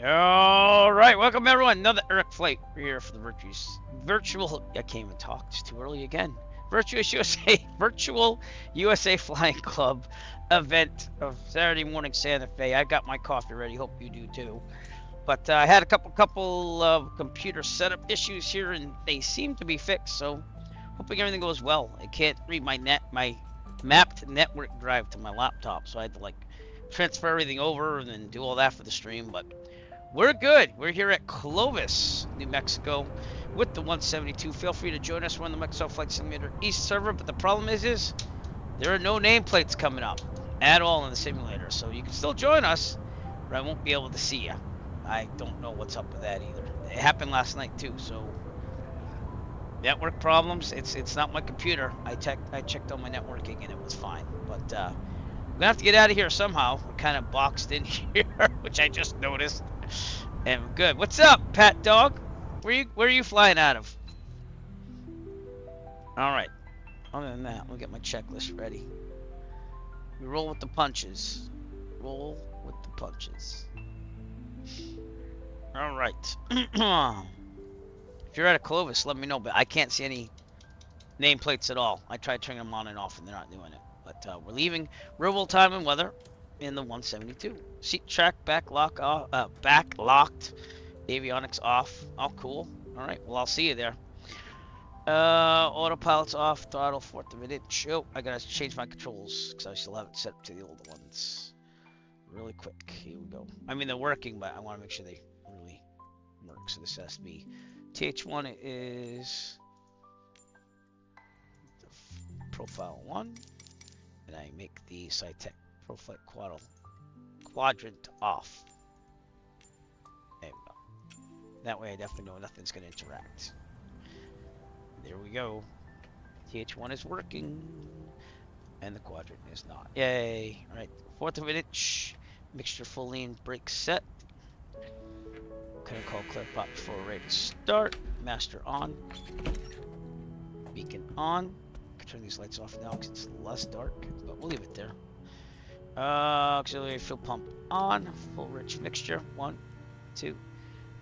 All right, welcome everyone. Another Eric flight. We're here for the virtual. I can't even talk. It's too early again. Virtual USA Flying Club event of Saturday morning Santa Fe. I got my coffee ready. Hope you do too. But I had a couple of computer setup issues here, and they seem to be fixed. So hoping everything goes well. I can't read my mapped network drive to my laptop, so I had to transfer everything over and then do all that for the stream. But we're good. We're here at Clovis, New Mexico, with the 172. Feel free to join us. We're on the Microsoft Flight Simulator East server, but the problem is there are no nameplates coming up at all in the simulator. So you can still join us, but I won't be able to see you. I don't know what's up with that either. It happened last night too. So network problems. It's not my computer. I checked on my networking and it was fine. But we're gonna have to get out of here somehow. We're kind of boxed in here, which I just noticed. And we're good. What's up, Pat Dog? Where are you flying out of? All right. Other than that, we'll get my checklist ready. We roll with the punches. Roll with the punches. All right. If you're at a Clovis, let me know. But I can't see any nameplates at all. I tried turning them on and off, and they're not doing it. But we're leaving real time and weather in the 172. Seat track backlocked. Avionics off. Oh, cool. All right. Well, I'll see you there. Autopilot's off. Throttle 4th of an inch. Oh, I gotta change my controls because I still have it set up to the older ones. Really quick. Here we go. I mean, they're working, but I want to make sure they really work. So this has to be TH1 is the profile 1, and I make the SciTech ProFlight quadrant off. There we go. That way I definitely know nothing's going to interact. There we go. TH1 is working, and the quadrant is not. Yay! All right, 4th of an inch, mixture full lean brake set. Gonna call clear pop before we're ready to start. Master on. Beacon on. Turn these lights off now because it's less dark, but we'll leave it there. Auxiliary fuel pump on. Full rich mixture. 1, 2,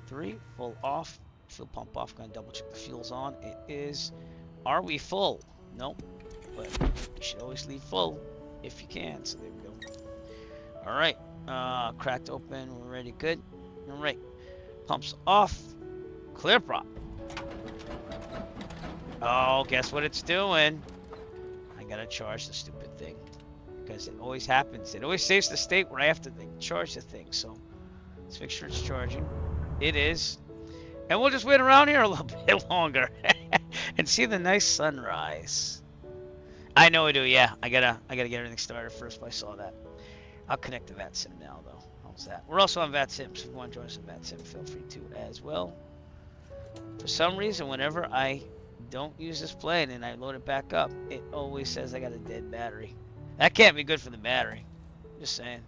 3. Full off. Fuel pump off. Gonna double check the fuel's on. It is. Are we full? Nope. But you should always leave full if you can. So there we go. All right. Cracked open. We're ready. Good. All right. Pumps off. Clear prop. Oh, guess what it's doing? I gotta charge the stupid thing. Because it always happens. It always saves the state where I have to charge the thing. So let's make sure it's charging. It is. And we'll just wait around here a little bit longer. And see the nice sunrise. I know I do, yeah. I gotta get everything started first, but I saw that. I'll connect to VATSIM now though. How's that? We're also on VATSIM, so if you want to join us on VATSIM, feel free to as well. For some reason, whenever I don't use this plane and I load it back up, it always says I got a dead battery. That can't be good for the battery. Just saying.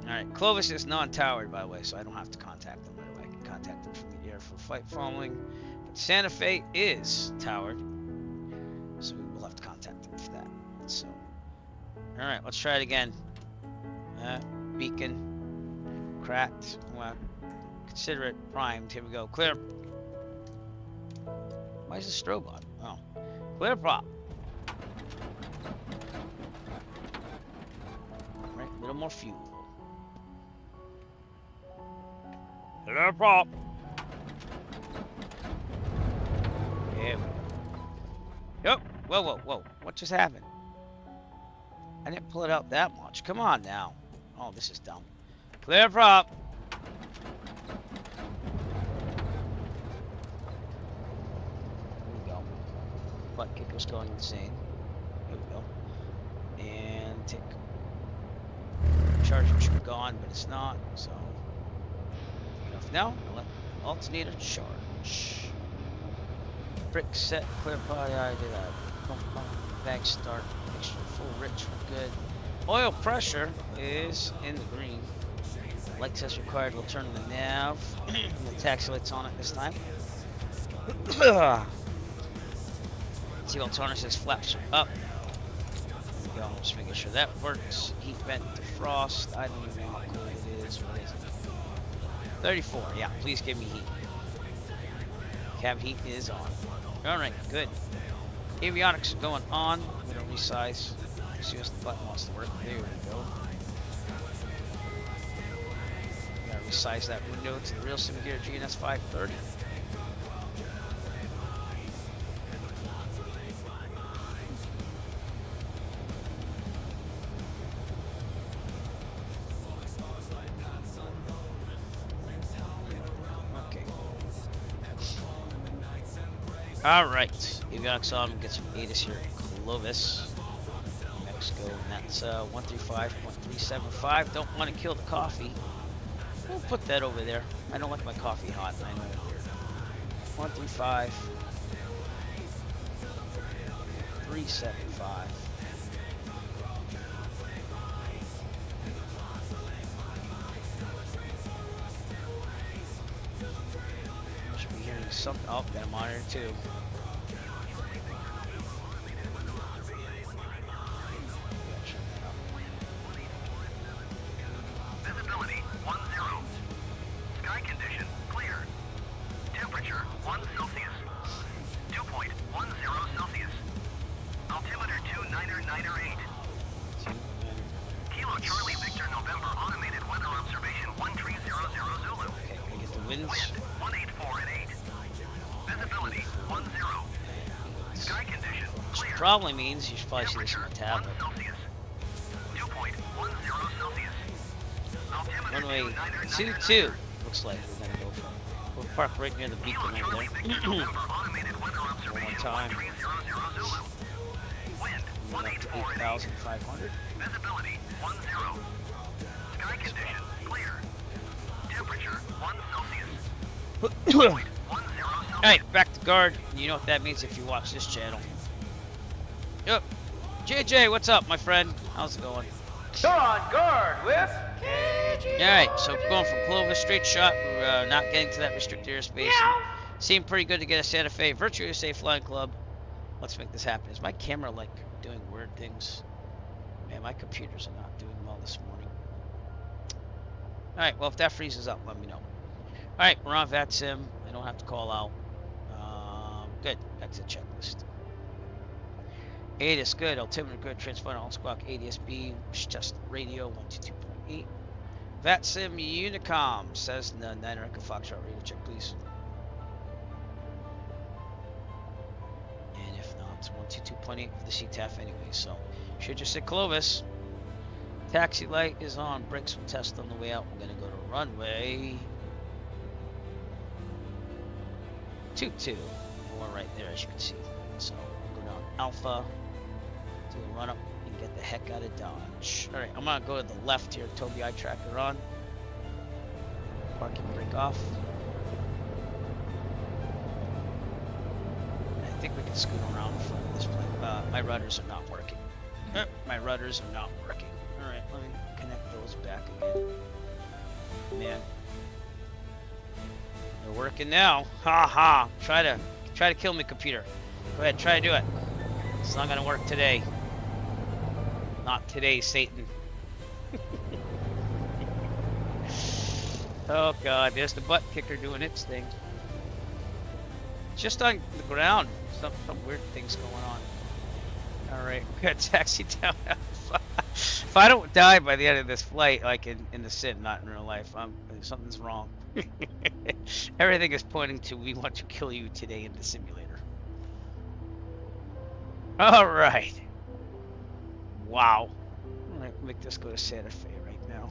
Alright, Clovis is non-towered, by the way, so I don't have to contact them right away. I can contact them from the air for flight following. But Santa Fe is towered, so we will have to contact them for that. So, alright, let's try it again. Beacon cracked. Well, consider it primed. Here we go. Clear. Why is the strobe on? Oh, clear prop. Right, a little more fuel. Clear prop. There we go. Yep. Whoa, whoa, whoa. What just happened? I didn't pull it out that much. Come on now. Oh, this is dumb. Clear prop. There we go. Butt kicker's going insane. There we go. And tick. Charger should be gone, but it's not. So enough now. Let alternator charge. Brick set. Clear pod. I did that. Pump. Bag start. Mixture full rich. We're good. Oil pressure is in the green. Light test required. We'll turn the nav. The taxi light's on it this time. Seatbelt harnesses, flaps are up. There we go. Just making sure that works. Heat vent defrost. I don't even know how cool it is. What is it? 34. Yeah, please give me heat. Cab heat is on. Alright, good. Avionics are going on. We're going to resize. See if the button wants to work. There we go. We gotta resize that window to the real Simulator GNS 530. Okay. Alright. Avionics on. We'll get some ATIS here in Clovis. Go, and that's 135.375. Don't want to kill the coffee. We'll put that over there. I don't like my coffee hot. I know. 135. 375. Should be hearing something. Oh, got a monitor too. Probably means you should probably see this on the tablet. Runway 22 looks like we're gonna go from. We'll park right near the beacon over there. One more time. Up to 8,500. Visibility 10. Sky condition clear. Temperature 1 Celsius. Alright, back to guard. You know what that means if you watch this channel. Yep. JJ, what's up, my friend? How's it going? You're on guard with KCVN. Alright, so going from Clovis, straight shot. We're not getting to that restricted airspace. Seemed pretty good to get a Santa Fe Virtual USA Flying Club. Let's make this happen. Is my camera like doing weird things? Man, my computers are not doing well this morning. Alright, well, if that freezes up, let me know. Alright, we're on VATSIM. I don't have to call out. Good. Back to the checklist. ATIS good. Altimeter good. Transponder on squawk. ADS-B. Test radio 122.8. VATSIM Unicom says no. 9 Echo Foxtrot radio check, please. And if not, it's 122.8 for the CTAF anyway. So should just say Clovis. Taxi light is on. Brakes will test on the way out. We're gonna go to runway 22. We're right there, as you can see. So we'll go down Alpha. Do a run up and get the heck out of Dodge. Alright, I'm gonna go to the left here. Toby eye tracker on. Parking brake off. I think we can scoot around in front of this plane. My rudders are not working. My rudders are not working. Alright, let me connect those back again. Man. They're working now. Ha ha. Try to kill me, computer. Go ahead, try to do it. It's not gonna work today. Not today, Satan. Oh god, there's the butt kicker doing its thing. Just on the ground. Some weird things going on. Alright, we got taxi down. If I don't die by the end of this flight, like in the sim, not in real life, something's wrong. Everything is pointing to we want to kill you today in the simulator. Alright. Wow. I'm gonna make this go to Santa Fe right now.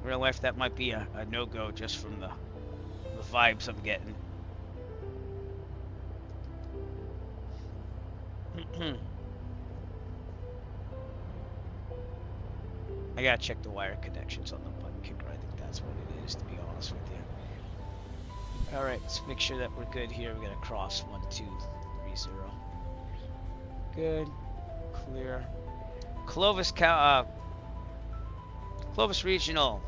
In real life, that might be a no-go just from the vibes I'm getting. I gotta check the wire connections on the button kicker. I think that's what it is, to be honest with you. Alright, let's make sure that we're good here. We gotta cross 1230. Good. Clear. Clovis Regional.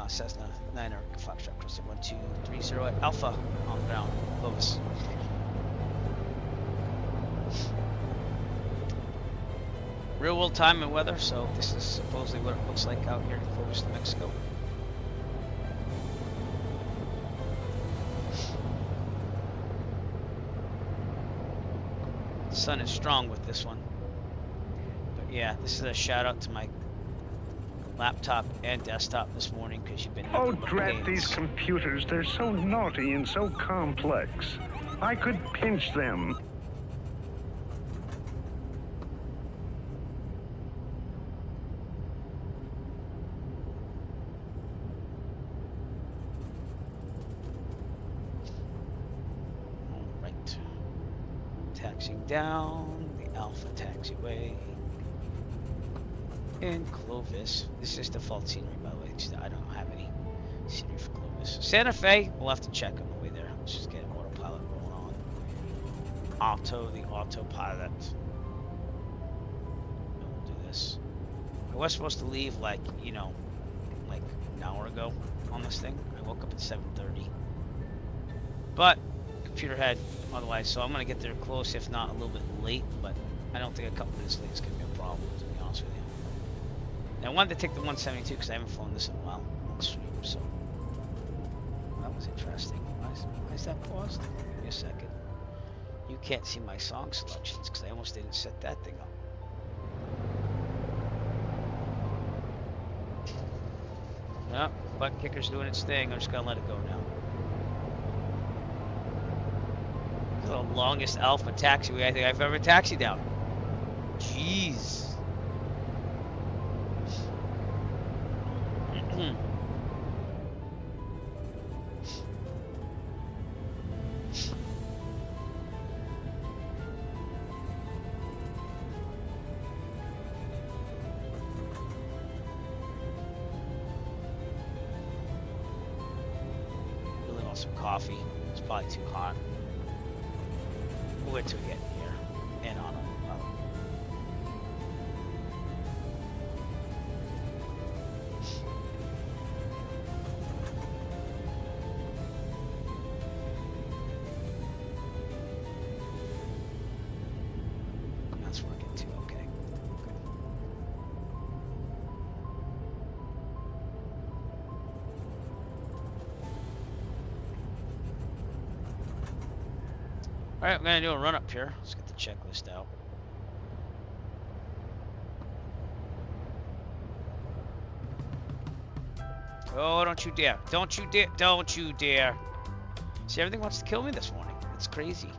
Cessna 9 Foxtrot Crystal 1230 at Alpha on the ground, Clovis. Real world time and weather, so this is supposedly what it looks like out here in Clovis, New Mexico. The sun is strong with this one. But yeah, this is a shout out to my laptop and desktop this morning because you've been Oh, drat these computers. They're so naughty and so complex. I could pinch them. Alright. Taxiing down the Alpha taxiway. In Clovis. This is default scenery, by the way. I don't have any scenery for Clovis. Santa Fe, we'll have to check on the way there. Let's just get an autopilot going on. The autopilot. And we'll do this. I was supposed to leave like, you know, like an hour ago on this thing. I woke up at 7:30. But computer had otherwise, so I'm gonna get there close, if not a little bit late, but I don't think a couple minutes late is gonna be a problem, to be honest with you. Now, I wanted to take the 172 because I haven't flown this in a while on the stream, so that was interesting. Why is that paused? Give me a second. You can't see my song selections because I almost didn't set that thing up. Yep, butt kicker's doing its thing. I'm just gonna let it go now. This is the longest Alpha taxiway I think I've ever taxied down. Jeez. Really want some coffee. It's probably too hot. We'll wait till we get here and on it. That's working too, okay. Alright, we're gonna do a run up here. Let's get the checklist out. Oh, don't you dare. Don't you dare. Don't you dare. See, everything wants to kill me this morning. It's crazy.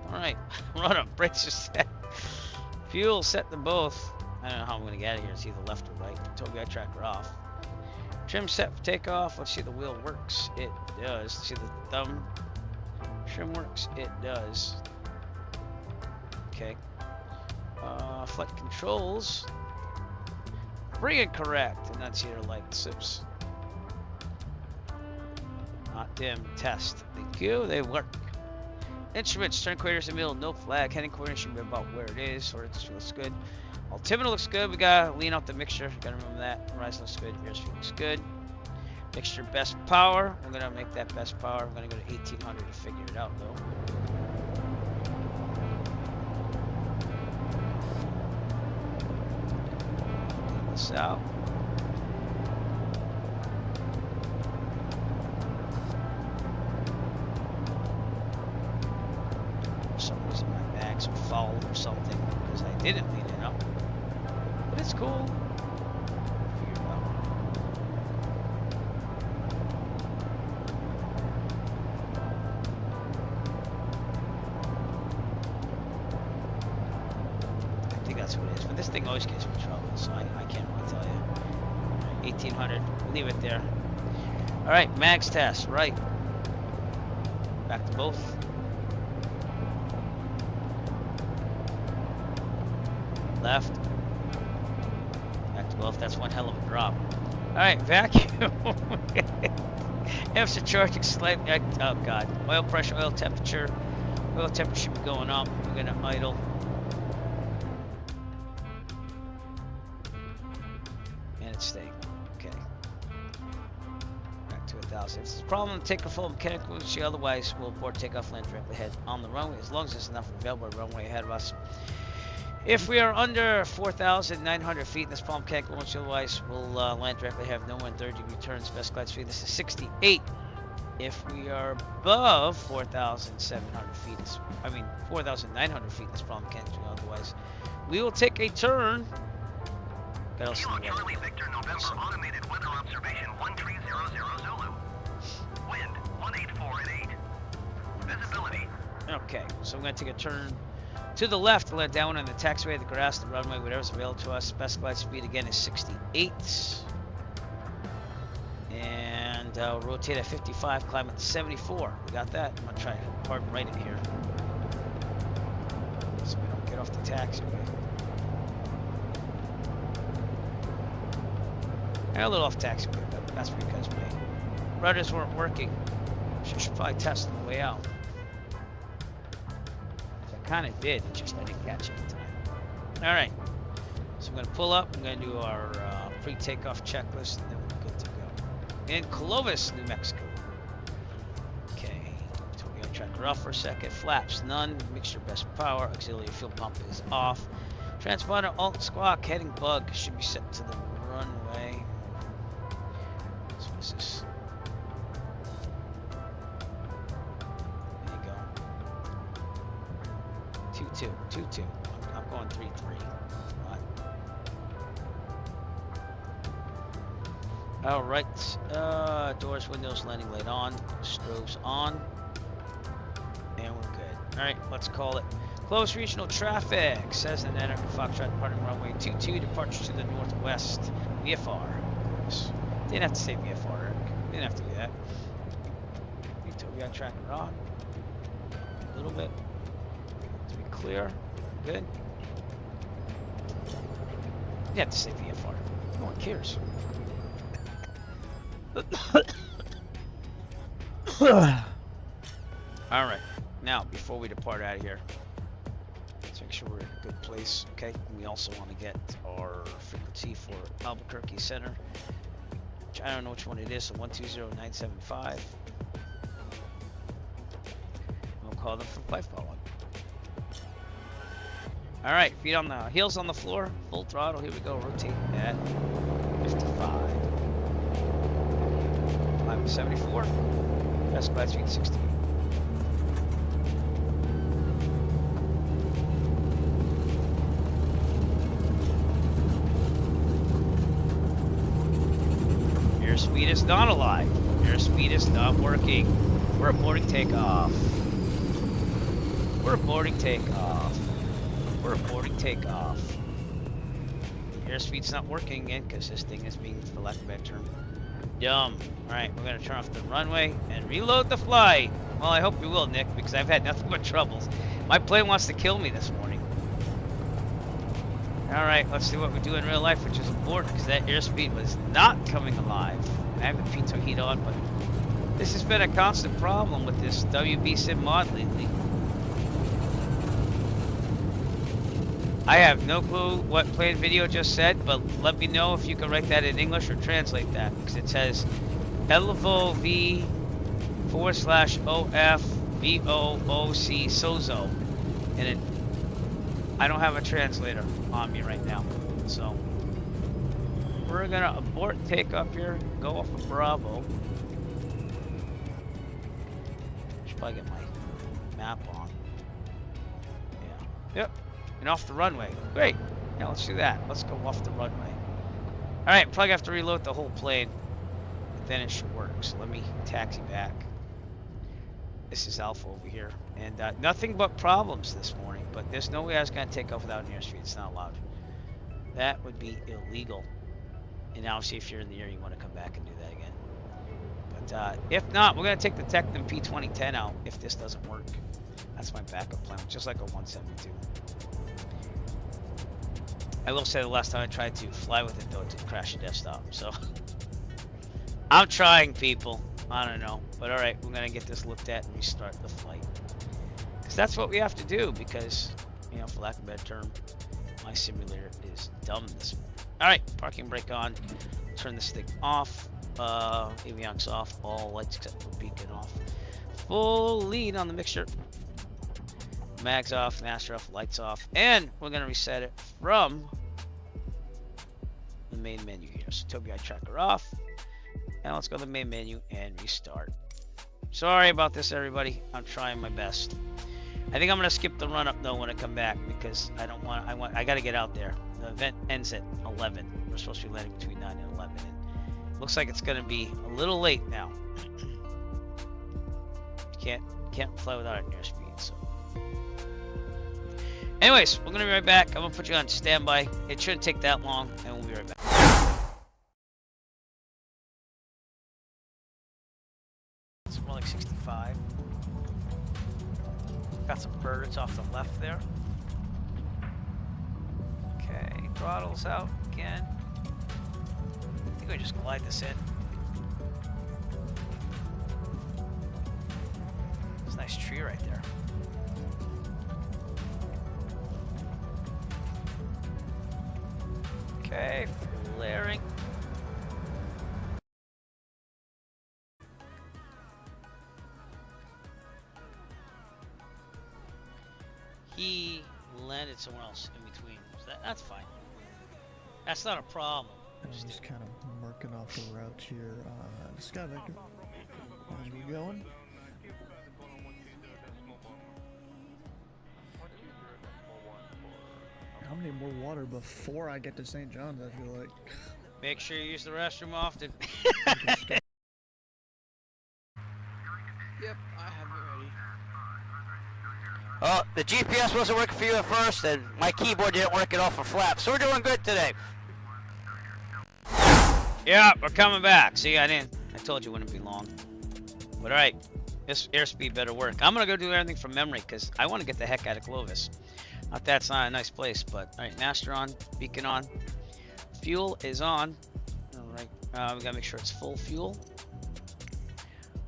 Alright, run up. Brakes are set. Fuel set to both. I don't know how I'm going to get out of here. It's either left or right. Toby, I tracker off. Trim set for takeoff. Let's see if the wheel works. It does. See the thumb. Trim works. It does. Okay. Flight controls. Bring it correct. And that's your light sips. Not dim. Test. Thank you. They work. Instruments. Turn coordinates in the middle. No flag. Heading coordinates should be about where it is. So it looks good. Altimeter looks good. We gotta lean out the mixture. Gotta remember that. Horizon looks good. Airspeed looks good. Mixture best power. I'm gonna make that best power. I'm gonna go to 1800 to figure it out though. Leave this out. For some reason my bags are fouled or something because I didn't lean it up. But it's cool. Figure it out. I think that's what it is. But this thing always gives me trouble, so I can't really tell you. 1800. Leave it there. Alright, mags test. Right. Back to both. Left. Back to both. That's one hell of a drop. Alright, vacuum. After charging slightly. Oh god. Oil pressure, oil temperature. Oil temperature should be going up. We're gonna idle. And it's staying. Okay. 4,000. If it's a problem, take a full mechanical emergency. Otherwise, we'll abort takeoff, land directly ahead on the runway as long as there's enough available runway ahead of us. If we are under 4,900 feet in this problem, mechanical emergency. Otherwise, we'll land directly ahead. No one 30 returns. Best glide speed. This is 68. If we are above 4,700 feet, 4,900 feet in this problem, mechanical. Otherwise, we will take a turn. Kilo Charlie Victor November automated weather observation 1300 Zulu. Wind 184 at 8. Visibility. Okay, so I'm going to take a turn to the left to let down on the taxiway, the grass, the runway, whatever's available to us. Best glide speed again is 68. And rotate at 55, climb at 74. We got that. I'm going to try to hard right in here so we don't get off the taxiway. A little off taxiway, but that's because my rudders weren't working. Should probably test on the way out. I kind of did, it's just I didn't catch it in time. All right, so I'm going to pull up. I'm going to do our pre-takeoff checklist, and then we're good to go. In Clovis, New Mexico. Okay, so we're going to tracker off for a second. Flaps none. Mixture best power. Auxiliary fuel pump is off. Transponder alt squawk heading bug should be set to the runway. This is, there you go. 2-2. I'm going 3-3. All right. Doors, windows, landing light on. Strobes on. And we're good. All right, let's call it. Close regional traffic. Cessna and Anarchy Foxtrot departing runway 22. Departure to the northwest. VFR. Didn't have to say VFR, Eric. Didn't have to do that. We got tracker on. A little bit. To be clear. Good. You have to say VFR. No one cares. Alright. Now, before we depart out of here, let's make sure we're in a good place. Okay. We also want to get our frequency for Albuquerque Center. I don't know which one it is, so 120975. We'll call them for flight following. All right, feet on the heels on the floor, full throttle. Here we go. Rotate at 55. Climb to 74. Best glide speed 60. Airspeed is not alive. Airspeed is not working. We're aborting takeoff. We're aborting takeoff. We're aborting takeoff. Airspeed's not working again because this thing is being, for lack of a better term, dumb. Alright, we're going to turn off the runway and reload the flight. Well, I hope you will, Nick, because I've had nothing but troubles. My plane wants to kill me this morning. Alright, let's see what we do in real life, which is abort, because that airspeed was not coming alive. I have the pitot heat on, but this has been a constant problem with this WBSim mod lately. I have no clue what plane video just said, but let me know if you can write that in English or translate that, because it says Elevo V/OF VOOC Sozo, and it, I don't have a translator on me right now, so we're gonna abort takeoff here, go off of Bravo. Should probably get my map on. Yeah. Yep. And off the runway. Great. Yeah, let's do that. Let's go off the runway. All right, probably have to reload the whole plane, but then it should work. So let me taxi back. This is Alpha over here, and nothing but problems this morning. But there's no way I was going to take off without an airspeed. It's not allowed. That would be illegal. And obviously, if you're in the air, you want to come back and do that again. But if not, we're going to take the Tectum P2010 out if this doesn't work. That's my backup plan, just like a 172. I will say the last time I tried to fly with it, though, it did crash the desktop. So I'm trying, people. I don't know. But all right, we're going to get this looked at and restart the flight. Because that's what we have to do because, you know, for lack of a better term, my simulator is dumb this morning. All right, parking brake on. Turn this thing off. Avionics off, all lights except for beacon off. Full lead on the mixture. Mags off, master off, lights off, and we're gonna reset it from the main menu here. So Tobii tracker off, and let's go to the main menu and restart. Sorry about this, everybody. I'm trying my best. I think I'm gonna skip the run up though when I come back because I don't want. I gotta get out there. The event ends at 11. We're supposed to be landing between 9 and 11. And looks like it's gonna be a little late now. Can't fly without an airspeed. So, anyways, we're gonna be right back. I'm gonna put you on standby. It shouldn't take that long, and we'll be right back. It's more like 65. Got some birds off the left there. Okay, throttles out again. I think we just glide this in. It's a nice tree right there. Okay, flaring. He landed somewhere else in between. So that's fine. That's not a problem. I'm just kind of marking off the route here. Sky Vector. How's we going? How many more water before I get to St. John's, I feel like. Make sure you use the restroom often. Yep, I have it ready. Oh, the GPS wasn't working for you at first, and my keyboard didn't work at all for flaps, so we're doing good today. Yeah, we're coming back. See, I told you it wouldn't be long. But alright, this airspeed better work. I'm gonna go do everything from memory, because I want to get the heck out of Clovis. Not that's not a nice place, but alright, master on, beacon on. Fuel is on. Alright, we gotta make sure it's full fuel.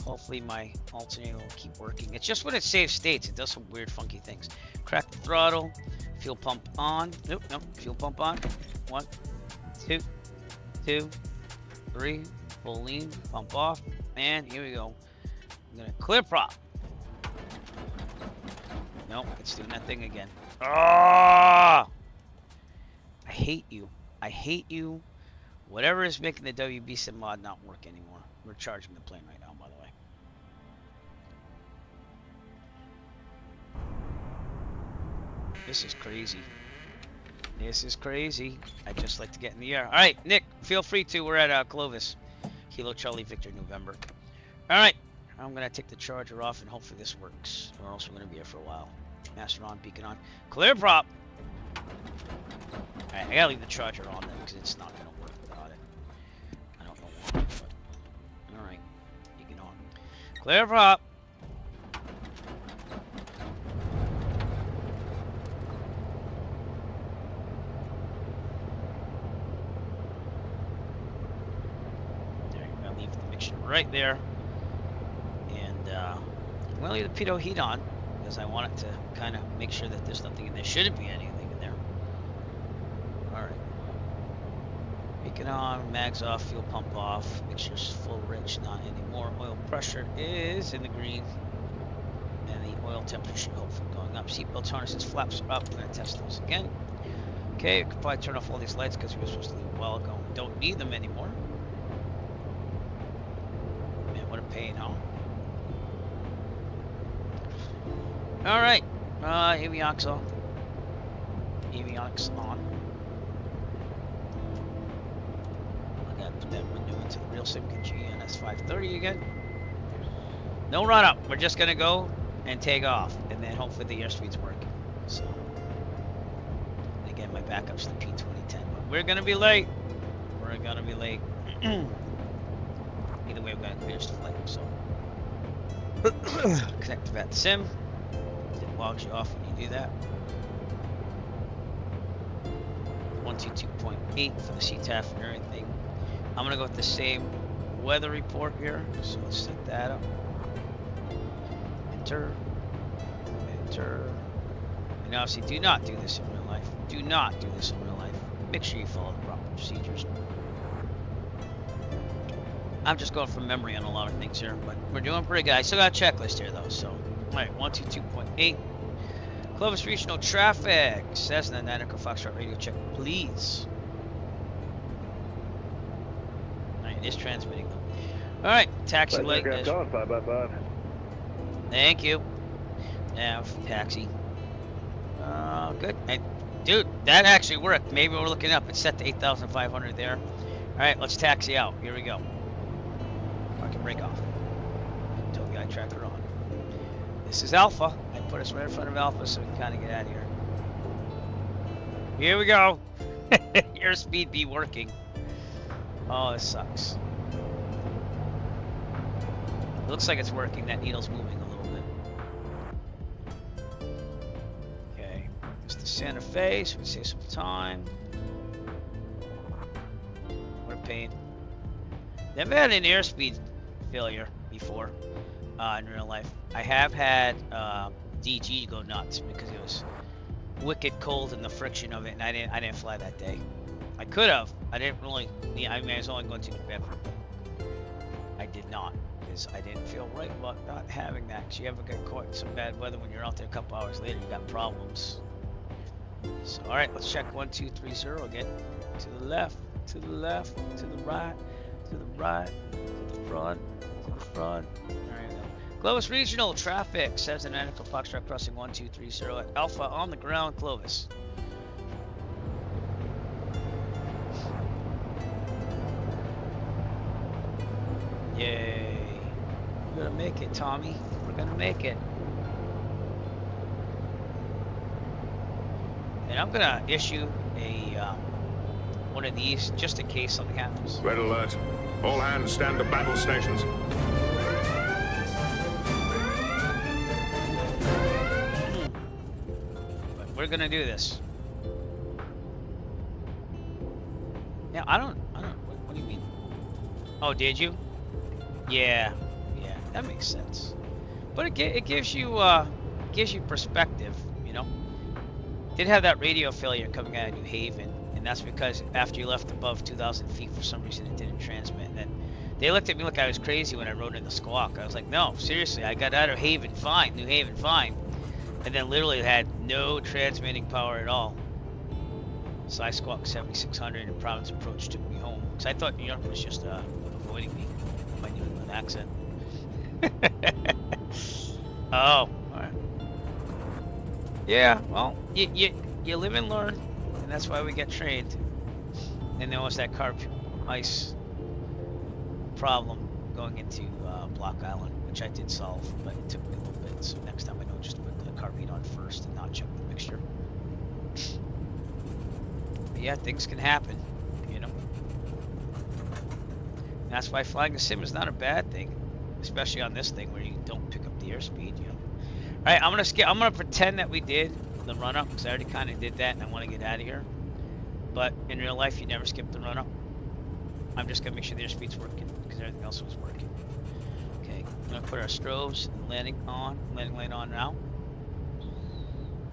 Hopefully my alternator will keep working. It's just when it saves states, it does some weird funky things. Crack the throttle, fuel pump on. Nope, fuel pump on. 1, 2, 2, 3, full lean, pump off, and here we go. I'm gonna clear prop. Nope, it's doing that thing again. Ah! I hate you. I hate you. Whatever is making the WBSim mod not work anymore. We're charging the plane right now, by the way. This is crazy. This is crazy. I'd just like to get in the air. All right, Nick, feel free to. We're at Clovis. Kilo Charlie Victor November. All right, I'm going to take the charger off and hopefully this works. Or else we're going to be here for a while. Master on, beacon on. Clear prop. All right, I got to leave the charger on then because it's not going to work without it. I don't know why, but all right, beacon on. Clear prop. Right there, and I'm going to leave the pitot heat on because I want it to kind of make sure that there's nothing in there. Shouldn't be anything in there. All right, beacon on, mags off, fuel pump off, make sure it's full rich, not anymore. Oil pressure is in the green, and the oil temperature should hopefully going up. Seatbelt harnesses, flaps are up. I'm going to test those again. Okay, we could probably turn off all these lights because we were supposed to leave a while ago. We don't need them anymore. What a pain, huh? All right, avionics on. Avionics on. I gotta put that window into the real Simca GNS530 again. No run up. We're just gonna go and take off, and then hopefully the airspeed's working. So, again, my backup's the P2010, but we're gonna be late. We're gonna be late. Either way, we're going to finish the flight, so. Connect to VUSA. It logs you off when you do that. 122.8 for the CTAF and everything. I'm going to go with the same weather report here, so let's set that up. Enter. Enter. And obviously, do not do this in real life. Do not do this in real life. Make sure you follow the proper procedures. I'm just going from memory on a lot of things here, but we're doing pretty good. I still got a checklist here, though, so. All right, 122.8. Clovis Regional Traffic. Cessna, 9 Echo Foxtrot radio check, please. All right, it is transmitting, though. All right, taxi light. Aircraft on 5x5. Thank you. Now, taxi. Good. And, dude, that actually worked. Maybe we're looking up. It's set to 8,500 there. All right, let's taxi out. Here we go. I can break off. Until the eye tracker on. This is Alpha. I put us right in front of Alpha so we can kind of get out of here. Here we go. Airspeed be working. Oh, this sucks. It looks like it's working. That needle's moving a little bit. Okay. This is the Santa Fe, so we save some time. What a pain. Never had an airspeed failure before in real life. I have had DG go nuts because it was wicked cold and the friction of it, and I didn't fly that day. I could have. I didn't really. Yeah, I mean, I was only going to New Bedford. I did not because I didn't feel right about not having that. Because you ever get caught in some bad weather when you're out there a couple hours later, you got problems. So all right, let's check 1230 again. To the left, to the left, to the right, to the right, to the front, to the front. There you go. Clovis Regional Traffic says an Echo Foxtrot crossing 1230 at Alpha on the ground, Clovis. Yay. We're gonna make it, Tommy. We're gonna make it. And I'm gonna issue a one of these just in case something happens. Red alert. All hands stand to battle stations. But we're gonna do this. Now I don't. What do you mean? Oh, did you? Yeah, that makes sense. But it gives you perspective, you know. Did have that radio failure coming out of New Haven, and that's because after you left above 2,000 feet, for some reason it didn't transmit. And then they looked at me like I was crazy when I rode in the squawk. I was like, no, seriously, I got out of Haven fine, New Haven fine, and then literally had no transmitting power at all. So I squawked 7600, and Providence Approach took me home. Because I thought New York was just avoiding me. My New England accent. Oh, alright. Yeah, well, you live and learn, and that's why we get trained. And there was that carb ice problem going into Block Island, which I did solve, but it took me a little bit. So next time I know just to put the carbide on first and not check the mixture. But yeah, things can happen, you know. And that's why flying a sim is not a bad thing, especially on this thing where you don't pick up the airspeed, you know. All right, I'm gonna pretend that we did the run up because I already kind of did that and I want to get out of here. But in real life, you never skip the run up. I'm just gonna make sure the airspeed's working because everything else was working. Okay, I'm gonna put our strobes and landing light on now.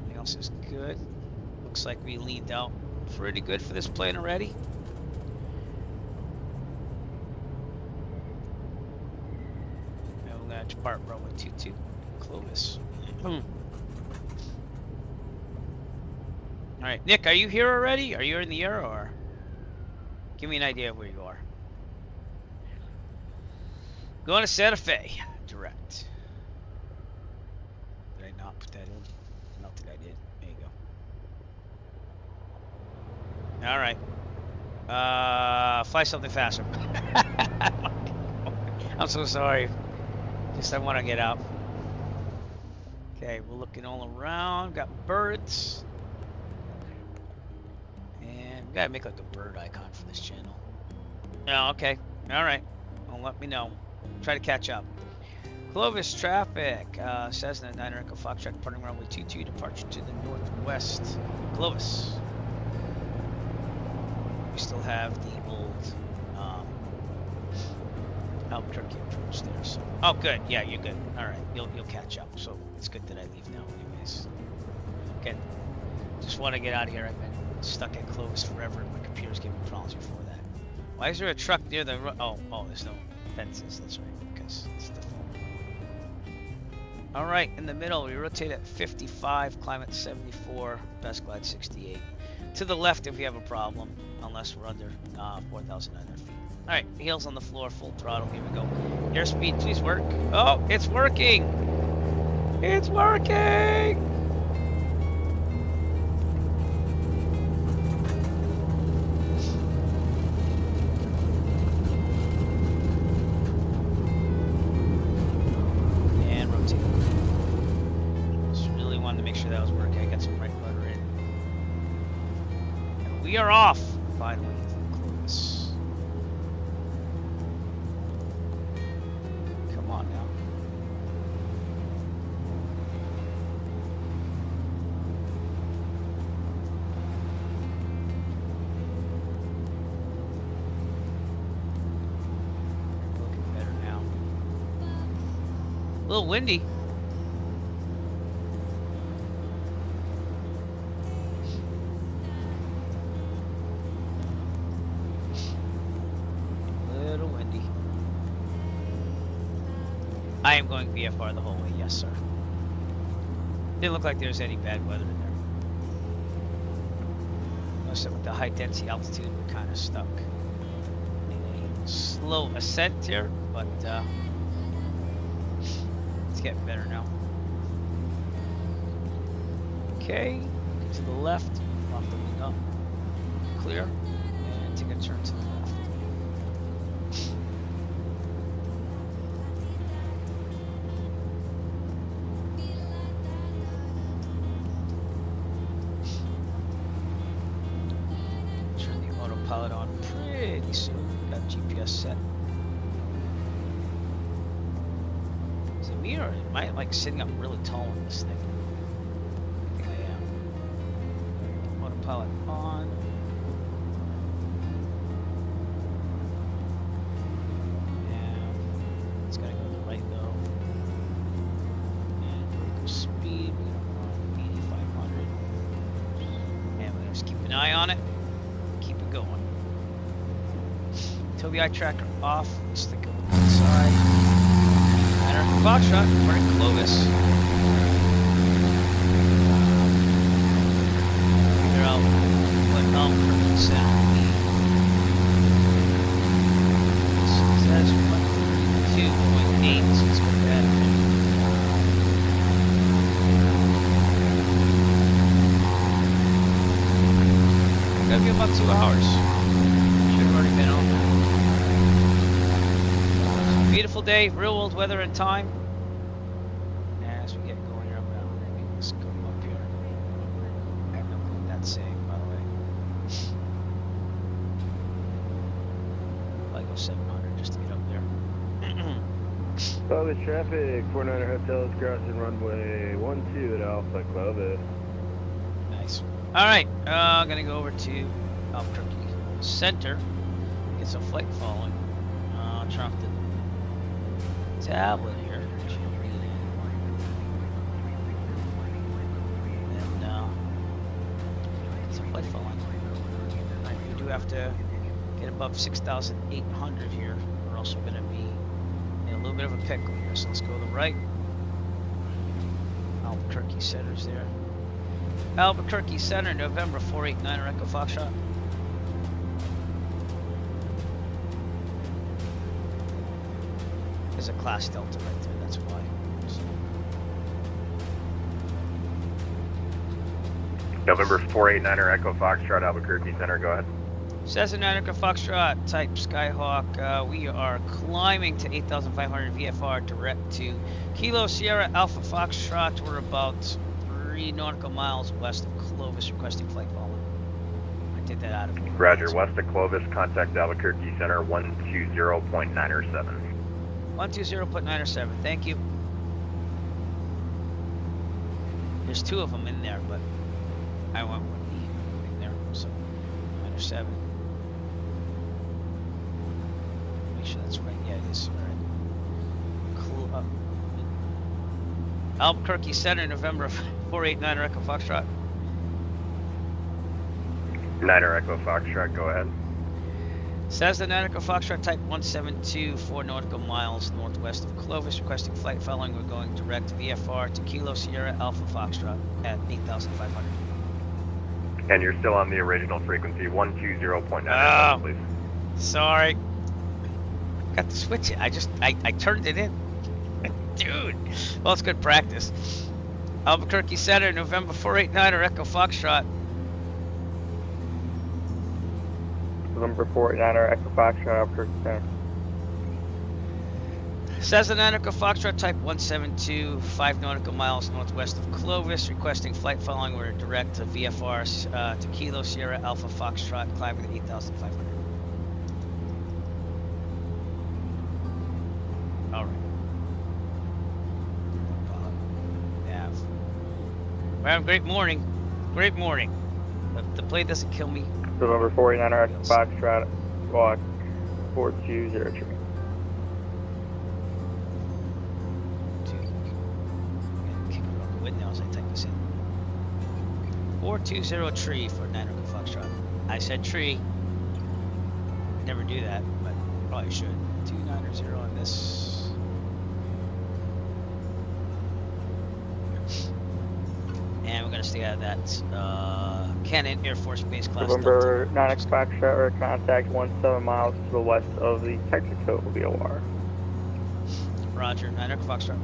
Everything else is good. Looks like we leaned out pretty good for this plane already. Now we're gonna depart runway 22, Clovis. Alright, Nick, are you here already? Are you in the air, or give me an idea of where you are? Going to Santa Fe, direct. Did I not put that in? I don't think I did. There you go. Alright. Fly something faster. I'm so sorry. Just I want to get out. Okay, we're looking all around. Got birds. And we gotta make like a bird icon for this channel. Oh, okay. Alright. Well, let me know. Try to catch up. Clovis traffic. Cessna 9 Echo Foxtrot departing runway 22, departure to the northwest. Clovis. We still have the old Albuquerque approach there. So. Oh, good. Yeah, you're good. All right, you'll catch up. So it's good that I leave now, anyways. Okay. Just want to get out of here. I've been stuck at Clovis forever, and my computer's giving me problems before that. Why is there a truck near the? Oh, there's no. fences, that's right, because it's default. All right, in the middle, we rotate at 55, climb at 74, best glide 68. To the left if we have a problem, unless we're under 4,900 feet. All right, heels on the floor, full throttle, here we go. Airspeed, please work. Oh, it's working! It's working! And rotate. Just really wanted to make sure that was working. I got some right rudder in. And we are off, finally, to Clovis. Come on now. Looking better now. A little windy. Little windy. I am going VFR the whole way, yes sir. Didn't look like there's any bad weather in there. Notice that with the high density altitude, we're kind of stuck in a slow ascent here, but it's getting better now. Okay, to the left, off the wing up, clear, and take a turn to the left. Turn the autopilot on pretty soon. Got GPS set. Is it me or am I like sitting up really tall in this thing? I think I am. Autopilot on. And it's gotta go to the right though. And vertical speed, we don't want 8,500. And we'll just keep an eye on it. Keep it going. Tobii tracker off. Stick it on the side. And our Foxtrot, we're in Clovis. Figure out what Albuquerque Center means. It says 132.8, so let's go back. Gotta be about 2 hours. Should have already been on. It's a beautiful day, real world weather and time. And as we get going here, I'm gonna let's go up here. I don't know what that's saying, by the way. Probably go 700 just to get up there. Clovis traffic, 49er Hotels crossing runway 12 at Alpha Clovis. Nice. Alright, I'm gonna go over to Albuquerque Center, get some flight following. Turn off the tablet here. And get some flight following. Alright, we do have to get above 6,800 here, or else we're gonna be in a little bit of a pickle here. So let's go to the right. Albuquerque Center's there. Albuquerque Center, November 489 Echo Foxtrot. There's a class Delta right there, that's why. So. November 489er Echo Foxtrot, Albuquerque Center, go ahead. Cessna Echo Foxtrot, type Skyhawk. We are climbing to 8,500 VFR direct to Kilo Sierra Alpha Foxtrot. We're about 3 nautical miles west of Clovis, requesting flight following. I did that out of Roger, west of Clovis, contact Albuquerque Center 120.907. 120.907, thank you. There's 2 of them in there, but I went with the thing there, so 907. Make sure that's right. Yeah, it is. All right. Albuquerque Center, November 489 Echo Foxtrot. 9er Echo Foxtrot, go ahead. Cessna Nautical Foxtrot Type 172, 4 nautical miles northwest of Clovis, requesting flight following. We're going direct VFR to Kilo Sierra Alpha Foxtrot at 8,500. And you're still on the original frequency, 120.9, Oh. please. Sorry. Got to switch it. I turned it in. Dude. Well, it's good practice. Albuquerque Center, November 489 or Echo Foxtrot. November 489 or Echo Foxtrot, Albuquerque Center. Cessna Nautical Foxtrot Type 172, 5 nautical miles northwest of Clovis, requesting flight following. We're direct to VFR to Kilo Sierra Alpha Foxtrot, climbing at 8,500. All right. Yeah. We're having a great morning. Great morning. The plane doesn't kill me. November 489 or Echo Foxtrot, walk 4203. Now as I type this in. 420 tree for Nautical Foxtrot. I said tree. Never do that, but probably should. 290 on this. And we're gonna stay out of that Cannon Air Force Base class. November 9 Echo Foxtrot or contact 17 miles to the west of the Texaco VOR. Roger, 9 Echo Foxtrot.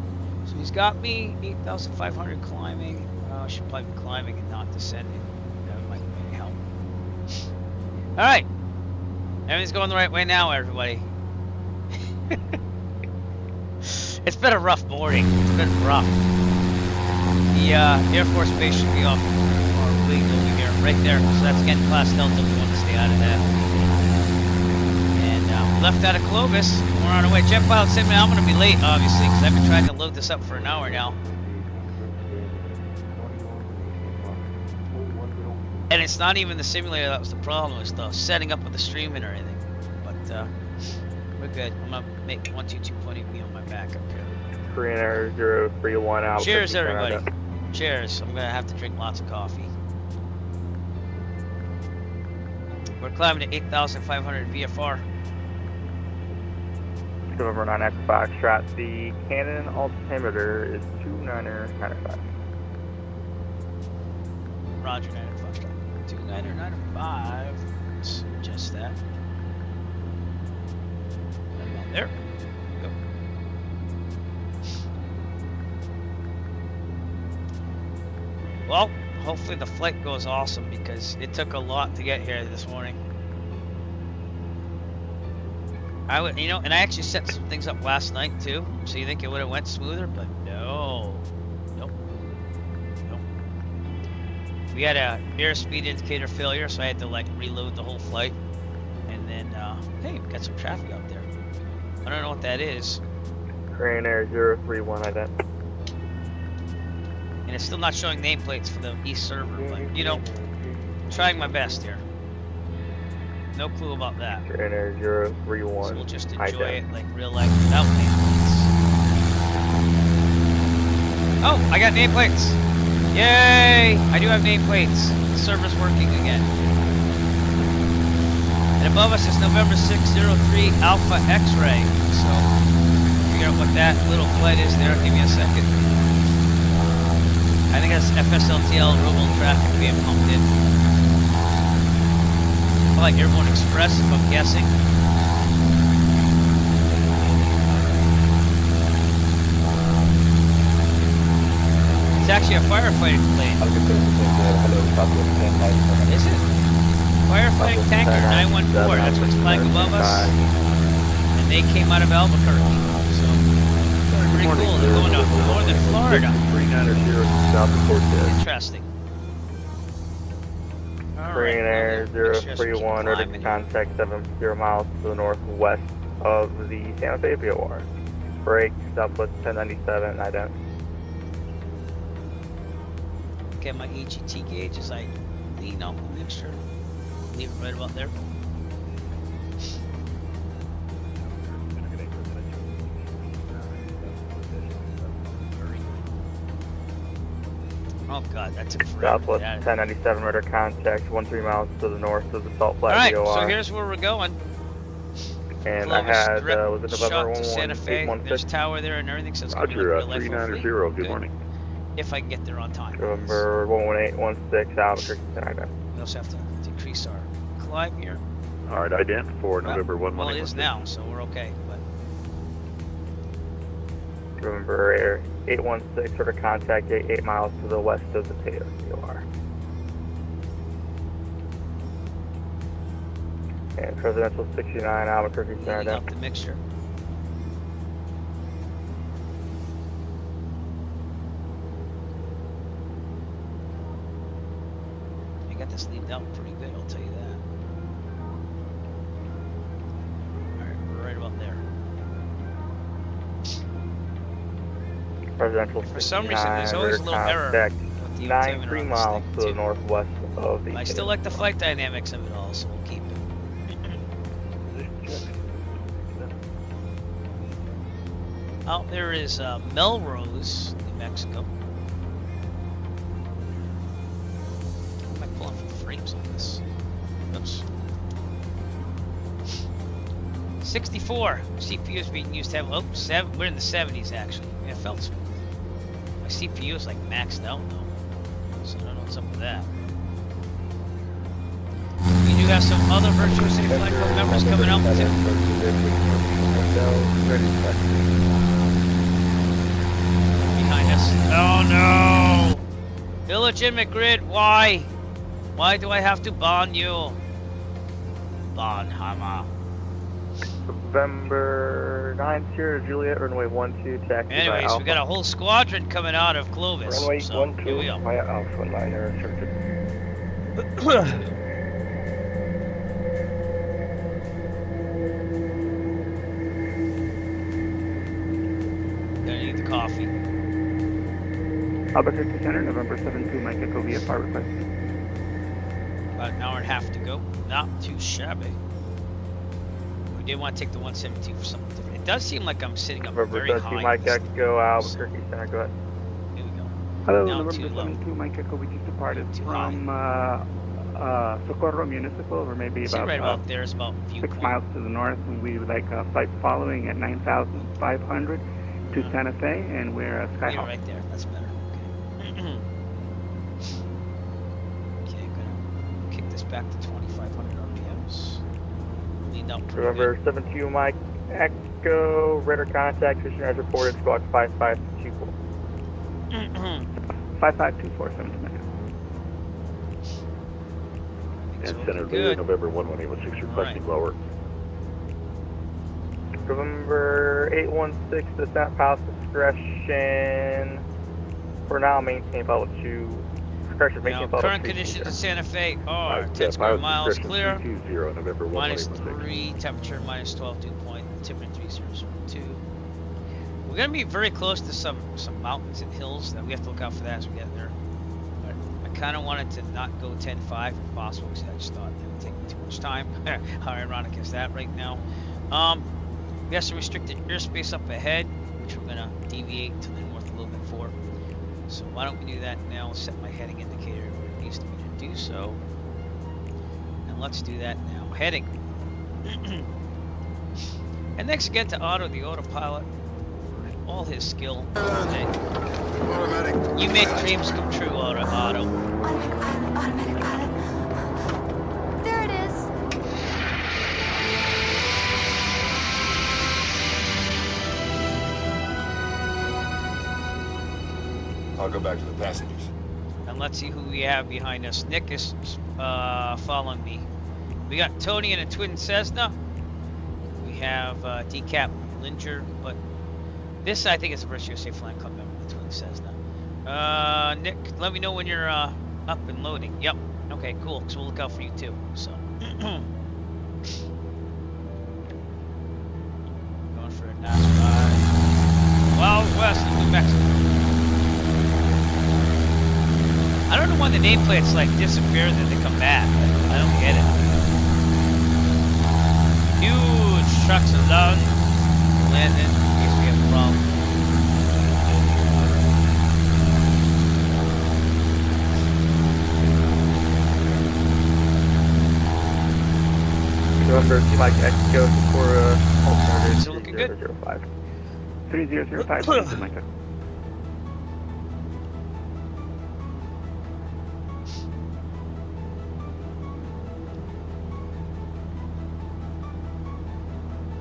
So he's got me 8,500 climbing. I should probably be climbing and not descending. That might maybe help. All right, everything's going the right way now, everybody. It's been a rough morning. It's been rough. The Air Force Base should be off our wing over here, right there. So that's again Class Delta. We want to stay out of that. And left out of Clovis. We're on our way. Jet pilot said, man, I'm going to be late, obviously, because I've been trying to load this up for an hour now. And it's not even the simulator that was the problem. It's the setting up of the stream and everything. But we're good. I'm going to make 122.8 me on my back up here. Korean Air 031 out. Cheers, everybody. Cheers. I'm going to have to drink lots of coffee. We're climbing to 8,500 VFR. November 9 Echo Foxtrot. The Canon altimeter is 2995. Roger, 9 Foxtrot. 2995. Let's adjust that. Right about there. Go. Well, hopefully the flight goes awesome because it took a lot to get here this morning. And I actually set some things up last night too, so you think it would have went smoother, but no. Nope. We had a airspeed indicator failure, so I had to like reload the whole flight. And then, hey, we got some traffic out there. I don't know what that is. Korean Air 031 ident. And it's still not showing nameplates for the East server, but you know, trying my best here. No clue about that. Korean Air 031. So we'll just enjoy it like real life without nameplates. Oh, I got nameplates. Yay! I do have nameplates. The server's working again. And above us is November 603 Alpha X-Ray. So, figure out what that little flight is there. Give me a second. I think that's FSLTL Robo traffic being pumped in. Like Airborne Express, if I'm guessing. It's actually a firefighting plane. Is it? Firefighting tanker 914. That's what's flying above us. And they came out of Albuquerque. So, pretty cool. They're going to northern Florida. 390 South Dakota. Interesting. Korean Air 031, order to contact 70 miles to the northwest of the Santa Fe VOR. Break, Southwest 1097, ident. Get my EGT gauge as I lean out the mixture. Leave it right about there. Oh god, that took forever. Southwest 1097, radar contact 13 miles to the north of the Salt Flat VOR. Alright, so here's where we're going. And Clovis I had, direct was it shot November to Santa Fe. There's 816? tower there and everything, so it's going to be Roger, like real life, hopefully. 390, good Good. morning. If I can get there on time. November 11816, Albuquerque, Canada. We also have to decrease our climb here. All right, ident for November Well, it 1116. is now, so we're okay. But November 816, sort of contact gate 8 miles to the west of the TOR. And Presidential 69, Albuquerque, leading Canada. up the mixture. I got this lead out pretty good, I'll tell you that. Alright, we're right about there. Presidential For 69, some reason, there's always a little error contact with the 93 altimeter on miles this to thing, the too. northwest of the I still like the flight dynamics of it all, so we'll keep it. Out there is Melrose, New Mexico. How am I pulling for the frames on this? Oops. 64 CPU is being used to have. Oh, we're in the 70s actually. Yeah, it felt smooth. My CPU is like maxed out though, so I don't know what's up with that. We do have some other Virtual Safe Flight Club members coming out too. Behind us. Oh no! Illegitimate grid, why? Why do I have to ban you? Ban Hammer. November 9 Sierra Juliet, runway 12, taxi by Anyways, Alpha. we got a whole squadron coming out of Clovis. Runway So 12 here we go. via Alpha liner circuit. Gonna need the coffee. Albuquerque Center, November 7-2, Mike Echo VFR request. About an hour and a half to go. Not too shabby. We did want to take the 172 for something different. It does seem like I'm sitting up November very 13, high. Mike in this Echo, Albuquerque Center, go ahead. Here we go. Hello, Now November too low. 72, Mike Echo. We just departed Too from Socorro Municipal, or maybe See about, right about there is about 6 viewpoint. miles to the north, and we would like flight following at 9,500 to Santa Fe, and we're Yeah, Skyhawk. right there. That's better. Okay. Okay, gonna kick this back to 2,500 RPMs. Lean out pretty November good. 72, Mike Echo, radar contact, position as reported, squawk 5524. 5524, 7 minutes. It's And looking Center good. November 11816 requesting lower. November 816, descent pilot discretion. For now, maintain pilot 2. Discretion, Now, maintain pilot current 2. conditions in Santa Fe are 10 Pilot square miles discretion clear, 320, November minus 11816. 3, temperature minus 12, dew point, temperature 3002. We're going to be very close to some mountains and hills that we have to look out for that as we get there. But I kind of wanted to not go 10.5 if possible because I just thought it would take too much time. How ironic is that right now? We have some restricted airspace up ahead, which we're going to deviate to the north a little bit for. So why don't we do that now? I'll set my heading indicator where it needs to be to do so. And let's do that now. Heading. And thanks again to Otto, the autopilot, for all his skill today. You make dreams come true, Otto. Automatic pilot. There it is. I'll go back to the passengers. And let's see who we have behind us. Nick is following me. We got Tony in a twin Cessna. We have Decap Linger, but this I think is a Virtual Safe Flying Club member, the twin Cessna. Nick, let me know when you're up and loading. Yep. Okay, cool. So we'll look out for you too. So going for a nice ride. Wild West of New Mexico. I don't know when the nameplates like disappear and then they come back. I don't get it. Huge trucks along, landing in case we have a problem. November, Mike Echo for alternative Still looking good. 3005. 3005, Mike.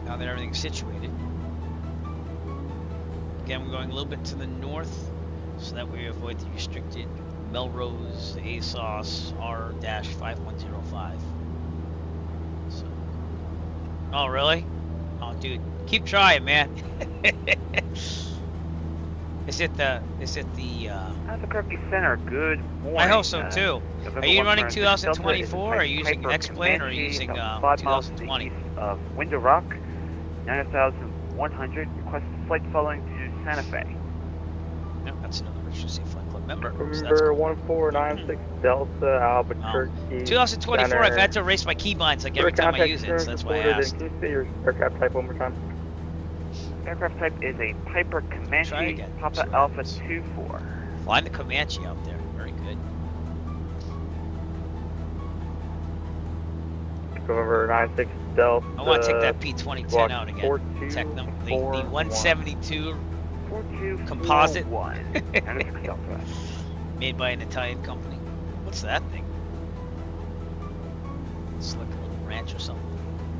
Now that everything's situated. Again, we're going a little bit to the north so that we avoid the restricted Melrose ASOS R-5105. So. Oh, really? Oh, dude, keep trying, man. Is it the Albuquerque Center, good morning. I hope so too. Are you running 2024? Are you using X-Plane or are you using 2020? Window Rock, 9,100. Request flight following to Santa Fe. No, that's another Richardson Flight Club member. So that's Number cool. 1496 Delta Albuquerque. 2024, Center. I've had to erase my keybinds like every time I use it, so that's why I asked. Can you say your aircraft type one more time? Aircraft type is a Piper Try Comanche again. Papa Alpha 24. Flying the Comanche out there. Very good. November 96 Delta. I want to take that P2010 out again. 4241. Tech the 172 composite made by an Italian company. What's that thing? It's like a little ranch or something.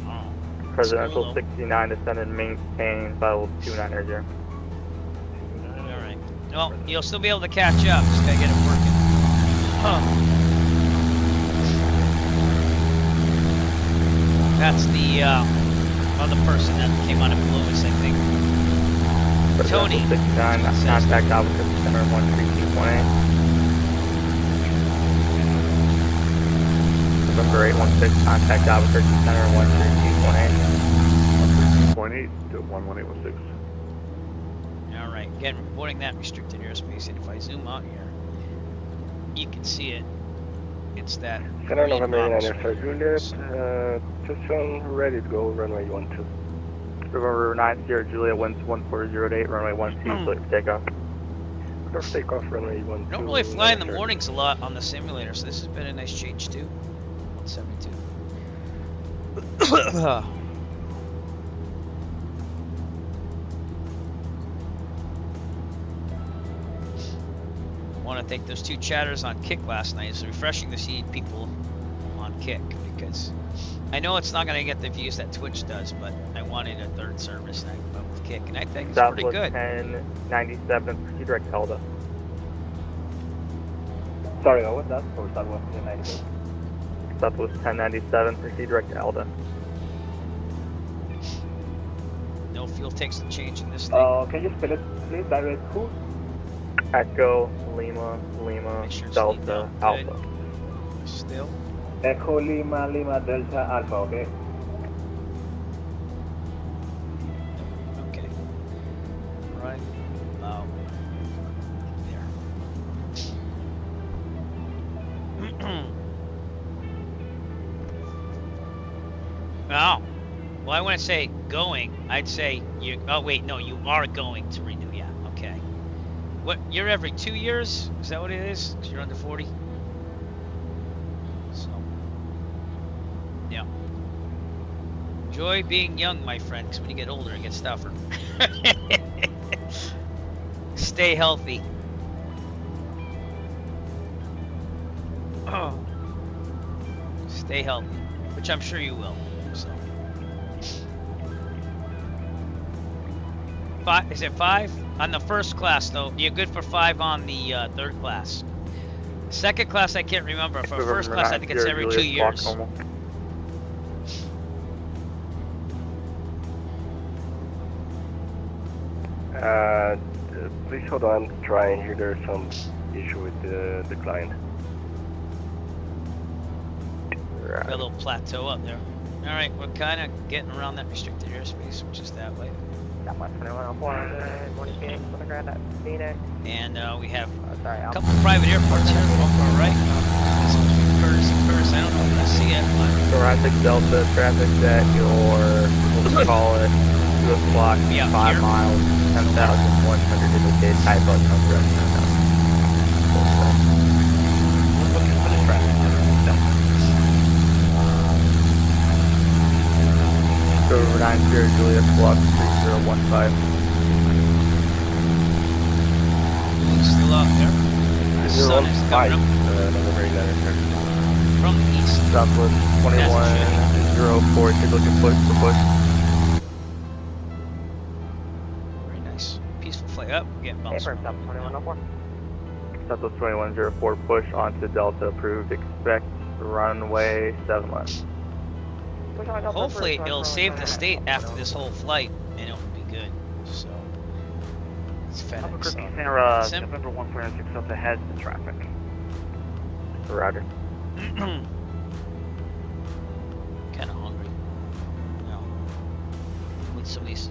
Oh, Presidential cool, 69 descended maintain level 2900. Alright. Well, you'll still be able to catch up. Just gotta get it working. Huh. That's the other person that came out of Clovis, I think. Tony. 69, contact Albuquerque Center 13218. November 816, contact Albuquerque Center 13218. 1.8 to 11816. Alright, again, reporting that restricted airspace, and if I zoom out here, you can see it. It's that. Center green November box 89 right Juliet, here. system ready to go, runway 12. November 9 Sierra Julia, winds 1408, runway 12, clear for takeoff. Clear for takeoff, runway 12. I don't really fly in the mornings a lot on the simulator, so this has been a nice change too. 172. I want to thank those two chatters on Kick last night. It's refreshing to see people on Kick because I know it's not going to get the views that Twitch does, but I wanted a third service and I went with Kick, and I think it's pretty good. Southwest 1097, proceed direct Helda. Sorry, what was that? For Southwest 1097? Southwest 1097, proceed direct to Elda. No fuel takes the change in this thing. Can you spell it, please? Direct who? Echo, Lima, Sure Delta, Alpha. Still. Echo Lima, Delta, Alpha, okay? Okay. Right. Now. There. Oh. Well, I want to say going. I'd say you. Oh wait, no, you are going to renew. Yeah. Okay. What? You're every 2 years? Is that what it is? 'Cause you're under 40. So. Yeah. Enjoy being young, my friend. Because when you get older, it gets tougher. Stay healthy. Oh. Stay healthy, which I'm sure you will. So. Is it 5? On the first class, though, you're good for 5 on the third class. Second class, I can't remember. For first class, I think it's every 2 years. Please hold on, trying here. There's some issue with the client. Got a little plateau up there. All right, we're kind of getting around that restricted airspace, which is that way. And we have a couple private airports here off our right. Courtesy, I don't know if I see it, but... Thoracic Delta, traffic at your, we'll call it, 2 o'clock, 5 miles, 10,100 indicate type of number. Over 9 Sierra Juliet, squawk 3015. Still out there. The sun is coming up November 8 from the east. Southwest 2104, take a look at push for push. Very nice. Peaceful flight up. We're getting bounced. Southwest 2104. Southwest 2104, push onto Delta, approved, expect runway 7 left. Hopefully it'll save the state after this whole flight and it'll be good. So it's FedEx. November 146 up ahead to traffic. Roger. Kind of hungry. You know, with some of these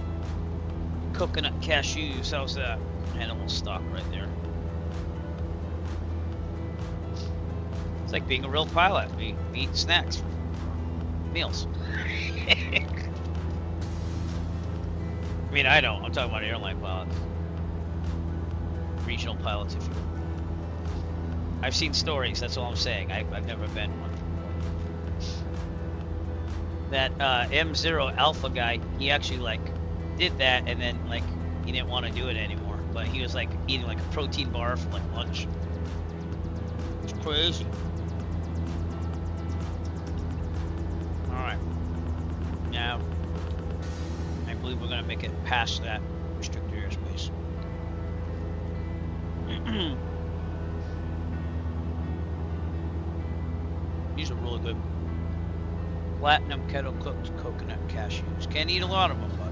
coconut cashews, how's that? Animal stock right there. It's like being a real pilot. We eat snacks for meals. I mean, I don't. I'm talking about airline pilots. Regional pilots, if you will. I've seen stories, that's all I'm saying. I've never been one. That M0 Alpha guy, he actually like did that and then like he didn't want to do it anymore. But he was like eating like a protein bar for like lunch. It's crazy. Alright. Now I believe we're gonna make it past that restricted airspace. These are really good. Platinum kettle cooked coconut cashews. Can't eat a lot of them, but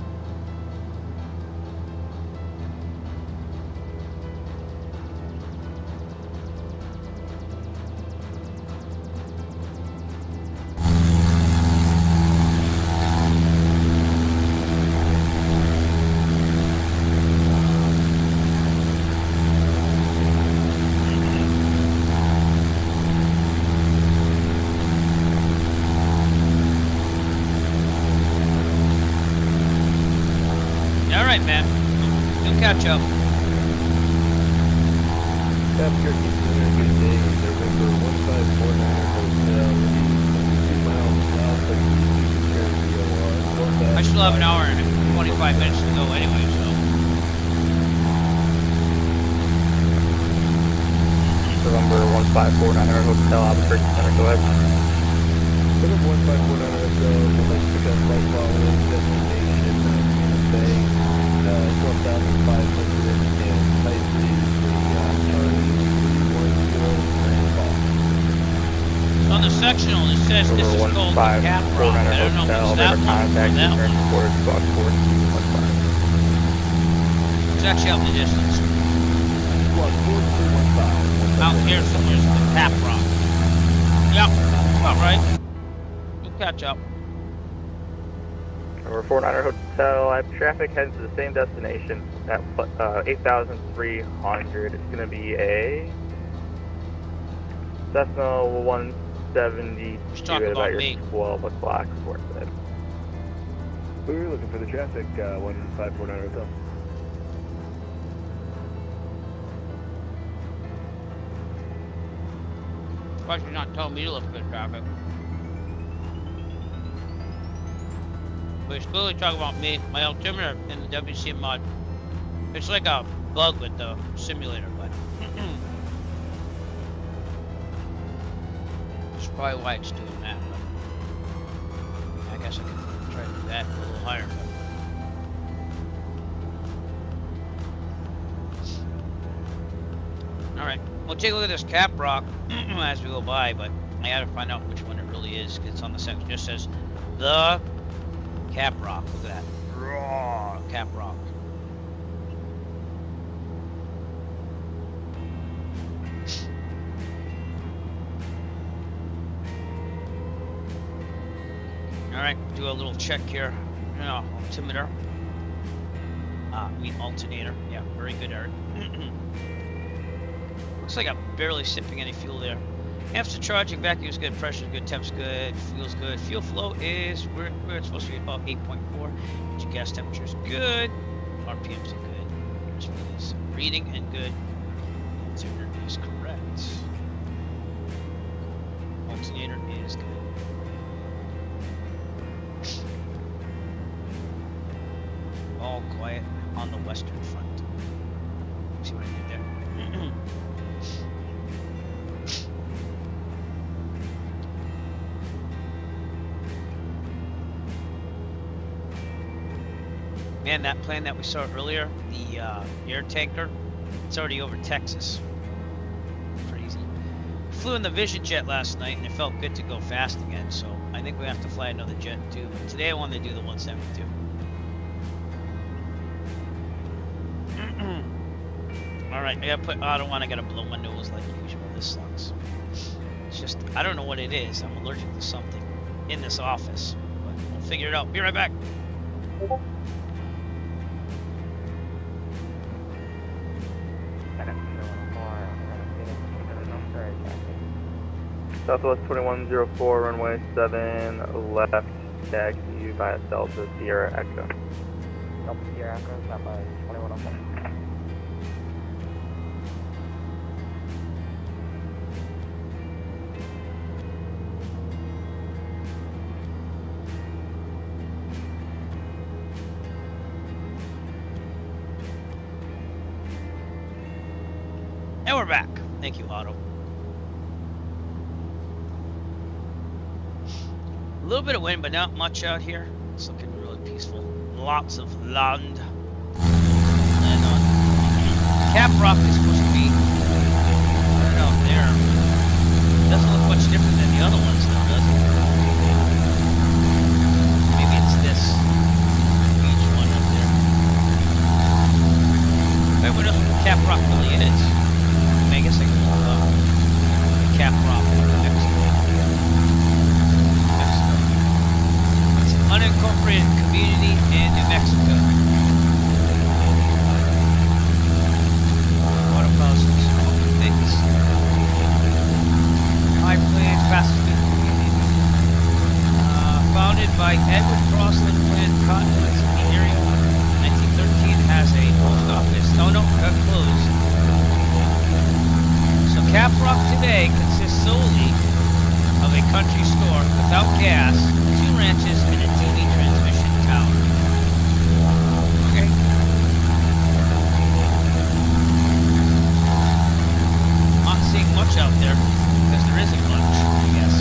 catch up. I still have an hour and 25 minutes to go anyway, so. November 1549 Hotel, Albuquerque Center, go ahead. November 1549 Hotel, we'll make pick up flight following destination, Bay, 12,500 and type 3, Charlie 310 On the sectional, it says this is called the Cap Rock. I don't know if it's that one or that one. It's actually out in the distance. Out here somewhere's the Cap Rock. Yep, about right. We'll catch up. Number 49er Hotel, I have traffic heading to the same destination at 8,300. It's going to be a Cessna 172 at about your 12 o'clock. We're looking for the traffic, 1549 Hotel. Why should you not tell me to look for the traffic? But he's clearly talking about me, my altimeter in the WBSim mod. It's like a bug with the simulator, but that's probably why it's doing that. But I guess I can try to do that a little higher. All right, we'll take a look at this Cap Rock as we go by, but I gotta find out which one it really is because it's on the section. It just says the Cap Rock. Look at that. Raw Cap Rock. Alright, do a little check here. Altimeter. Alternator. Yeah, very good, Eric. Looks like I'm barely sipping any fuel there. Amps to charging, vacuum is good, pressure is good, temp's good, fuel's good. Fuel flow is where it's supposed to be about 8.4. Engine gas temperature is good. RPMs are good. Is reading and good. Alternator is correct. Alternator is good. all quiet on the western front. See what I did there? Man, that plane that we saw earlier, the air tanker, it's already over Texas. Crazy. Flew in the Vision jet last night and it felt good to go fast again, so I think we have to fly another jet too. But today I wanted to do the 172. Alright, I gotta put auto on, I gotta blow my nose like usual. This sucks. It's just, I don't know what it is. I'm allergic to something in this office. But we'll figure it out. Be right back. Southwest 2104, runway 7, left, taxi via Delta Sierra Echo. Delta Sierra Echo, stop by 2104. And we're back. Thank you, Otto. A little bit of wind, but not much out here. It's looking really peaceful. Lots of land. Land on. Cap Rock is supposed to be right out there. Doesn't look much different than the other ones, though, does it? Maybe it's this beach one up there. Wait, what else Cap Rock really is? I guess I can pull up Cap Rock, Mexico. It's an unincorporated community in New Mexico. Water fountains, things. High Plains fast food community. Founded by Edward Crossland, planted continents in the area. 1913 has a post office. Oh no, got closed. Cap Rock today consists solely of a country store without gas, 2 ranches, and a TV transmission tower. Okay. Not seeing much out there because there isn't much, I guess.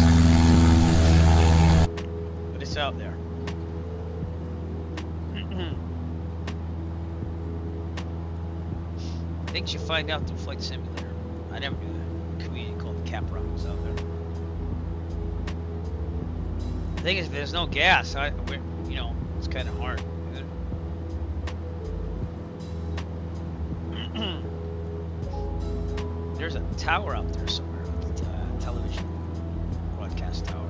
But it's out there. Things you find out through Flight Simulator. I never knew that community called Cap Rock was out there. The thing is, there's no gas. You know, it's kind of hard. There's a tower out there somewhere, television broadcast tower.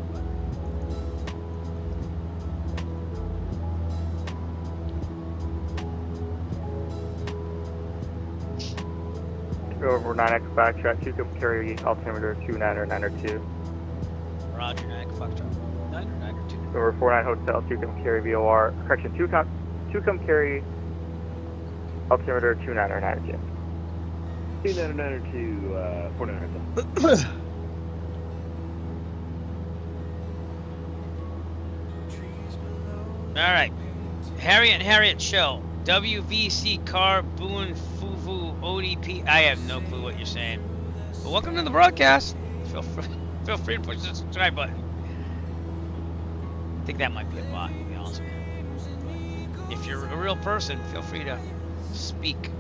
Over 9X Foxtrot, 2 come carry altimeter 2992. Roger, 9X Foxtrot, 992. Over 49 Hotel, 2 come carry VOR, correction, 2 come carry altimeter 2992. 2992, 49 Hotel. Alright, Harriet and Harriet Show. WVC Car Boone Fufu ODP. I have no clue what you're saying. But welcome to the broadcast. Feel free to push the subscribe button. I think that might be a bot, to be honest with you. If you're a real person, feel free to speak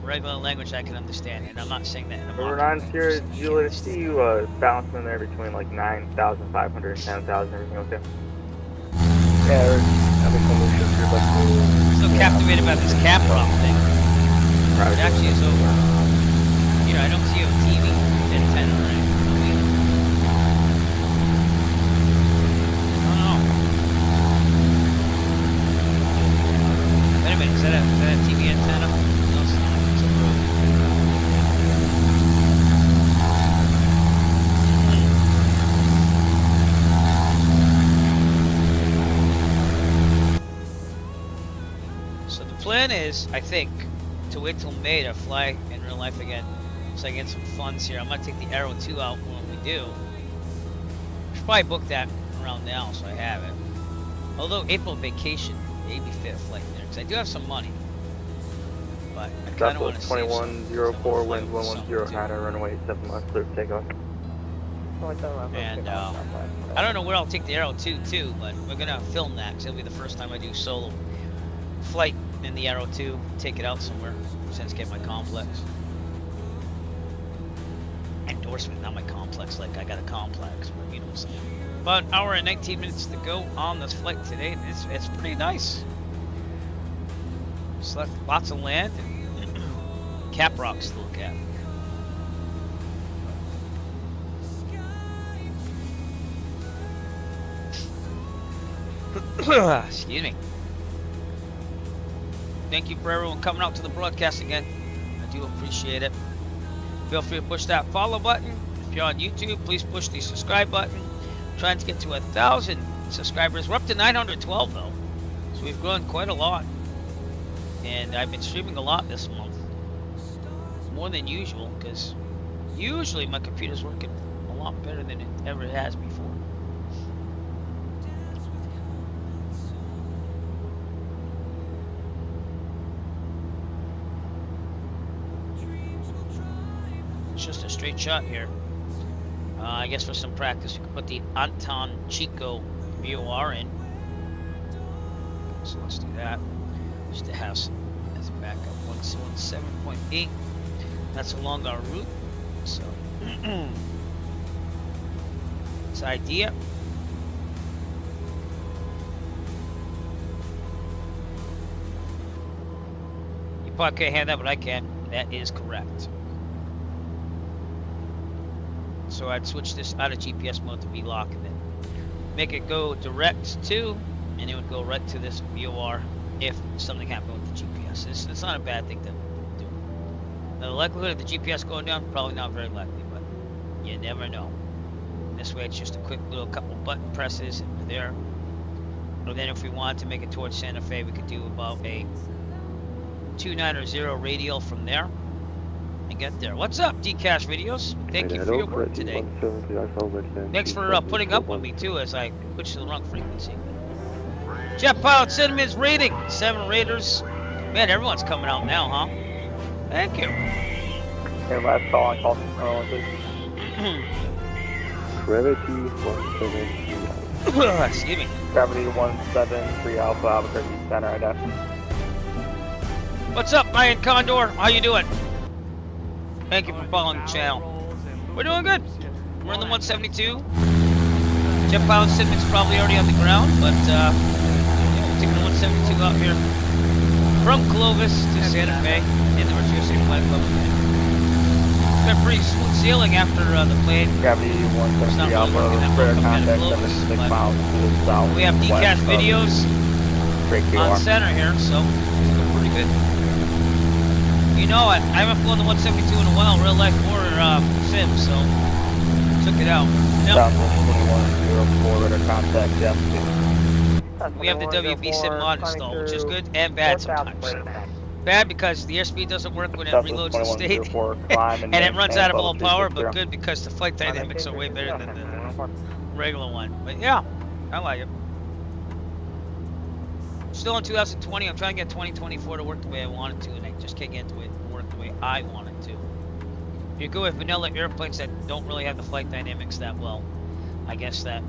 regular language I can understand. And I'm not saying that in a Over 9 Sierra Juliet, see you bouncing there between like 9,500 and 10,000, everything okay? Yeah, so captivated by this Cap Rock thing. Right. It actually is over. You know, I don't see a TV antenna or anything. I don't know. Wait a minute, is that a TV antenna? No, it's not. It's a road. So the plan is, I think, to wait till May to fly in real life again, so I get some funds here. I'm gonna take the Arrow 2 out when we do. I should probably book that around now, so I have it. Although April vacation maybe fit a flight there, because I do have some money. But I kind of want to save some. 2104, wind 110, runway 7 miles, clear for takeoff. And I don't know where I'll take the Arrow 2 too, but we're gonna film that because it'll be the first time I do solo flight in the Arrow 2. Take it out somewhere since get my complex. Endorsement, not my complex. Like I got a complex, but you know what I'm saying. About an hour and 19 minutes to go on this flight today. It's pretty nice. Select lots of land and cap rocks to look at. Excuse me. Thank you for everyone coming out to the broadcast again. I do appreciate it. Feel free to push that follow button. If you're on YouTube, please push the subscribe button. I'm trying to get to 1,000 subscribers. We're up to 912 though, so we've grown quite a lot. And I've been streaming a lot this month, more than usual, because usually my computer's working a lot better than it ever has before. Just a straight shot here. I guess for some practice we can put the Anton Chico VOR in. So let's do that. Just to have some as a backup. 117.8. That's along our route. So it's idea. You probably can't have that, but I can. That is correct. So I'd switch this out of GPS mode to V-lock and then make it go direct to, and it would go right to this VOR if something happened with the GPS. It's not a bad thing to do. Now, the likelihood of the GPS going down, probably not very likely, but you never know. This way it's just a quick little couple button presses and we're there. Or then if we wanted to make it towards Santa Fe, we could do about a 290 radial from there. And get there. What's up, Dcash Videos? Thank you for your work today. Thanks for putting up with me too as I switch to the wrong frequency. Jet Pilot Cinnamon's rating 7 Raiders. Man, everyone's coming out now, huh? Thank you. Okay, last call on call from Gravity 173. Excuse me. Gravity 173 Alpha Albuquerque Center IDF. What's up, Ryan Condor? How you doing? Thank you for following the channel. We're doing good. We're in the 172. Jet Pilot Cinnamon's probably already on the ground, but yeah, we're taking the 172 out here from Clovis to Santa Fe in the Virtuoso Flight Club. It's been pretty smooth sailing after the plane. Gravity 173 Alpha, square contact 76 miles to the south. We have Dcash Videos on center here, so it's pretty good. You know, I haven't flown the 172 in a while, real life or sim, so took it out. Yep. We have the WBSim mod installed, which is good and bad sometimes. Bad because the airspeed doesn't work when it reloads the state, and it runs out of all power, but good because the flight dynamics are way better than the regular one. But yeah, I like it. Still in 2020, I'm trying to get 2024 to work the way I want it to, and I just can't get it to work the way I want it to. If you go with vanilla airplanes that don't really have the flight dynamics that well, I guess that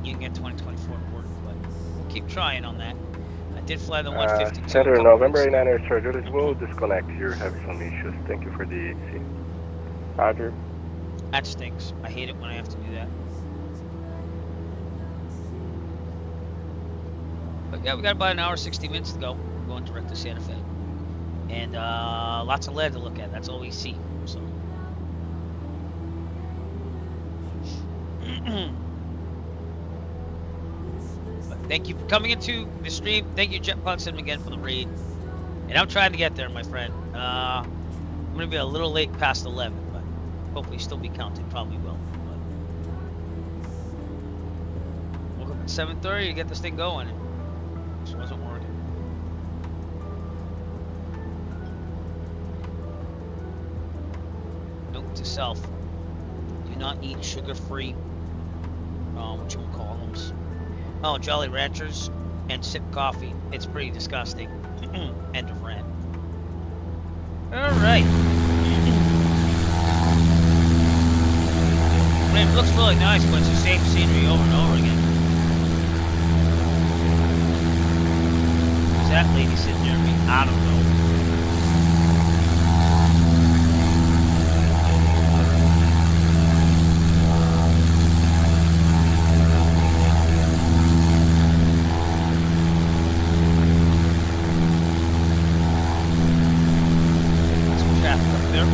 you can get 2024 to work, but we'll keep trying on that. I did fly the 152. Center November 89er Chargers will disconnect. You're having some issues. Thank you for the AC. Roger. That stinks. I hate it when I have to do that. But yeah, we got about an hour, 60 minutes to go. We're going direct to Santa Fe. And lots of land to look at. That's all we see. So. But thank you for coming into the stream. Thank you, Jet Pilot Cinnaman, again for the raid. And I'm trying to get there, my friend. I'm going to be a little late past 11, but hopefully still be counted. Probably will. But woke up at 7:30 to get this thing going. It wasn't working. Note to self: do not eat sugar-free. Whatchamacallums? Oh, Jolly Ranchers. and sip coffee. It's pretty disgusting. End of rant. All right. It looks really nice, but it's the same scenery over and over again. Is that lady sitting near me? I don't know. Some traffic up there.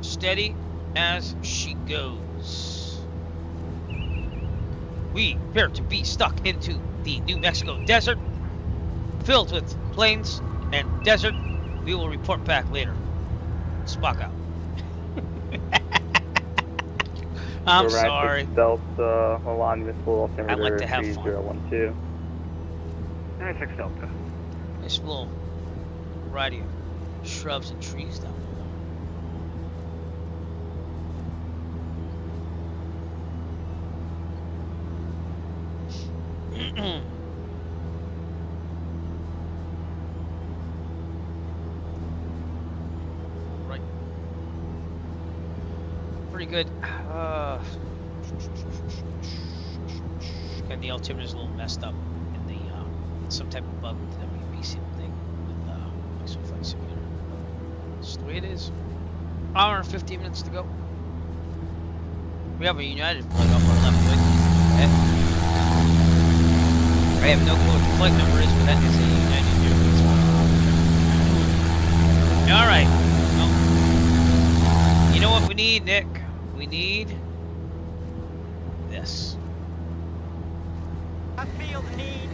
Steady as she goes. We appear to be stuck into the New Mexico desert, filled with plains and desert. We will report back later. Spock out. I'm sorry. Delta, Milan Municipal I like to have fun. 3012. 96 Delta. Nice little variety of shrubs and trees down there. Right. Pretty good. And the altimeter is a little messed up in the some type of bug with the WBSim thing with my flight simulator. That's the way it is. Hour and 15 minutes to go. We have a United flight off our left wing. Okay. I have no clue what the flight number is, but that is a United Airlines flight. Alright. Well, you know what we need, Nick? We need this. I feel the need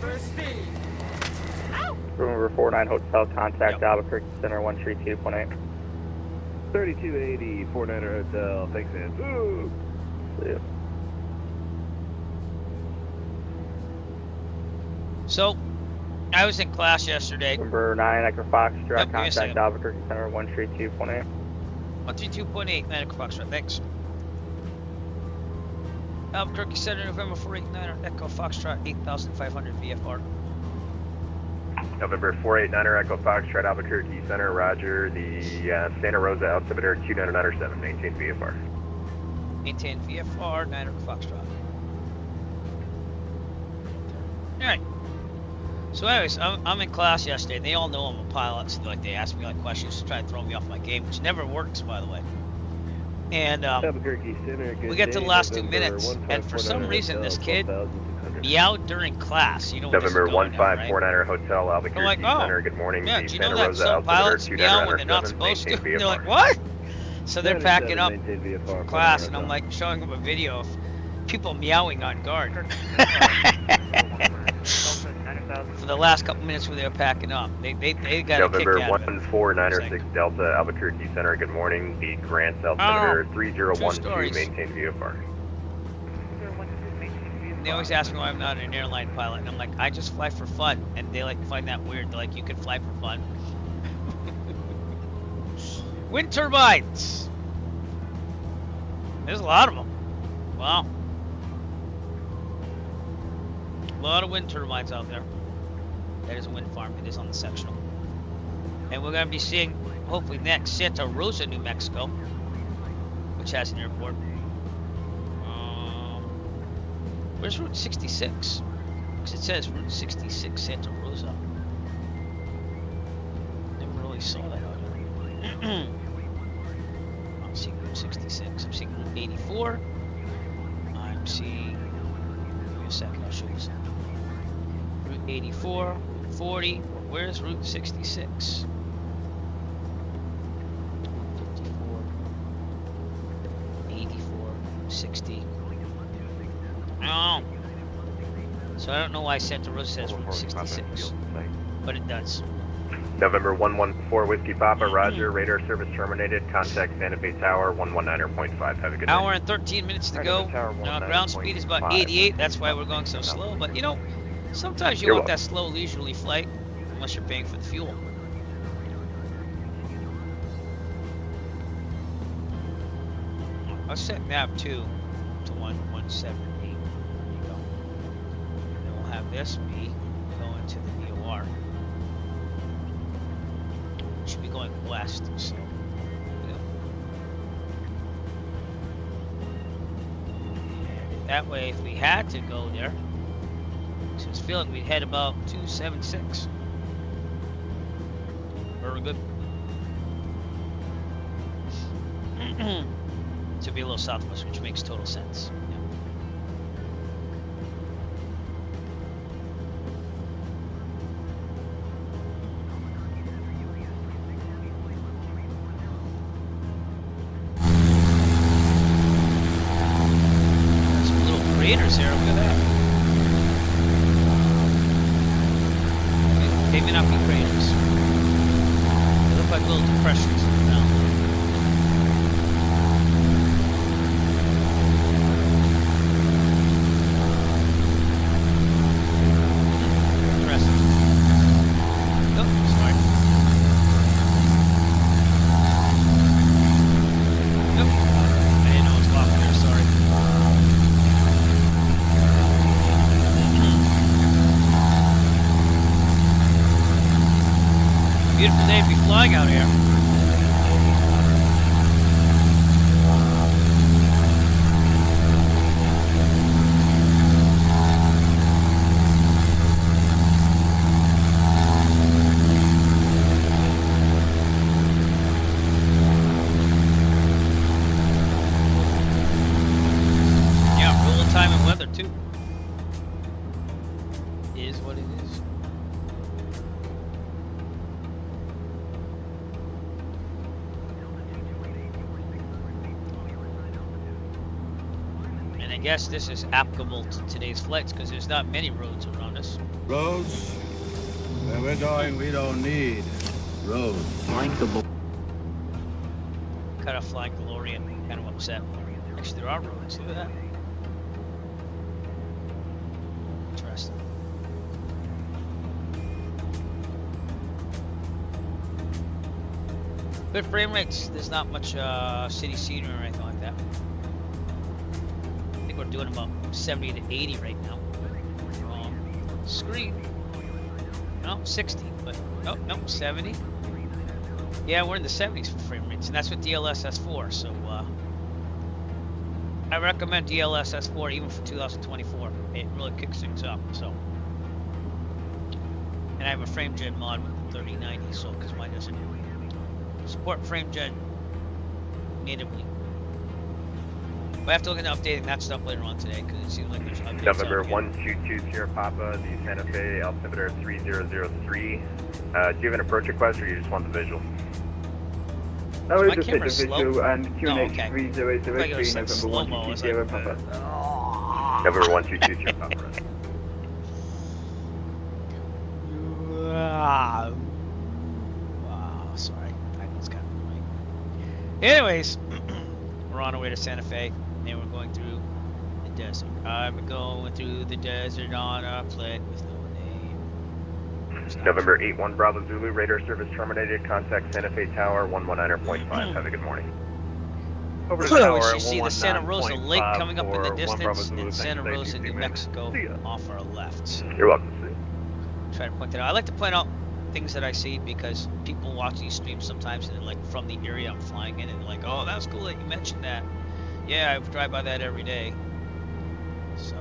for speed. Room number 49 Hotel, contact Albuquerque Center 132.8. 3280, 49er Hotel, thanks, man. Ooh. See ya. So, I was in class yesterday. Number 9 Echo Foxtrot, Yep, contact Albuquerque Center 132.8. 132.8, 9 Echo Foxtrot, thanks. Albuquerque Center, November 489, Echo Foxtrot, 8500 VFR. November 489er Echo Foxtrot, Albuquerque Center, roger. The Santa Rosa altimeter 2907, maintain VFR. Maintain VFR, 9 Echo Foxtrot. Alright. So anyways, I'm in class yesterday. They all know I'm a pilot, so like they ask me like questions to try to throw me off my game, which never works, by the way. And we get to the last 2 minutes, and for some reason this kid meowed during class. You know what November this is going 1549er Hotel, Albuquerque I'm like, oh, Center. Good morning. Yeah, the do you know Santa that Rosa some altimeter pilots meow when they're not 2907, supposed to? maintain They're like, VFR. what? So they're packing up for class, and I'm like showing them a video of people meowing on guard. For the last couple minutes when they were packing up, they got a kick November out of it. 14906 Delta, Albuquerque Center. Good morning. The Grant altimeter 3012, maintain VFR. They always ask me why I'm not an airline pilot, and I'm like, I just fly for fun, and they like find that weird. They're like, you can fly for fun. Wind turbines. There's a lot of them. Wow. A lot of wind turbines out there. That is a wind farm. It is on the sectional. And we're going to be seeing, hopefully next, Santa Rosa, New Mexico, which has an airport. Where's Route 66? Because it says Route 66, Santa Rosa. Never really saw that out there. I'm seeing Route 66. I'm seeing Route 84. I'm seeing... Give me a second, I'll show you something. Route 84, Route 40. Where's Route 66? 54, 84, 60. Oh. So I don't know why Santa Rosa says Route 66, but it does. November 114 Whiskey Papa, roger. Radar service terminated. Contact Santa Fe Tower 119.5. Have a good day. Hour and 13 minutes to go. Ground speed is about 88. That's why we're going so slow. But you know, sometimes you want that slow leisurely flight, unless you're paying for the fuel. I'll set map 2 to 117. There you go. And then we'll have this be going to the VOR. Should be going west, so. That way, if we had to go there, so it's feeling we'd head about 276. Very good. To be a little southwest, which makes total sense. Yeah. Some little craters here. Look at that. They may not be craters. They look like little depressions in the ground. Beautiful day to be flying out here. Yeah, ruling time and weather too. Is what it is. I guess this is applicable to today's flights because there's not many roads around us. Roads? Where we're going, we don't need roads. Kind of flying DeLorean, kind of upset. Actually, there are roads. Look at that. Interesting. Good frame rates. There's not much city scenery or anything like that. We're doing about 70 to 80 right now. Screen. No, 60, but nope, 70. Yeah, we're in the 70s for frame rates, and that's with DLSS4. So I recommend DLSS4 even for 2024. It really kicks things up. So, and I have a frame gen mod with the 3090, so because mine doesn't support frame gen natively. We have to look into updating that stuff later on today because it seems like there's updates. November 1220 Papa, the Santa Fe altimeter 3003. Do you have an approach request or you just want the visual? No, we just hit the visual and QNH 3003 November 1220 Papa. November 1220 Papa. Wow, sorry. I was kind of annoying. Anyways, we're on our way to Santa Fe. And we're going through the desert. I'm going through the desert on a plane with no name. November 81 Bravo Zulu, radar service terminated. Contact Santa Fe Tower 119.5. Have a good morning. Over to tower. You see the Santa Rosa Lake coming up in the distance, and Santa Rosa, New Mexico, off our left. So you're welcome. Try to point that out. I like to point out things that I see because people watch these streams sometimes, and like from the area I'm flying in, and like, oh, that was cool that you mentioned that. Yeah, I drive by that every day. So.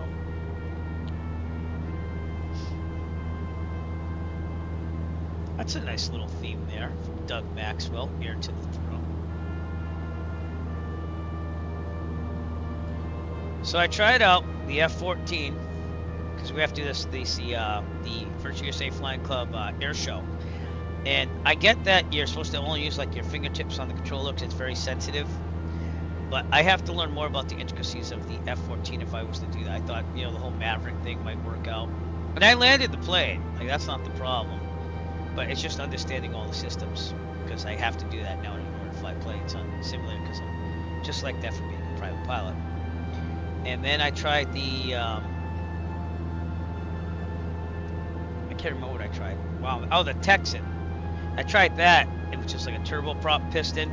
That's a nice little theme there from Doug Maxwell, Heir to the Throne. So I tried out the F-14 because we have to do the Virtual USA Flying Club air show. And I get that you're supposed to only use like your fingertips on the controller because it's very sensitive. But I have to learn more about the intricacies of the F-14 if I was to do that. I thought, the whole Maverick thing might work out. And I landed the plane. Like, that's not the problem. But it's just understanding all the systems. Because I have to do that now in order to fly planes on simulator. Because I'm just like that for being a private pilot. And then I tried the... I can't remember what I tried. Wow. Oh, the Texan. I tried that. It was just like a turboprop piston.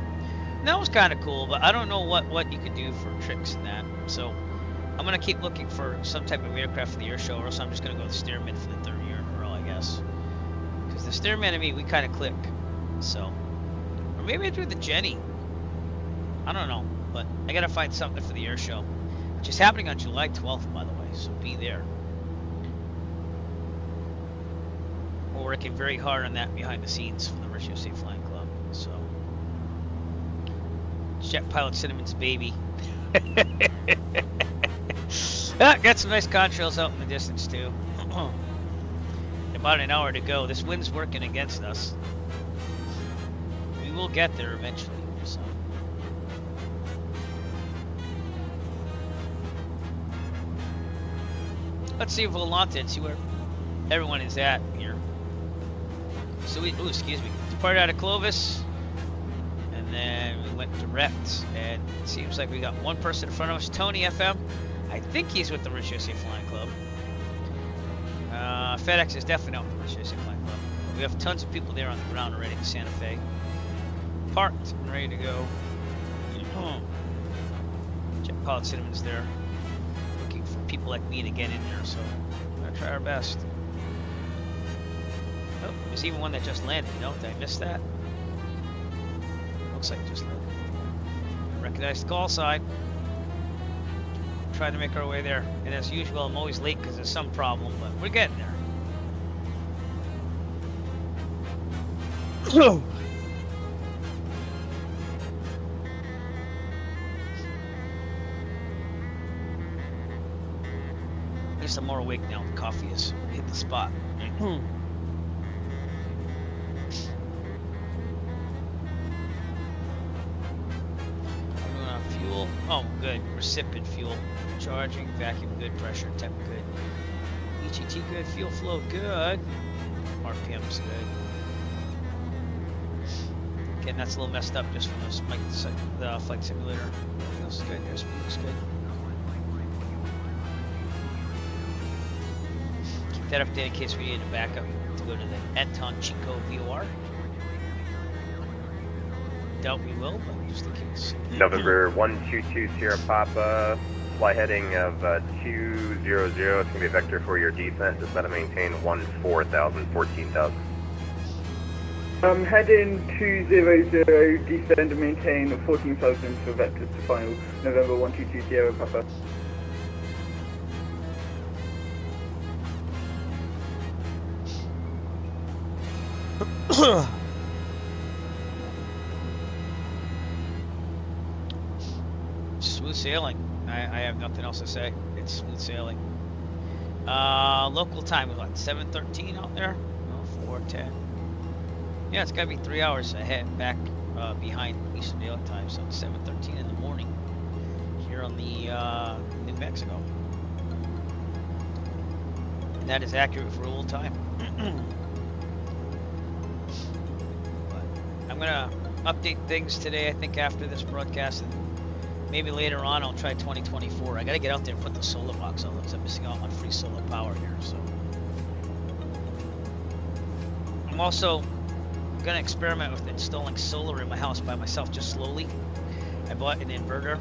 that was kind of cool, but I don't know what you could do for tricks in that. So I'm gonna keep looking for some type of aircraft for the air show, or else I'm just gonna go with the Stearman for the 3rd year in a row, I guess. Because the Stearman and me, we kind of click. So, or maybe I do the Jenny. I don't know, but I gotta find something for the air show, which is happening on July 12th, by the way. So be there. We're working very hard on that behind the scenes for the Rich USA Flying Club. So, Jet Pilot Cinnamon's baby. Got some nice contrails out in the distance too. About an hour to go. This wind's working against us. We will get there eventually. So. Let's see Volante and see where everyone is at here. So we, excuse me, departed out of Clovis, and then we went direct, and it seems like we got one person in front of us, Tony FM. I think he's with the Rich USA Flying Club. FedEx is definitely not with the Rich USA Flying Club. We have tons of people there on the ground already in Santa Fe. Parked and ready to go. Jet Pilot Cinnamon's there. Looking for people like me to get in there, so we're going to try our best. Oh, there's even one that just landed. No, did I miss that? Looks like it just landed. Recognize the call sign. Trying to make our way there. And as usual, I'm always late because there's some problem, but we're getting there. At least I'm more awake now. The coffee has hit the spot. Fuel. Oh, good. Recipient fuel. Charging, vacuum good, pressure, temp good. EGT good, fuel flow good. RPM's good. Again, that's a little messed up just from the flight simulator. Everything else is good. Airspeed looks good. Keep that updated in case we need a backup to go to the Anton Chico VOR. Doubt we will, but just in case. November 122 Sierra Papa, fly heading of 200. It's going to be a vector for your descent. Just let it maintain 14,000, 14,000. Heading 200, descend and maintain 14,000 for vectors to final. November 122 Sierra Papa. Smooth sailing. I have nothing else to say. It's smooth sailing. Local time is what, 7:13 out there? Oh, 4:10. Yeah, it's gotta be 3 hours ahead, back behind Eastern Daylight Time, so it's 7:13 in the morning here on the New Mexico. And that is accurate for real time. But I'm gonna update things today, I think, after this broadcast, and maybe later on I'll try 2024. I gotta get out there and put the solar box on, because I'm missing out on free solar power here. So I'm also gonna experiment with installing solar in my house by myself, just slowly. I bought an inverter,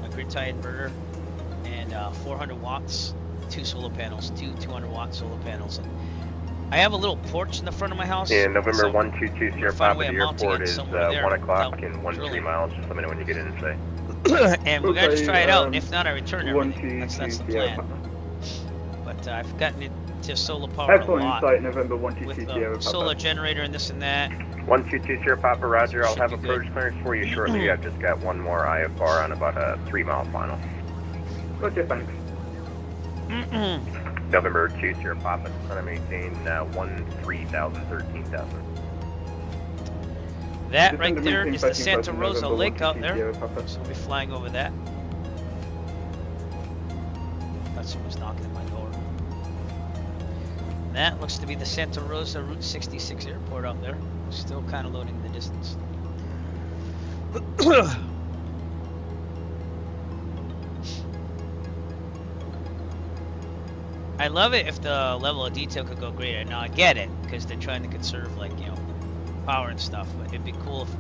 a grid tie inverter, and 400 watts, 2 solar panels, 2 200-watt solar panels. And I have a little porch in the front of my house. Yeah, November 122 Sierra Papa, the airport is 1 o'clock and 13 drilling. miles. Just let me know when you get in and say. And we're gonna just try it out, and if not, I return everything. That's the plan. But I've gotten into solar power a lot November 122 with Sierra solar Papa. generator and this and that. 122 Sierra Papa, Roger. I'll have Should be approach clearance for you shortly. I've just got one more IFR on about a 3-mile final. Okay, thanks. November 2 Sierra Papa, it's going to maintain 13,000, 13,000. That right there is the Santa Rosa Lake out there. So we'll be flying over that. Thought someone was knocking at my door. That looks to be the Santa Rosa Route 66 airport out there. Still kind of loading the distance. I love it if the level of detail could go greater. Now I get it, because they're trying to conserve, like, you know, power and stuff, but it'd be cool if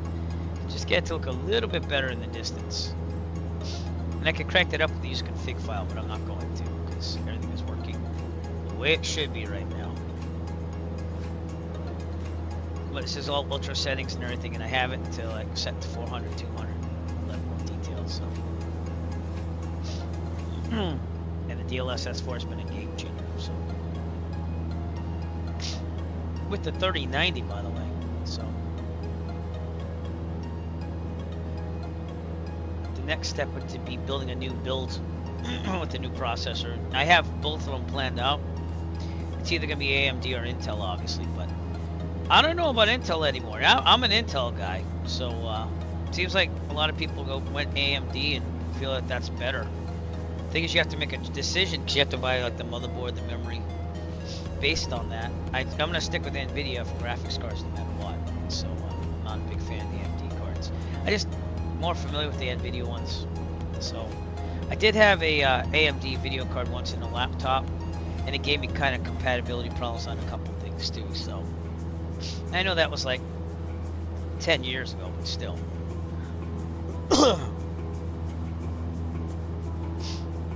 Just get it to look a little bit better in the distance. And I can crank that up with the user config file, but I'm not going to because everything is working the way it should be right now. But this is all ultra settings and everything, and I have it until I set to 400, 200 level of detail. So, and the DLSS4 has been a game changer. So, with the 3090, by the way. So, the next step would to be building a new build with the new processor. I have both of them planned out. It's either gonna be AMD or Intel, obviously, but I don't know about Intel anymore. I'm an Intel guy, so it seems like a lot of people went AMD and feel that that's better. The thing is, you have to make a decision because you have to buy like the motherboard, the memory, based on that. I'm gonna stick with NVIDIA for graphics cards no matter what. So I'm not a big fan of the AMD cards. I just more familiar with the NVIDIA ones. So I did have a AMD video card once in a laptop, and it gave me kind of compatibility problems on a couple things too. So. I know that was like 10 years ago, but still.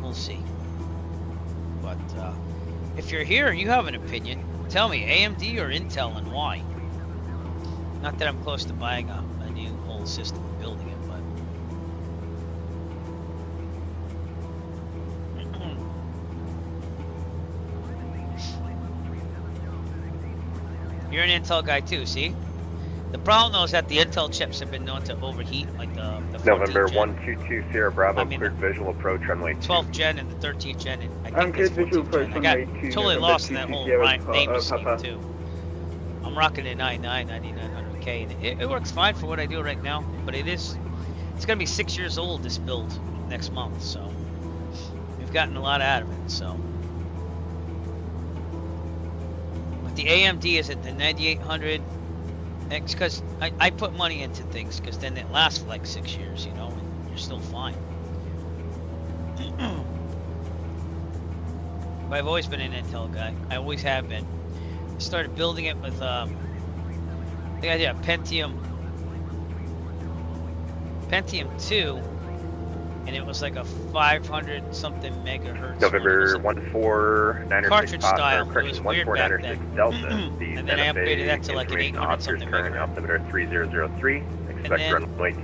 We'll see. But if you're here and you have an opinion, tell me AMD or Intel and why. Not that I'm close to buying a new whole system and building it, but. You're an Intel guy too, see? The problem though is that the Intel chips have been known to overheat, like the November 14th gen. 122 Sierra Bravo, cleared visual approach runway 12th gen and the 13th gen, and I think Cleared it's visual 14th approach gen. I got runway 2, totally November lost in that 22 whole Sierra name scheme Papa. too. I'm rocking a 9900K, and it works fine for what I do right now, but it's gonna be 6 years old, this build, next month, so we've gotten a lot out of it, so. But the AMD is at the 9800, because I put money into things, because then it lasts for like 6 years, you know, and you're still fine. But I've always been an Intel guy. I always have been. I started building it with, I think I did a Pentium 2, and it was like a 500 something megahertz. November 14906 cartridge style. It was correction weird back 1496 then. Delta. The And then I Santa Fe upgraded that to like an information 800 officers something current megahertz. altimeter 3003. Expect then- runway 2.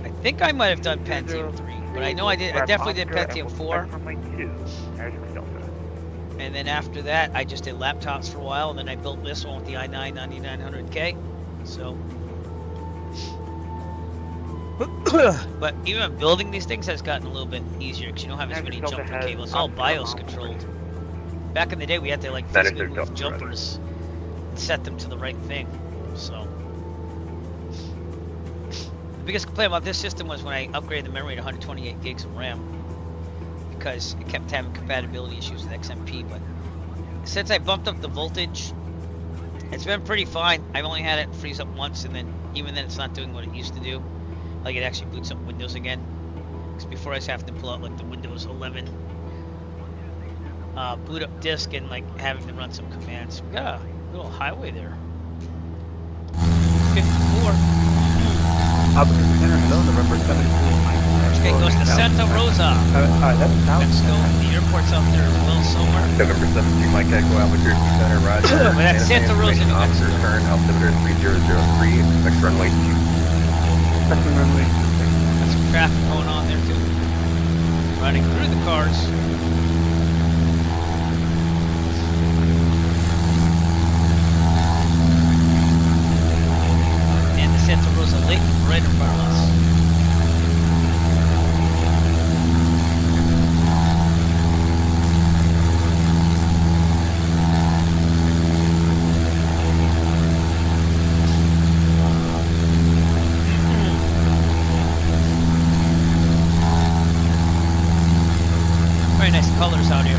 I think I might have done Pentium 3, but I know I definitely did Pentium 4. Runway 2. Delta. And then after that, I just did laptops for a while, and then I built this one with the i9 9900K. So, but even building these things has gotten a little bit easier because you don't have as many jumper cables. It's all BIOS controlled. Back in the day, we had to like physically move jumpers and set them to the right thing. So, the biggest complaint about this system was when I upgraded the memory to 128 gigs of RAM, because it kept having compatibility issues with XMP. But since I bumped up the voltage, it's been pretty fine. I've only had it freeze up once, and then even then it's not doing what it used to do. Like it actually boots up Windows again. Because before I used to have to pull out like the Windows 11 boot up disk and like having to run some commands. We got a little highway there. 54. Center, hello, November 17. Okay, goes to Santa Rosa. Let's go. The airport's out there as well somewhere. November 17 Mike Echo Altimeter Center, Roger. But that's Santa Rosa, New officer Mexico. current altimeter 3003. Expect runway 2. Second runway. Got some traffic going on there too. Running through the cars. And the Santa Rosa Lake right in front of us. Very nice colors out here.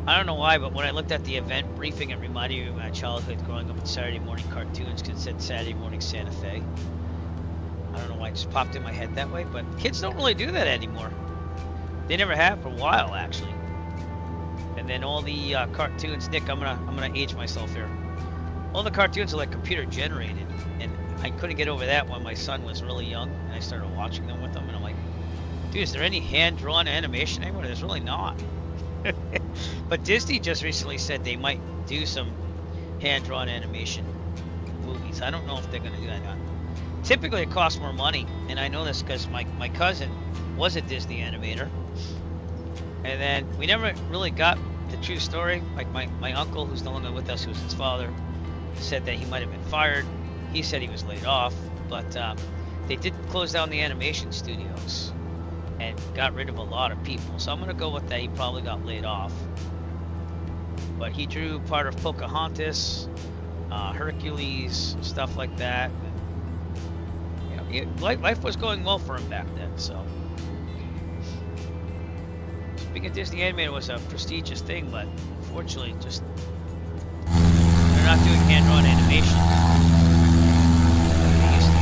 I don't know why, but when I looked at the event briefing, it reminded me of my childhood growing up with Saturday morning cartoons because it said Saturday morning Santa Fe. I don't know why it just popped in my head that way, but kids don't really do that anymore. They never have for a while, actually. And then all the cartoons, Nick, I'm gonna age myself here. All the cartoons are like computer generated, and I couldn't get over that when my son was really young, and I started watching them with him, and I'm like, dude, is there any hand-drawn animation anymore? There's really not. But Disney just recently said they might do some hand-drawn animation movies. I don't know if they're gonna do that or not. Typically, it costs more money, and I know this because my cousin was a Disney animator, and then we never really got the true story. Like my uncle, who's no longer with us, who was his father, said that he might have been fired. He said he was laid off, but they did close down the animation studios and got rid of a lot of people. So I'm gonna go with that. He probably got laid off, but he drew part of Pocahontas, Hercules, stuff like that. You know, life was going well for him back then. So being a Disney animator was a prestigious thing, but unfortunately, just they're not doing hand-drawn animation. They used to.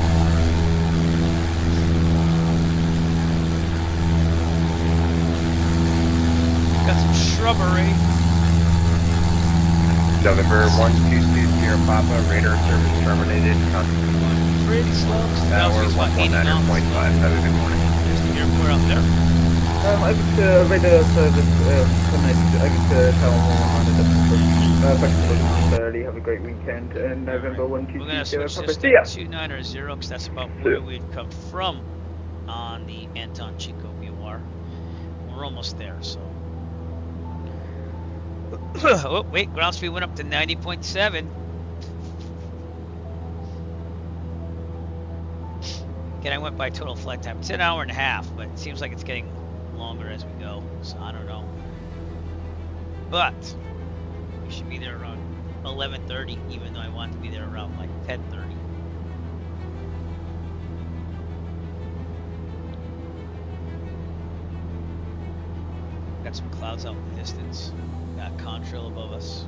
Got some shrubbery. November 1220 Sierra Papa, radar service terminated. Pretty slow. Tower 119.5. Have a good morning. There's the airport up there. Over to radar service connect over to Tower 100. Back to early. Have a great weekend. And November 1220 We're gonna Sierra switch Papa. this See ya. to 29 because that's about where we'd come from on the Anton Chico VOR. We're almost there, so. Oh, wait, ground speed went up to 90.7. Again, I went by total flight time. It's an hour and a half, but it seems like it's getting longer as we go, so I don't know. But we should be there around 11:30, even though I want to be there around like 10:30. Got some clouds out in the distance. Got contrail above us.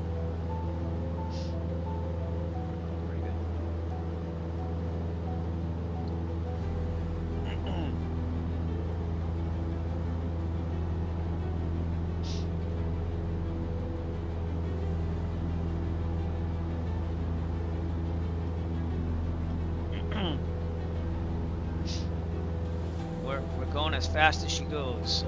Pretty good. We're going as fast as she goes, so.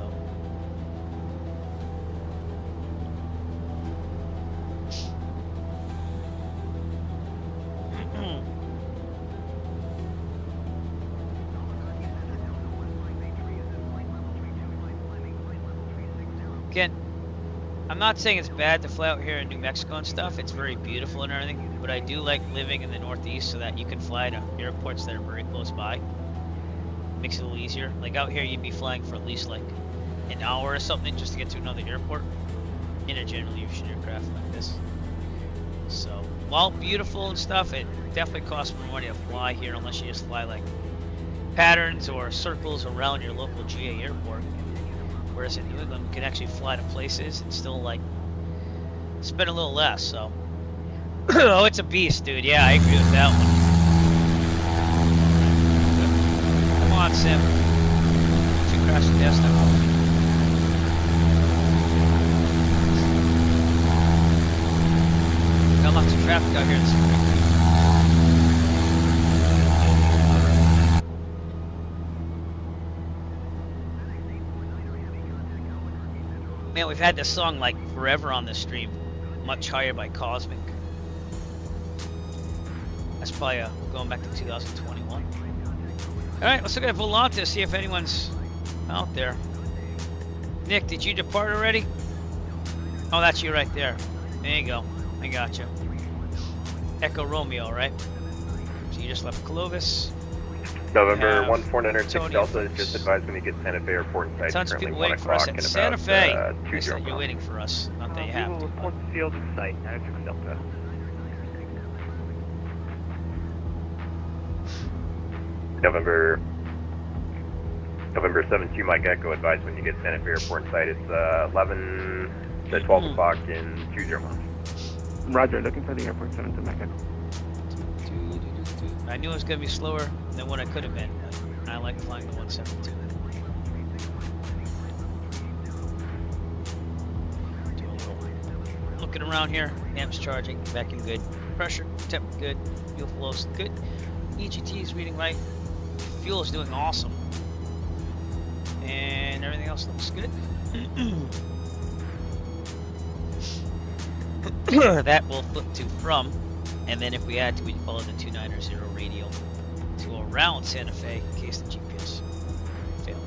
Again, I'm not saying it's bad to fly out here in New Mexico and stuff. It's very beautiful and everything, but I do like living in the Northeast so that you can fly to airports that are very close by. Makes it a little easier. Like out here, you'd be flying for at least like an hour or something just to get to another airport in a general use aircraft like this. So, while beautiful and stuff, it definitely costs more money to fly here unless you just fly like patterns or circles around your local GA airport. Whereas in New England, you can actually fly to places and still like spend a little less. So, oh, it's a beast, dude. Yeah, I agree with that one. Come on, Sim. Don't you crash the Cessna. Got lots of traffic out here this morning. Man, we've had this song like forever on this stream. Much Higher by Cosmic. That's probably going back to 2021. Alright, let's look at Volante, see if anyone's out there. Nick, did you depart already? Oh, that's you right there. There you go. I got you. Echo Romeo, right? So you just left Clovis. November 1496 Delta, just advised when you get Santa Fe Airport in sight. Tons of people waiting for us at Santa Fe. Nice that you're waiting for us. Not that you have to. Report the field in sight, 96 Delta. November 72 Mike Echo, advised when you get Santa Fe Airport in sight. It's 11 to 12 o'clock in 20 miles. Roger, looking for the airport 72 Mike Echo. I knew it was going to be slower than what I could have been. I like flying the 172. looking around here. Amp's charging, vacuum good, pressure, temp good, fuel flow's good, EGT is reading right, fuel is doing awesome, and everything else looks good. That will flip to from, and then if we add to, we follow the 290 radial to around Santa Fe in case the GPS failed.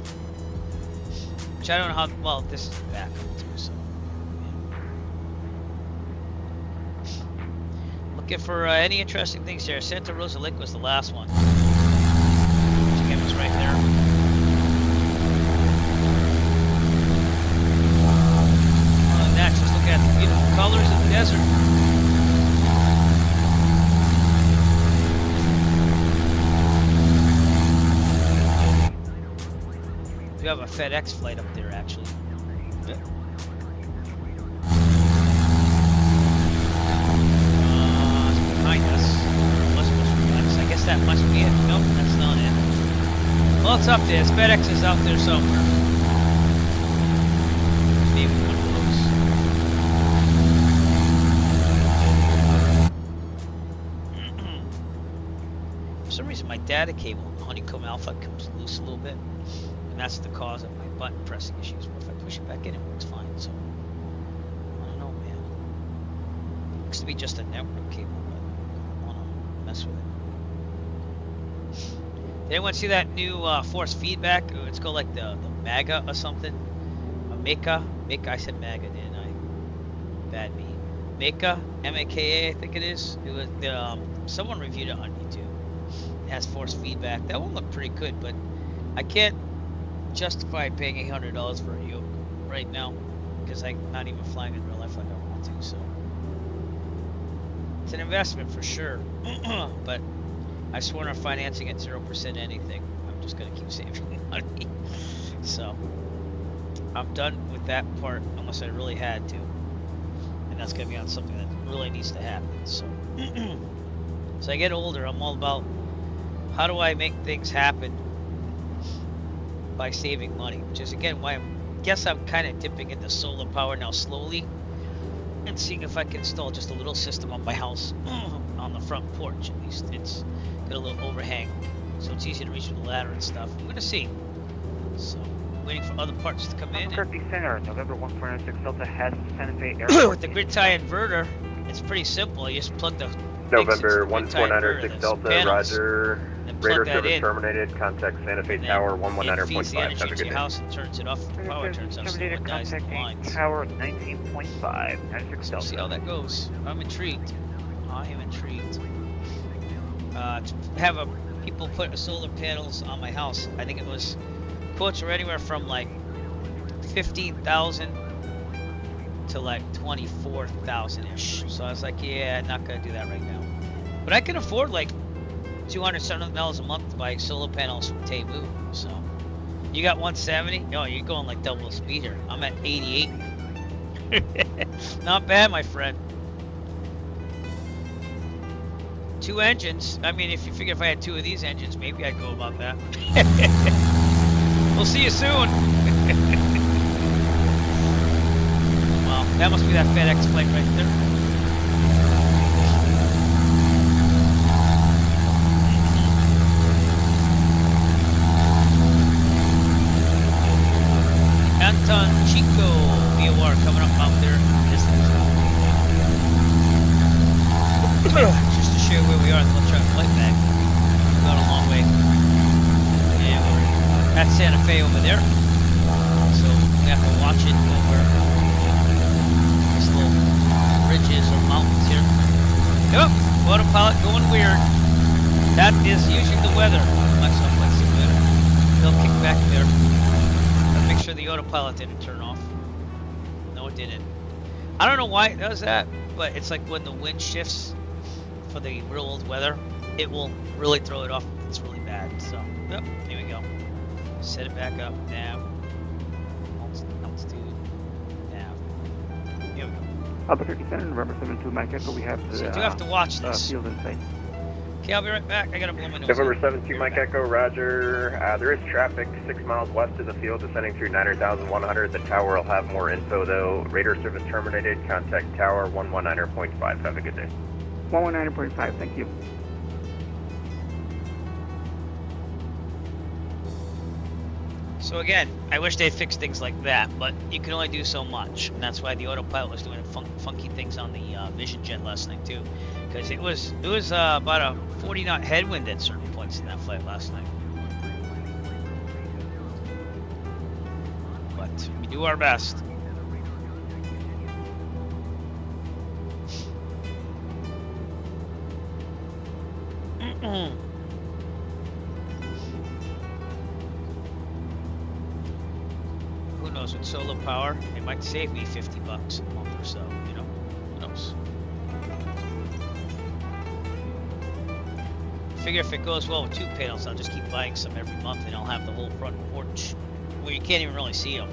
Which I don't know how, well, this is back up too, so. Yeah. Looking for any interesting things here. Santa Rosa Lake was the last one. Which again was right there. Other than that, just look at the beautiful colors of the desert. We have a FedEx flight up there, actually. Yeah. It's behind us. Must be behind us. I guess that must be it. Nope, that's not it. Well, it's up there. It's FedEx is out there somewhere. Maybe one of those. For some reason, my data cable, Honeycomb Alpha, comes loose a little bit. And that's the cause of my button pressing issues. But if I push it back in, it works fine. So, I don't know, man. It looks to be just a network cable, but I don't want to mess with it. Did anyone see that new force feedback? It's called like the MAGA or something. Maka? I said MAGA, didn't I? Bad me. Maka? M-A-K-A, I think it is. It was someone reviewed it on YouTube. It has force feedback. That one looked pretty good, but I can't justify paying $800 for a yoke right now because I'm not even flying in real life like I want to. So it's an investment for sure, but I sworn on financing at 0% anything. I'm just gonna keep saving money. So I'm done with that part unless I really had to, and that's gonna be on something that really needs to happen. So as I get older, I'm all about how do I make things happen by saving money, which is again why I guess I'm kind of dipping into solar power now slowly and seeing if I can install just a little system on my house on the front porch. At least it's got a little overhang so it's easy to reach with the ladder and stuff. I'm gonna see. So waiting for other parts to come in. Kirby Center, November 146 Delta has Santa Fe Airport. With the grid tie inverter, it's pretty simple. You just plug the November 1496 Delta, Roger. Radar service terminated. Contact Santa Fe Tower 119.5. Have a good day. House and turns it off. The power turns off. Terminated. Contact Tower 19.5. 96 Delta. See how that goes. I'm intrigued. I am intrigued. To have people put solar panels on my house. I think it was quotes were anywhere from like 15,000 to like 24,000 ish. So I was like, yeah, not gonna do that right now. But I can afford like $200 a month to buy solar panels from Temu. So you got 170? No, you're going like double the speed here. I'm at 88. Not bad, my friend. 2 engines. I mean, if you figure if I had 2 of these engines, maybe I'd go about that. We'll see you soon. Well, that must be that FedEx flight right there. Anton Chico VOR coming up out there. Just to show you where we are, we'll try to flight back. We've gone a long way. And we're at Santa Fe over there. So we have to watch it over these little ridges or mountains here. Yep, autopilot going weird. That is usually the weather. Myself likes the weather. They'll kick back there. Make sure the autopilot didn't turn off. No, it didn't. I don't know why it does that, but it's like when the wind shifts for the real old weather, it will really throw it off. It's really bad. So, yep, here we go. Set it back up. Nav. Altitude. Nav. Here we go. Albuquerque Center, November 72 Mike Echo. We have the so you do have to watch this. Field in sight. Okay, I'll be right back. I gotta blow my nose. November 72, Mike Echo, roger. There is traffic 6 miles west of the field descending through 900,100. The tower will have more info though. Radar service terminated. Contact tower 119.5. Have a good day. 119.5, thank you. So again, I wish they'd fix things like that, but you can only do so much. And that's why the autopilot was doing funky things on the Vision Jet last night too. Because it was about a 40 knot headwind at certain points in that flight last night. But we do our best. Who knows, with solar power, it might save me $50 a month or so, you know? Who knows? Figure if it goes well with 2 panels, I'll just keep buying some every month and I'll have the whole front porch where you can't even really see them.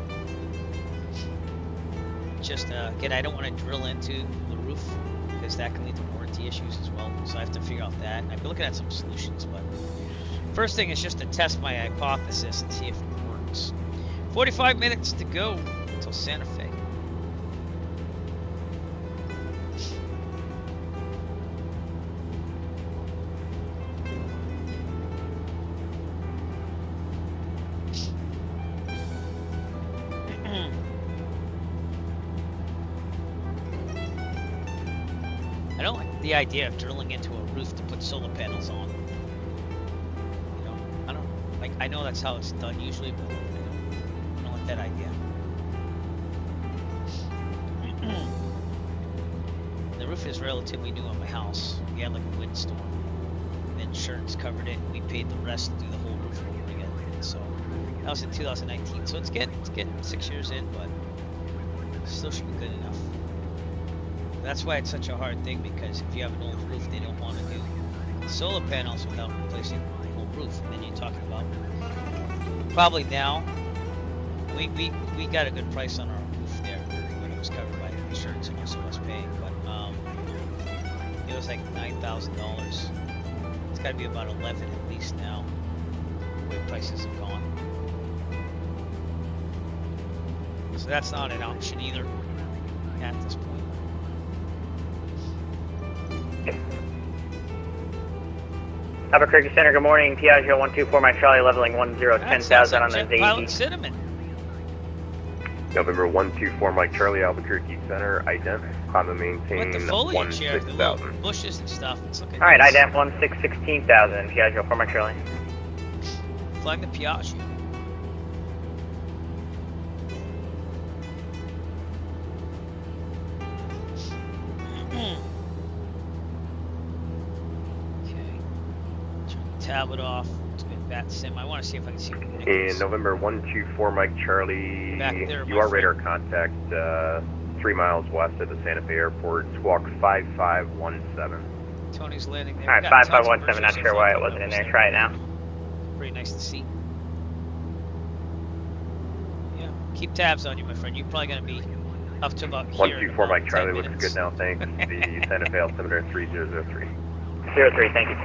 Just, again, I don't want to drill into the roof because that can lead to warranty issues as well. So I have to figure out that. I've been looking at some solutions, but first thing is just to test my hypothesis and see if it works. 45 minutes to go until Santa Fe. I don't like the idea of drilling into a roof to put solar panels on. You know, I don't like. I know that's how it's done usually, but I don't like that idea. The roof is relatively new on my house. We had like a windstorm. The insurance covered it. We paid the rest to do the whole roof over again. So that was in 2019. So it's getting 6 years in, but still should be good enough. That's why it's such a hard thing, because if you have an old roof, they don't want to do solar panels without replacing the whole roof. And then you're talking about probably now. We got a good price on our roof there when it was covered by insurance and also us paying, but it was like $9,000. It's got to be about 11 at least now. The way prices have gone. So that's not an option either at this point. Albuquerque Center, good morning. Piaggio 124, Mike Charlie, leveling 10,000 on the Z. Pilot Cinnamon. November 124, Mike Charlie, Albuquerque Center, ident, climb and maintain With the foliage here, the little 16,000. bushes and stuff, it's looking Alright, nice. ident 16,000, Piaggio 4, Mike Charlie. Flying the Piaggio. Tablet off. It's been bat sim. I want to see if I can see. In November 124, Mike Charlie, Back there, you my are friend. radar contact 3 miles west of the Santa Fe Airport, squawk 5517. Tony's landing there. Alright, 5517, not sure why it wasn't in there. Try it now. Pretty nice to see. Yeah, keep tabs on you, my friend. You're probably going to be up to about here. 124, Mike Charlie, 10 looks minutes. good now, thanks. The Santa Fe altimeter 3003. 03, thank you.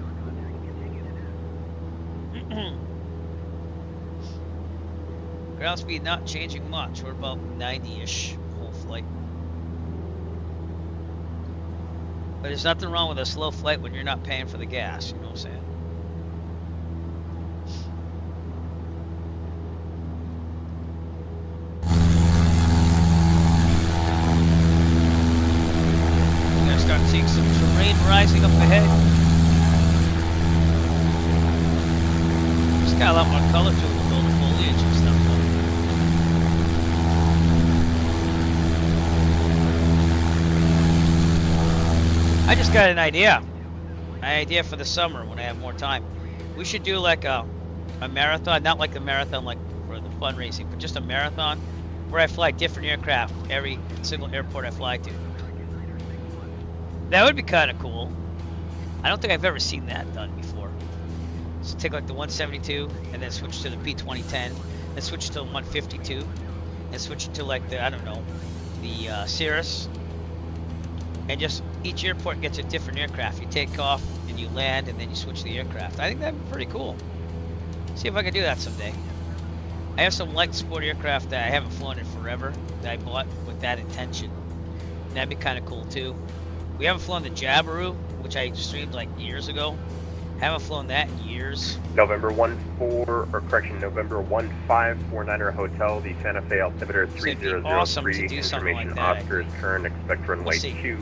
Ground speed not changing much. We're about 90-ish whole flight. But there's nothing wrong with a slow flight when you're not paying for the gas. You know what I'm saying? We're gonna start seeing some terrain rising up ahead. It's got a lot more color to it with all the foliage and stuff. I just got an idea. An idea for the summer when I have more time. We should do like a marathon, not like a marathon like for the fundraising, but just a marathon where I fly different aircraft every single airport I fly to. That would be kind of cool. I don't think I've ever seen that done before. So take like the 172 and then switch to the B-2010, then switch to the 152, and switch to like the, I don't know, the Cirrus. And just each airport gets a different aircraft. You take off in and you land, and then you switch the aircraft. I think that'd be pretty cool. See if I can do that someday. I have some light sport aircraft that I haven't flown in forever that I bought with that intention. That'd be kind of cool too. We haven't flown the Jabiru, which I streamed like years ago. Haven't flown that in years. November 1549er Hotel, the Santa Fe altimeter 3003. Awesome to do something Information like that. Oscar is current, expect runway 2.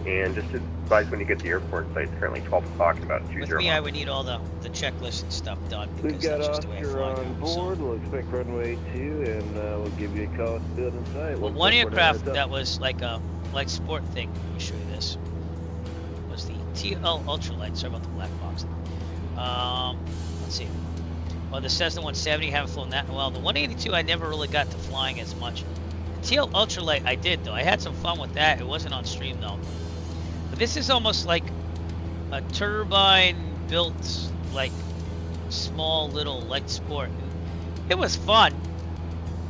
And just advise when you get to the airport site, it's currently 12 o'clock, about 20 With me, I would need all the checklist and stuff done because We've got that's just the way I Oscar fly on now, board. so. We'll expect runway 2, and we'll give you a call at the building site. Well, one aircraft that was like a light sport thing, let me show you this, was the TL Ultralight. Sorry about the black box. Let's see. Well, the Cessna 170, haven't flown that in a while. The 182, I never really got to flying as much. The TL Ultralight, I did though. I had some fun with that. It wasn't on stream though. But this is almost like a turbine-built, like small little light sport. It was fun.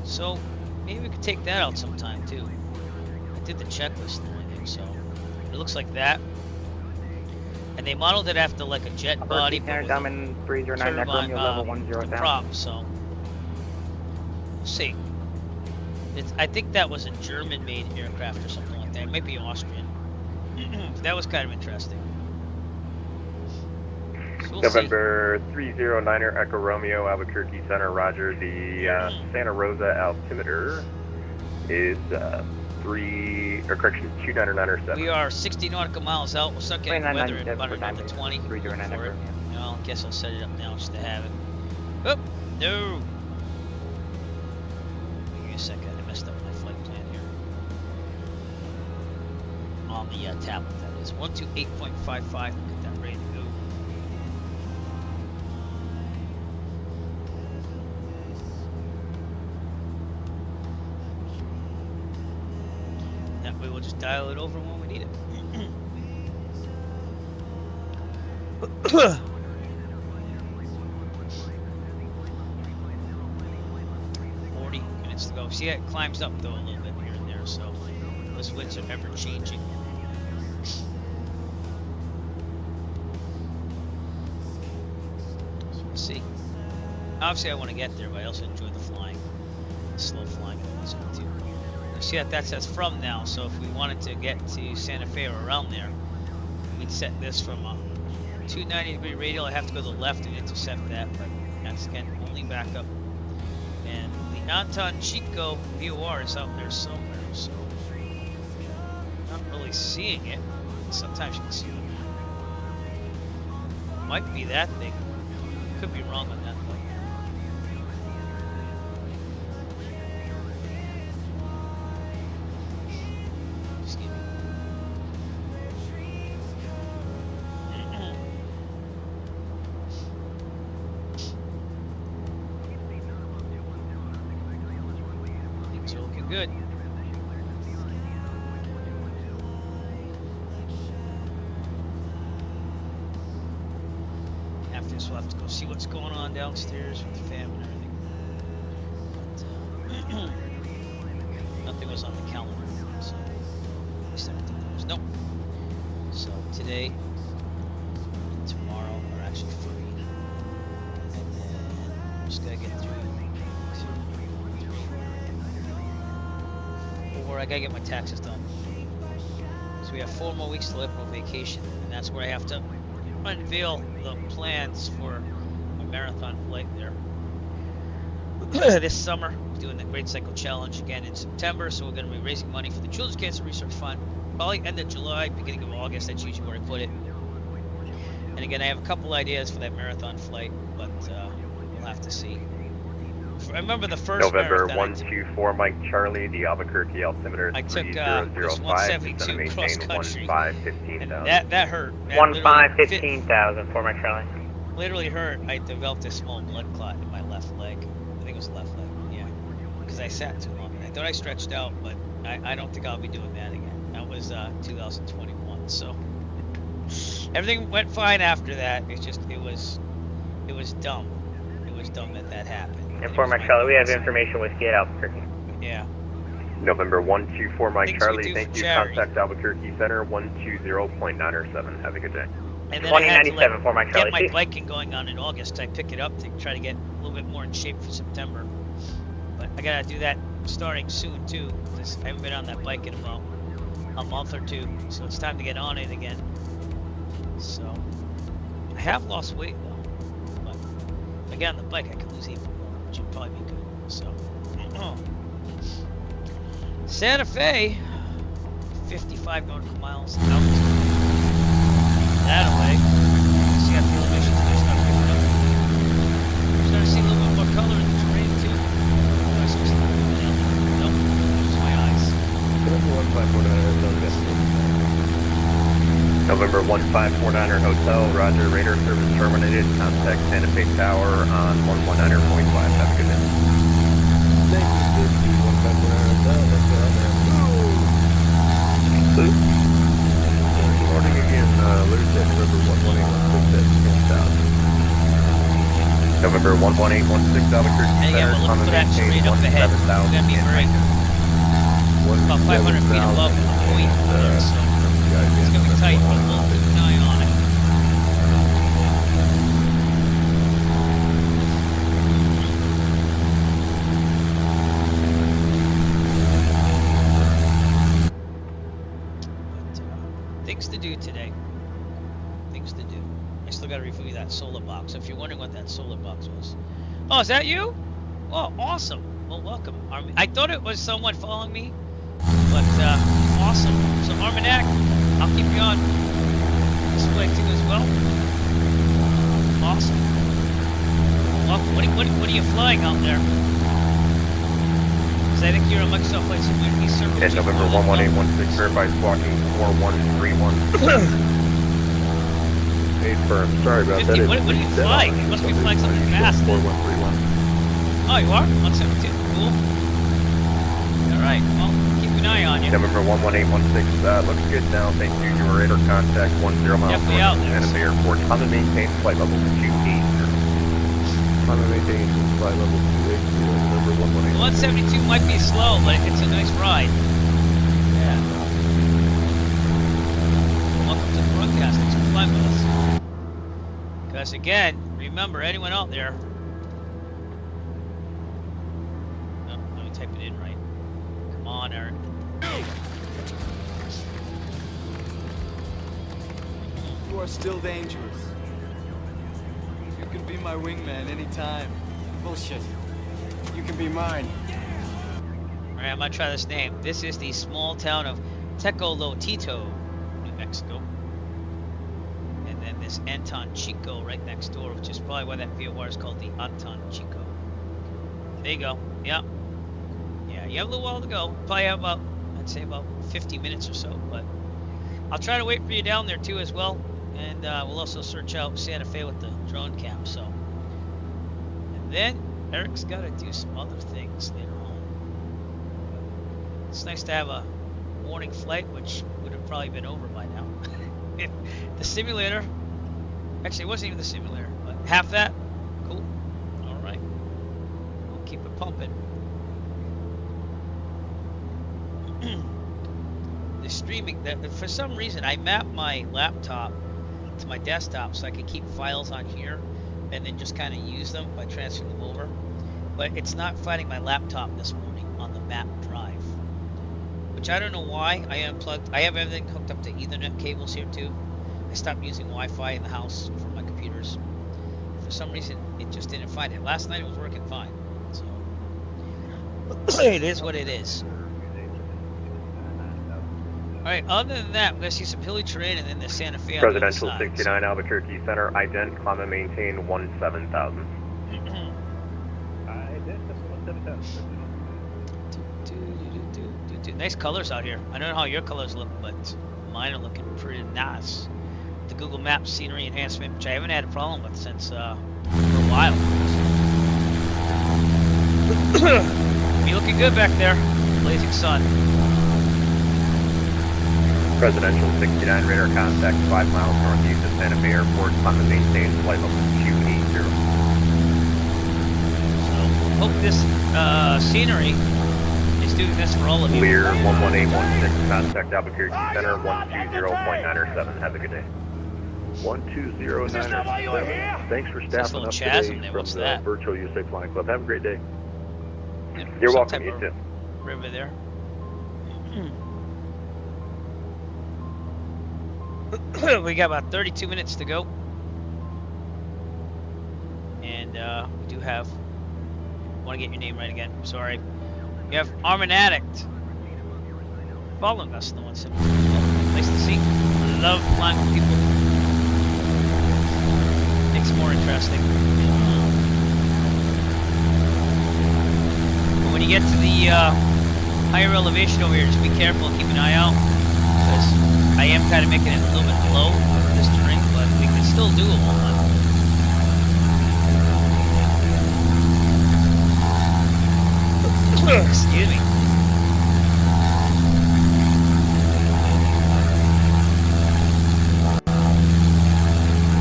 So maybe we could take that out sometime too. I did the checklist and everything, so it looks like that. And they modeled it after like a jet body, but with a turbine, the prop, so we'll see. I think that was a German-made aircraft or something like that. It might be Austrian. That was kind of interesting. So we'll November 309er Echo Romeo, Albuquerque Center, Roger. The Santa Rosa altimeter is 2997. We are 60 nautical miles out. We'll start getting weather in about another 20. For it. I guess I'll set it up now just to have it. Oh, no. Give me a second. I messed up my flight plan here. On the tablet, that is. 128.55. Get that ready to go. That way we'll just dial it over when we need it. 40 minutes to go. See, it climbs up though a little bit here and there, so those winds are ever changing. So we'll see. Obviously, I want to get there, but I also enjoy the flying, slow flying. Too. You see that says from now, so if we wanted to get to Santa Fe or around there, we'd set this from a 290-degree radial. I have to go to the left and intercept that, but that's again only back up. And the Anton Chico VOR is out there somewhere, so not really seeing it. Sometimes you can see it. Might be that thing. Could be wrong on that though. Good. After this, we'll have to go see what's going on downstairs with the fam and everything. But nothing was on the calendar, so at least I don't think there was. Nope. So today and tomorrow are actually free, and then I'm just gonna get through. I gotta get my taxes done. So we have 4 more weeks to live on vacation, and that's where I have to unveil the plans for a marathon flight there. This summer, we're doing the Great Cycle Challenge again in September, so we're going to be raising money for the Children's Cancer Research Fund. Probably end of July, beginning of August, that's usually where I put it. And again, I have a couple ideas for that marathon flight, but we'll have to see. I remember the first November 124 Mike Charlie, the Albuquerque altimeter. I took 172 cross country, and that hurt. 15,000 for Mike Charlie. Literally hurt. I developed a small blood clot in my left leg. I think it was left leg, yeah, because I sat too long. I thought I stretched out, but I don't think I'll be doing that again. That was 2021, so everything went fine after that. It's just it was dumb. It was dumb that happened. And for Mike Charlie, we have information with Gate Albuquerque. Yeah. November 124 Mike Charlie, thank you. Contact Albuquerque Center 120.907. Have a good day. And then I had to like, for my get my biking going on in August. I pick it up to try to get a little bit more in shape for September. But I gotta do that starting soon too, because I haven't been on that bike in about a month or two. So it's time to get on it again. So I have lost weight though. But again, on the bike I can lose even more, which would probably be good. So Santa Fe, 55 nautical miles out. That away. See how the elevations are just not picking up. I'm starting to see a little bit more color in the terrain too. Nope, just my eyes. November 1549er Hotel, Roger, radar service terminated. Contact Santa Fe Tower on 119.5. Have a good day. Thank you, 1549er Hotel. That's where I'm at. Good morning again, Lieutenant November 11816 at 10,000. November 11816 Albuquerque Center, we'll look for that straight up ahead. We're gonna be very about 500 feet above the point there, so it's gonna be tight, but we'll keep an eye on it. But, things to do today. Things to do. I still gotta review that solar box. If you're wondering what that solar box was. Oh, is that you? Oh, awesome. Well, welcome. I thought it was someone following me, but awesome. So Armagnac, I'll keep you on display too as well. Awesome. Welcome. What are you flying out there? Because I think you're a Microsoft Flight Simulator East Circle. Okay, November 11816 verified squawking 4131. Firm. Sorry about 50, that. What are you flying? You must be flying something fast. 4131. Oh, you are? 172. Cool. Alright, well, keep an eye on you. November 11816, looks good now. Thank you. Your radar contact 10 miles Definitely out there. Santa Fe Airport. On the maintained flight level 280. On the maintained flight level 280. November 118. 172 might be slow, but it's a nice ride. Yeah. Welcome to the broadcast. Thanks for flying with us. Because again, remember, anyone out there. No, let me type it in right. Come on, Eric. You are still dangerous. You can be my wingman anytime. Bullshit. You can be mine. Alright, I'm gonna try this name. This is the small town of Tecolotito, New Mexico. And then this Anton Chico right next door, which is probably why that VOR is called the Anton Chico. There you go. Yeah. Yeah, you have a little while to go. Probably have about, I'd say about 50 minutes or so, but I'll try to wait for you down there too as well. And we'll also search out Santa Fe with the drone cam, so. And then Eric's got to do some other things later on. It's nice to have a morning flight, which would have probably been over by now. The simulator, actually it wasn't even the simulator, but half that, cool. All right, we'll keep it pumping. The streaming, for some reason I mapped my laptop to my desktop so I could keep files on here and then just kind of use them by transferring them over, but it's not finding my laptop this morning on the map drive, which I don't know why. I unplugged. I have everything hooked up to Ethernet cables here too. I stopped using Wi-Fi in the house for my computers. For some reason, it just didn't find it. Last night it was working fine. So it is what it is. All right. Other than that, we're gonna see some hilly terrain and then the Santa Fe. Presidential 69 Albuquerque Center. Ident. Climb and maintain 17,000. Nice colors out here. I don't know how your colors look, but mine are looking pretty nice. The Google Maps scenery enhancement, which I haven't had a problem with since for a while. Be looking good back there. Blazing sun. Presidential 69 radar contact 5 miles northeast of Santa Fe Airport. On the maintained flight level 280. So hope this scenery is doing this for all of you. Clear 11816, contact Albuquerque Center 120.907. Have a good day. 12097. Thanks for staffing up chasm today there. from What's the that? Virtual USA Flying Club. Have a great day. Yeah, You're some welcome. type You of too. River there. We got about 32 minutes to go. And we do have, want to get your name right again, sorry. We have Armin Addict following us in the 170. Nice to see. Love flying with people. Makes it more interesting. But when you get to the higher elevation over here, just be careful and keep an eye out. Because I am kind of making it a little bit low for this terrain, but we can still do a whole lot. Excuse me.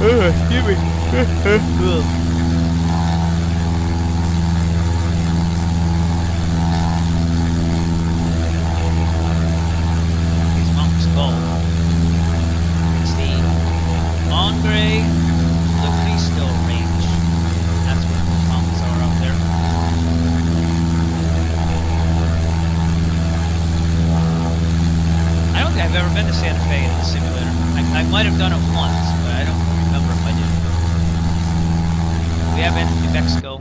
Excuse me. These mountains called. It's the Mongrey Liberty Still Range. That's where those mountains are out there. I don't think I've ever been to Santa Fe in the simulator. I might have done it once, but I don't remember if I did. We have been to New Mexico.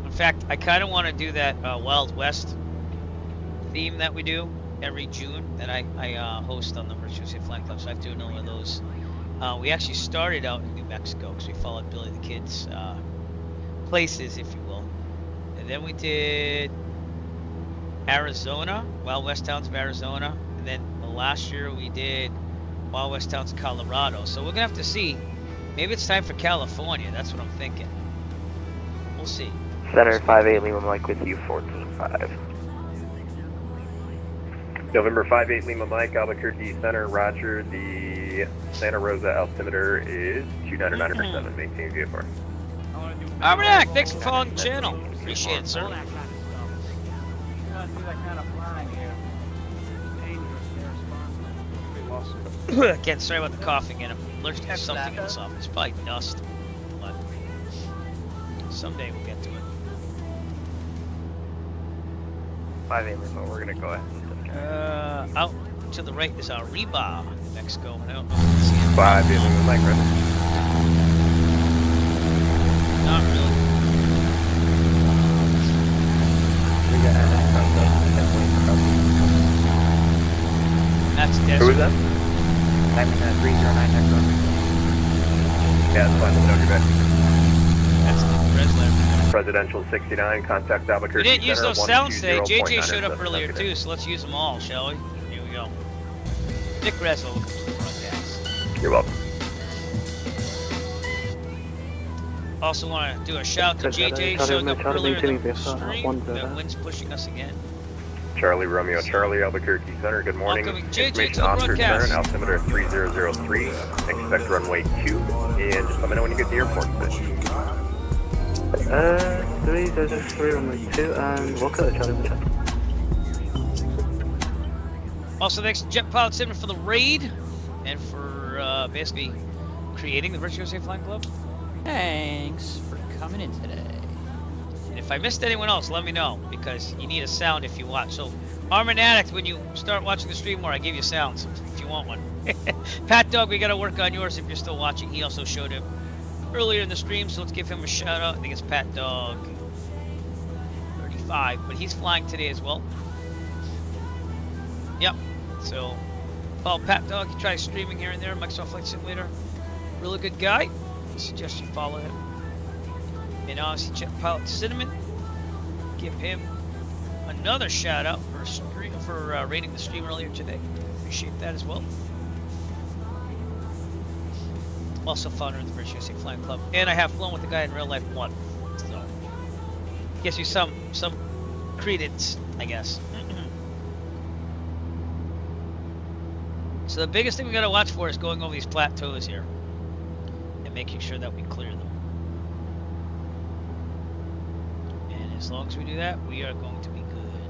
In fact, I kind of want to do that Wild West theme that we do every June that I host on the Virtual USA Flying Club. So I have to do another one of those. We actually started out in New Mexico because we followed Billy the Kid's places, if you will. And then we did Arizona, Wild West towns of Arizona. And then last year we did Wild West towns of Colorado. So we're going to have to see. Maybe it's time for California. That's what I'm thinking. We'll see. Center 58 Lima Mike with you 14-5. November 58 Lima Mike, Albuquerque Center, Roger. The Santa Rosa altimeter is 299%. Maintain VFR. Alright, thanks for following the channel. Appreciate it, sir. Again, sorry about the coughing, and I'm allergic to something else off. It's probably dust, but someday we'll get to it. 58 Lima, we're gonna go ahead. Out to the right is Arriba, New Mexico. I don't know if you can see it. 58 Lima Mike, right? Not really. That's desert. Who is that? I'm in 309 Echo. Yeah, it's fine. Let me know you're back. That's the Bresler. Presidential 69, contact Albuquerque We didn't use Center, those sounds today. JJ 120.9 showed up seven. earlier too, so let's use them all, shall we? Here we go. Nick Reslo, broadcast. You're welcome. Also want to do a shout to JJ showing up earlier in the stream. The wind's pushing us again. Charlie Romeo Charlie, Albuquerque Center, good morning. Welcome, JJ, Information to the Officer broadcast. Center, altimeter 3003. Expect runway 2. And just let me know when you get to the airport. 3003 runway 2, and we'll cut Charlie with that. Also, thanks to Jet Pilot Simmer for the raid and for basically creating the Virtual USA Flying Club. Thanks for coming in today. And if I missed anyone else, let me know, because you need a sound if you watch. So, Armin Addict, when you start watching the stream more, I give you sounds if you want one. Pat Dog, we got to work on yours if you're still watching. He also showed it earlier in the stream, so let's give him a shout out. I think it's Pat Dog 35, but he's flying today as well. Yep. So, follow Pat Dog. He tries streaming here and there. Microsoft Flight Simulator. Really good guy. I suggest you follow him. And obviously, Jet Pilot Cinnamon. Give him another shout out for rating the stream earlier today. Appreciate that as well. Also founder of the Virtual USA Flying Club, and I have flown with the guy in real life once, so gives you some credence, I guess. So the biggest thing we got to watch for is going over these plateaus here and making sure that we clear them. And as long as we do that, we are going to be good.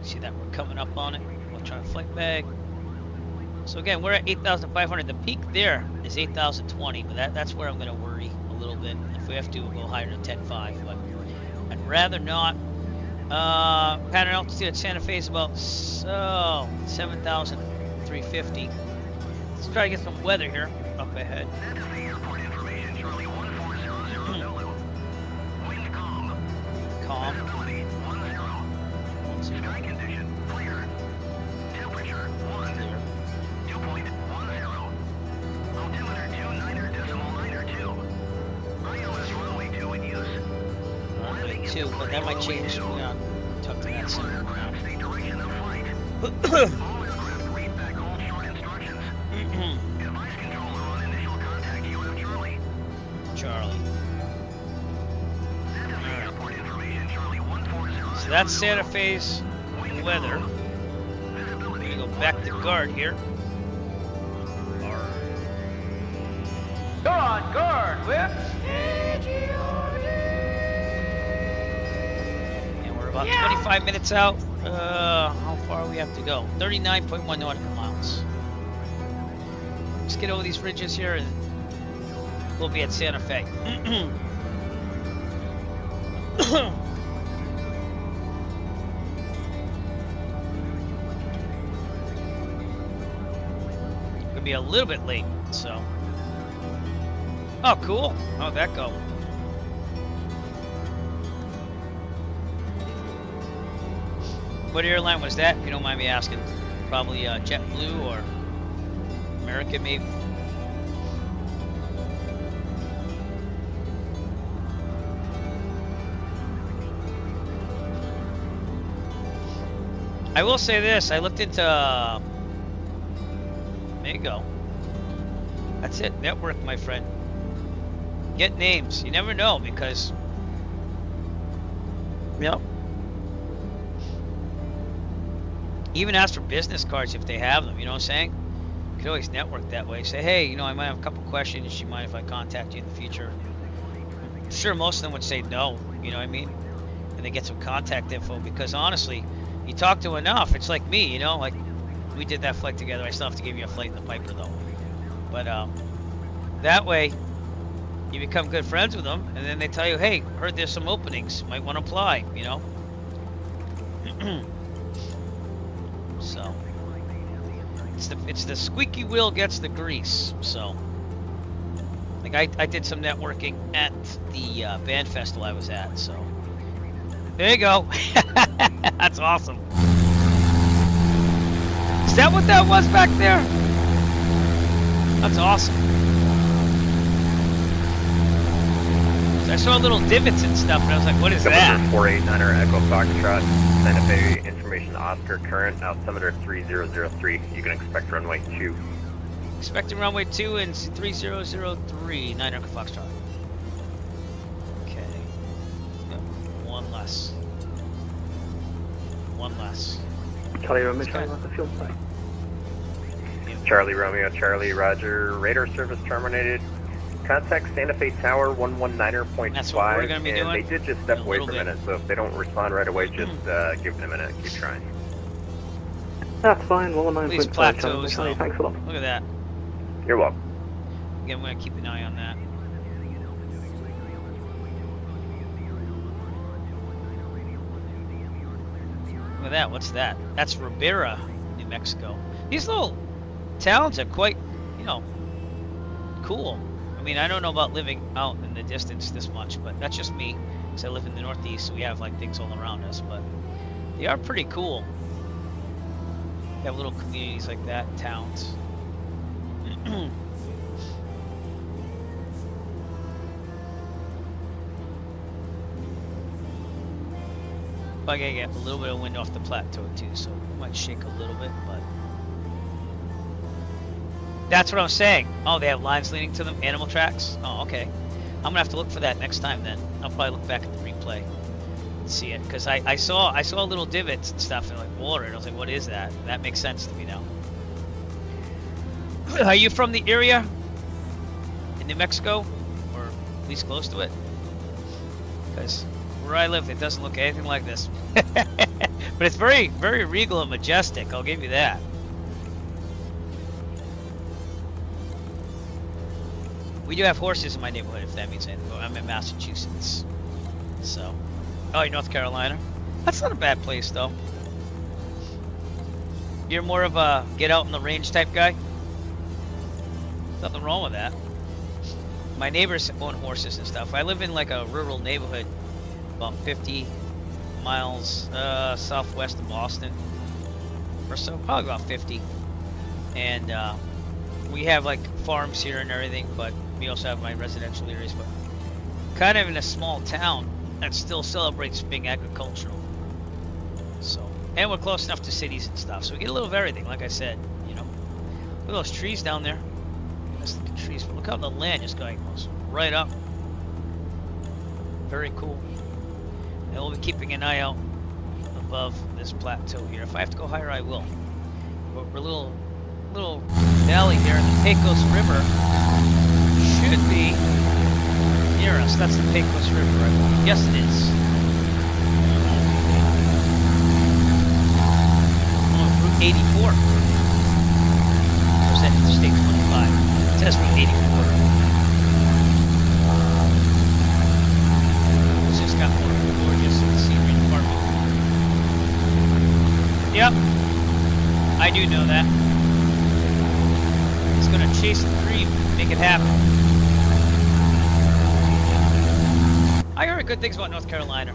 See that we're coming up on it. We'll try to flight bag. So again, we're at 8,500. The peak there is 8,020, but that's where I'm going to worry a little bit. If we have to, we'll go higher than 10.5, but I'd rather not. Pattern altitude at Santa Fe is about 7,350. Let's try to get some weather here up ahead. Calm. Sky condition clear. Temperature 1. Clear. 2.10. Altimeter 29.92. ILS runway 2 in use. Runway 2, but that might change. We're gonna talk to that soon. The duration of flight. All aircraft read back all short instructions. Advise controller on initial contact. You have Charlie. Charlie. Santa Fe airport information Charlie 140. So that's Santa Fe's weather. We're gonna go back to guard here. Go on guard, Whip. And we're about 25 minutes out. How far we have to go? 39.1 nautical miles. Let's get over these ridges here and we'll be at Santa Fe. Gonna be a little bit late, so. Oh, cool. How'd that go? What airline was that, if you don't mind me asking? Probably JetBlue or American, maybe? I will say this, I looked into, there you go. That's it, network, my friend. Get names, you never know, because, yep. Even ask for business cards if they have them, you know what I'm saying? You could always network that way. Say, hey, you know, I might have a couple questions, do you mind if I contact you in the future? I'm sure most of them would say no, you know what I mean? And they get some contact info, because honestly, you talk to enough, it's like me, you know, like we did that flight together. I still have to give you a flight in the Piper though. But that way you become good friends with them, and then they tell you, hey, heard there's some openings, might want to apply, you know. So it's the squeaky wheel gets the grease. So like I did some networking at the band festival I was at, so there you go. That's awesome. Is that what that was back there? That's awesome. So I saw little divots and stuff, and I was like, what is that? 489er Echo Foxtrot, Santa Fe information Oscar current, altimeter 3003. You can expect runway 2. Expecting runway 2 and 3003, 9 Echo Foxtrot. Okay. Yep. One less. One less. Charlie Romeo, Charlie on the field side. Charlie Romeo, Charlie Roger. Radar service terminated. Contact Santa Fe Tower 119.5. That's what we're gonna be doing. They did just step away for a minute, so if they don't respond right away, just give them a minute. Keep trying. That's fine. 119.5. These plateaus, Charlie, thanks a lot. Look at that. You're welcome. Again, I'm gonna keep an eye on that. Look at that. What's that? That's Ribera, New Mexico. These little towns are quite, you know, cool. I mean, I don't know about living out in the distance this much, but that's just me. Because I live in the Northeast, so we have like things all around us, but they are pretty cool. They have little communities like that, towns. I gotta get a little bit of wind off the plateau too, so it might shake a little bit, but that's what I'm saying. Oh, they have lines leading to them, animal tracks. Oh, okay. I'm gonna have to look for that next time then. I'll probably look back at the replay and see it, because I saw little divots and stuff and like water, and I was like, what is that? And that makes sense to me now. Are you from the area in New Mexico, or at least close to it? Because where I live, it doesn't look anything like this. But it's very, very regal and majestic, I'll give you that. We do have horses in my neighborhood, if that means anything. I'm in Massachusetts. So, oh, you're North Carolina? That's not a bad place, though. You're more of a get out in the range type guy? Nothing wrong with that. My neighbors own horses and stuff. I live in like a rural neighborhood, about 50 miles southwest of Boston, or so, probably about 50. And we have like farms here and everything, but we also have my residential areas. But kind of in a small town that still celebrates being agricultural. So, and we're close enough to cities and stuff, so we get a little of everything. Like I said, you know, look at those trees down there. Nice looking trees, but look how the land just goes right up. Very cool. And we'll be keeping an eye out above this plateau here. If I have to go higher, I will. But we're a little valley here, and the Pecos River should be near us. That's the Pecos River, I believe. Yes, it is. Oh, Route 84. Or is that Interstate 25? It says Route 84. It's just got more gorgeous scenery department. Yep. I do know that. It's gonna chase the dream, make it happen. I heard good things about North Carolina.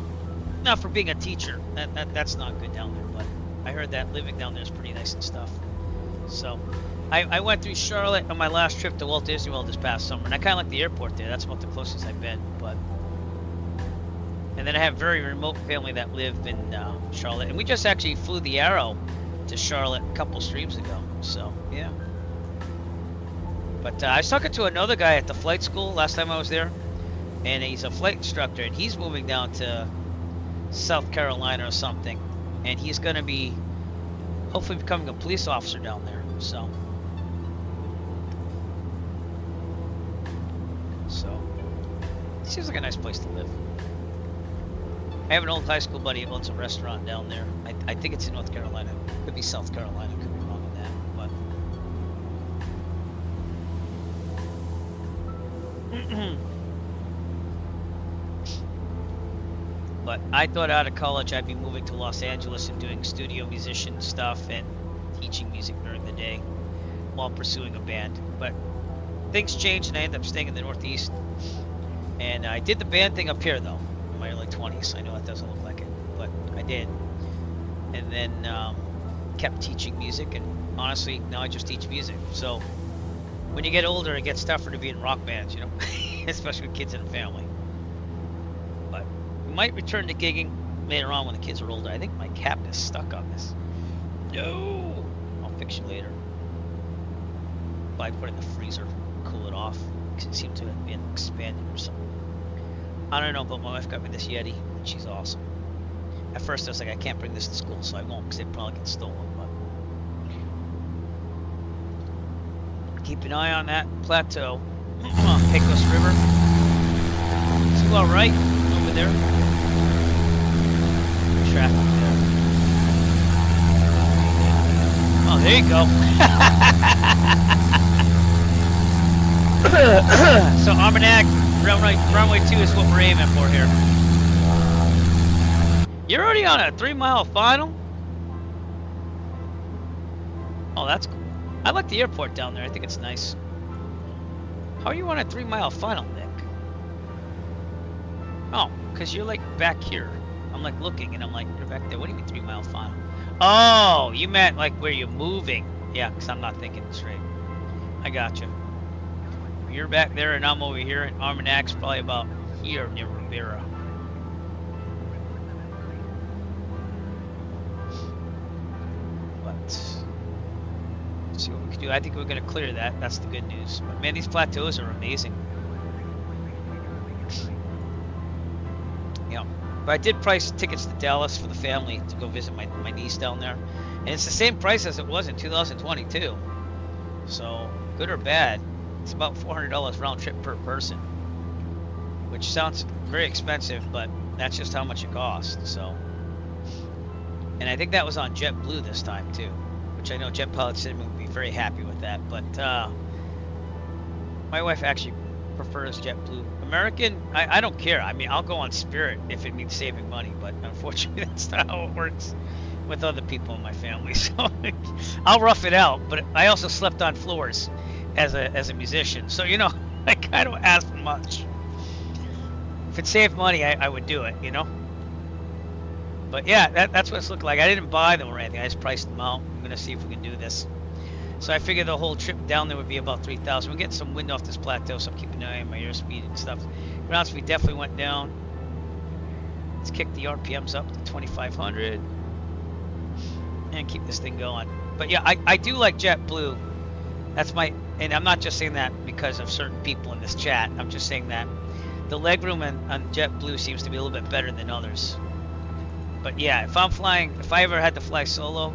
Not for being a teacher. That's not good down there, but I heard that living down there is pretty nice and stuff. So, I went through Charlotte on my last trip to Walt Disney World this past summer, and I kind of like the airport there. That's about the closest I've been. But, and then I have very remote family that live in Charlotte, and we just actually flew the Arrow to Charlotte a couple streams ago. So, yeah. But I was talking to another guy at the flight school last time I was there, and he's a flight instructor, and he's moving down to South Carolina or something, and he's going to be hopefully becoming a police officer down there. So it seems like a nice place to live. I have an old high school buddy who owns a restaurant down there. I think it's in North Carolina. Could be South Carolina. Could be wrong on that. But I thought out of college I'd be moving to Los Angeles and doing studio musician stuff and teaching music during the day while pursuing a band. But things changed and I ended up staying in the Northeast. And I did the band thing up here though, in my early 20s. I know it doesn't look like it, but I did. And then kept teaching music, and honestly, now I just teach music. So when you get older, it gets tougher to be in rock bands, you know, especially with kids and a family. But we might return to gigging later on when the kids are older. I think my cap is stuck on this. No! I'll fix you later. But I put it in the freezer, cool it off, because it seemed to have been expanded or something. I don't know, but my wife got me this Yeti, and she's awesome. At first I was like, I can't bring this to school, so I won't, because it probably get stolen. But keep an eye on that plateau. Pecos River. Is you all right over there? Traffic there. Oh, there you go. So Armagnac, runway 2 is what we're aiming for here. You're already on a 3-mile final? Oh, that's cool. I like the airport down there. I think it's nice. How are you on a 3-mile final, Nick? Oh, because you're like back here. I'm like looking and I'm like, you're back there. What do you mean 3-mile final? Oh, you meant like where you're moving. Yeah, because I'm not thinking straight. I gotcha. You're back there and I'm over here, and Armagnac's probably about here near Rivera. But let's see what we can do. I think we're going to clear that. That's the good news. But man, these plateaus are amazing. Yeah. But I did price tickets to Dallas for the family to go visit my niece down there. And it's the same price as it was in 2022. So, good or bad, it's about $400 round trip per person, which sounds very expensive, but that's just how much it costs. So, and I think that was on JetBlue this time too, which I know Jet Pilot Cinema would be very happy with that. But my wife actually prefers JetBlue. American, I don't care. I mean, I'll go on Spirit if it means saving money, but unfortunately that's not how it works with other people in my family. So I'll rough it out, but I also slept on floors as a musician. So, you know, I kind of ask for much. If it saved money, I would do it, you know? But yeah, that's what it's looking like. I didn't buy them or anything. I just priced them out. I'm going to see if we can do this. So I figured the whole trip down there would be about 3,000. We're getting some wind off this plateau, so I'm keeping an eye on my airspeed and stuff. Ground speed definitely went down. Let's kick the RPMs up to 2,500 and keep this thing going. But yeah, I do like JetBlue. That's my, and I'm not just saying that because of certain people in this chat. I'm just saying that the legroom on JetBlue seems to be a little bit better than others. But yeah, if I'm flying, if I ever had to fly solo,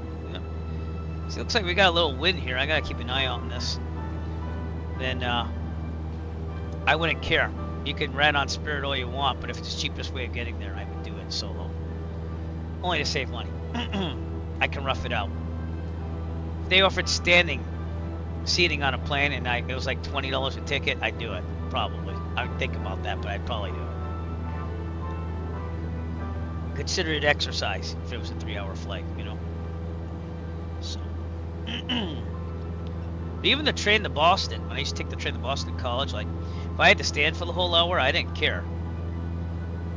so it looks like we got a little wind here. I gotta keep an eye on this. Then I wouldn't care. You can rent on Spirit all you want, but if it's the cheapest way of getting there, I would do it solo. Only to save money. I can rough it out. If they offered standing seating on a plane and it was like $20 a ticket, I'd do it. Probably. I would think about that, but I'd probably do it. Consider it exercise if it was a 3-hour flight, you know. So. Even the train to Boston, when I used to take the train to Boston College, like if I had to stand for the whole hour, I didn't care.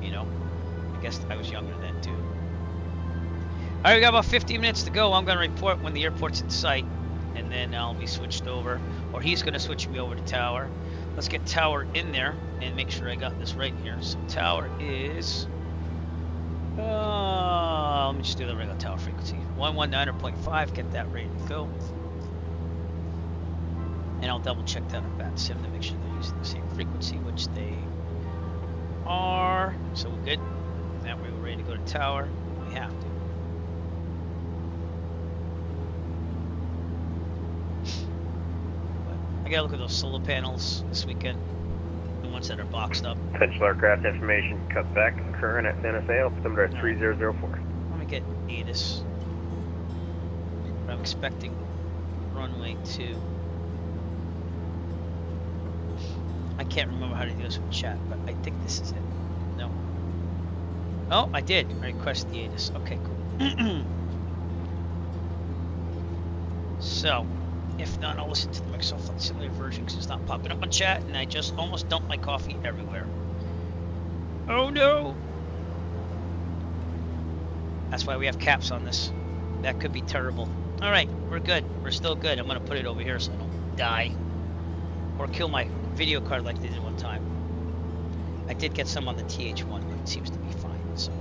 You know, I guess I was younger then too. All right, we got about 15 minutes to go. I'm going to report when the airport's in sight, and then I'll be switched over, or he's going to switch me over to Tower. Let's get Tower in there and make sure I got this right here. So Tower is, let me just do the regular Tower frequency. 119.5, get that ready to go. And I'll double check that on VUSA to make sure they're using the same frequency, which they are. So we're good. That way we're ready to go to Tower. We have to. But I gotta look at those solar panels this weekend. The ones that are boxed up. Potential aircraft information cut back current at Santa Fe, altimeter 3004. Let me get ATIS. I'm expecting runway 2. I can't remember how to do this with chat, but I think this is it. No. Oh, I did. I request the ATIS. Okay, cool. So, if not, I'll listen to the Microsoft Flight Simulator version because it's not popping up on chat, and I just almost dumped my coffee everywhere. Oh no! That's why we have caps on this. That could be terrible. Alright, we're good. We're still good. I'm going to put it over here so I don't die. Or kill my video card like they did one time. I did get some on the TH1, but it seems to be fine. So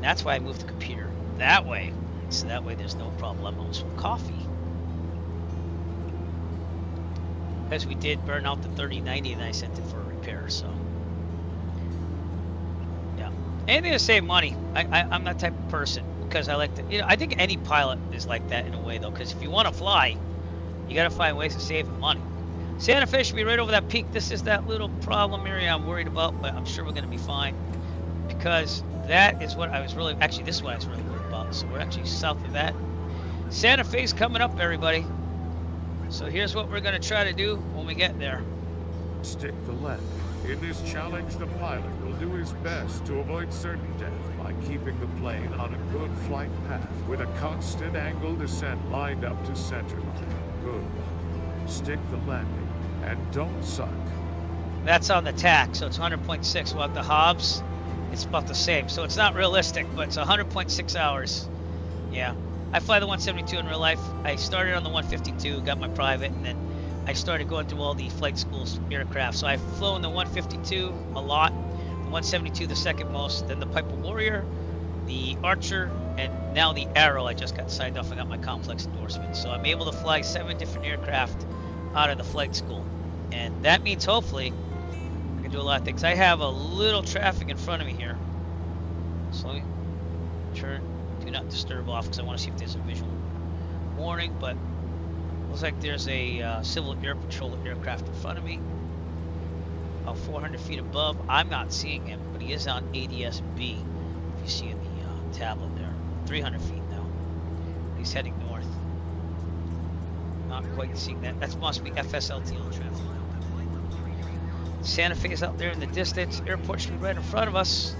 that's why I moved the computer that way. So that way there's no problems with coffee. Because we did burn out the 3090 and I sent it for a repair, so. Yeah. Anything to save money. I'm that type of person. Because I like to, you know, I think any pilot is like that in a way though. Because if you want to fly, you got to find ways to save money. Santa Fe should be right over that peak. This is that little problem area I'm worried about, but I'm sure we're going to be fine. Because that is what I was really, actually this is what I was really worried about. So we're actually south of that. Santa Fe's coming up, everybody. So here's what we're going to try to do when we get there. Stick the landing. In this challenge, the pilot will do his best to avoid certain death by keeping the plane on a good flight path with a constant angle descent lined up to center line. Good. Stick the landing and don't suck. That's on the tack, so it's 100.6. Well, at the Hobbs, it's about the same. So it's not realistic, but it's 100.6 hours. Yeah. I fly the 172 in real life. I started on the 152, got my private, and then I started going through all the flight schools aircraft. So I've flown the 152 a lot, the 172 the second most, then the Piper Warrior, the Archer, and now the Arrow. I just got signed off and got my complex endorsement. So I'm able to fly 7 different aircraft out of the flight school. And that means hopefully I can do a lot of things. I have a little traffic in front of me here. So let me turn do not disturb off because I want to see if there's a visual warning, but looks like there's a civil air patrol aircraft in front of me. About 400 feet above. I'm not seeing him, but he is on ADS-B. If you see in the tablet there. 300 feet now. He's heading north. Not quite seeing that. That must be FSLTL traffic. Santa Fe is out there in the distance. Airport should be right in front of us.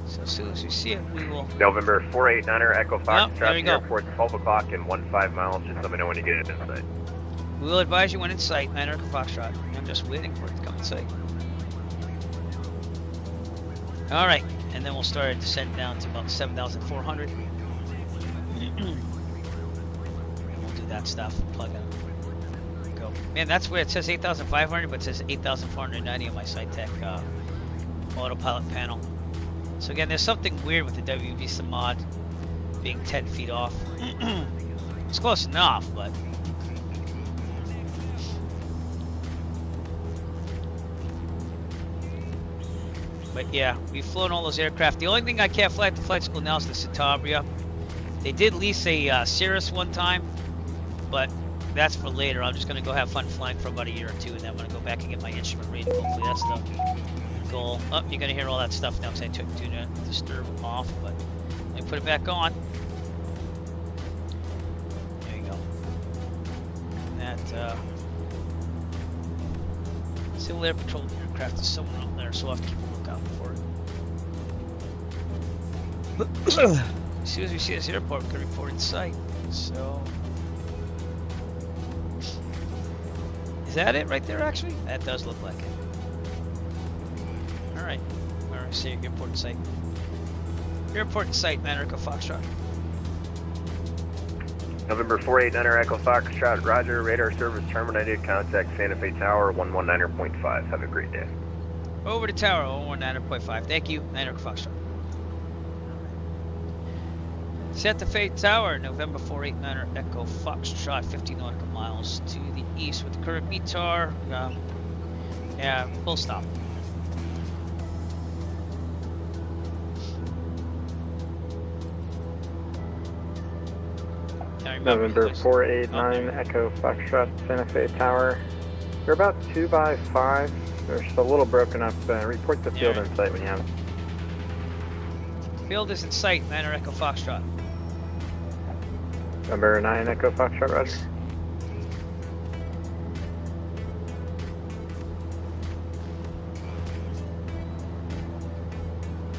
So as soon as we see it, we will. November 489er Echo Fox, there you go. airport 12 o'clock and 15 miles. Just let me know when you get it in sight. We will advise you when in sight, 9 Echo Foxtrot. I'm just waiting for it to come in sight. All right, and then we'll start our descent down to about 7,400. We'll do that stuff, plug in, go. Man, that's where it says 8,500, but it says 8,490 on my SciTech autopilot panel. So again, there's something weird with the WBSim mod being 10 feet off. It's close enough, but. But yeah, we've flown all those aircraft. The only thing I can't fly at the flight school now is the Citabria. They did lease a Cirrus one time, but that's for later. I'm just going to go have fun flying for about a year or two, and then I'm going to go back and get my instrument rating. Hopefully that's the goal. Oh, you're going to hear all that stuff now because I took Do Not Disturb off, but let me put it back on. There you go. That Civil Air Patrol aircraft is somewhere up there, so I'll have to keep a lookout for it. As soon as we see this airport, we're going to report in sight. So, is that it right there, actually? That does look like it. Alright. Alright, see your airport in sight. Airport in sight, man, Echo Foxtrot. November 489er Echo Foxtrot, roger, radar service terminated, contact Santa Fe Tower 119.5. Have a great day. Over to Tower 119.5. Thank you, 9 Echo Foxtrot. Santa Fe Tower, November 489er Echo Foxtrot, 50 nautical miles to the east with the current METAR. Yeah, full stop. November 489 Echo Foxtrot, Santa Fe Tower. You're about 2 by 5. They're just a little broken up. Report the field in sight when you have it. Field is in sight, 9 Echo Foxtrot. Number 9 Echo Foxtrot, roger.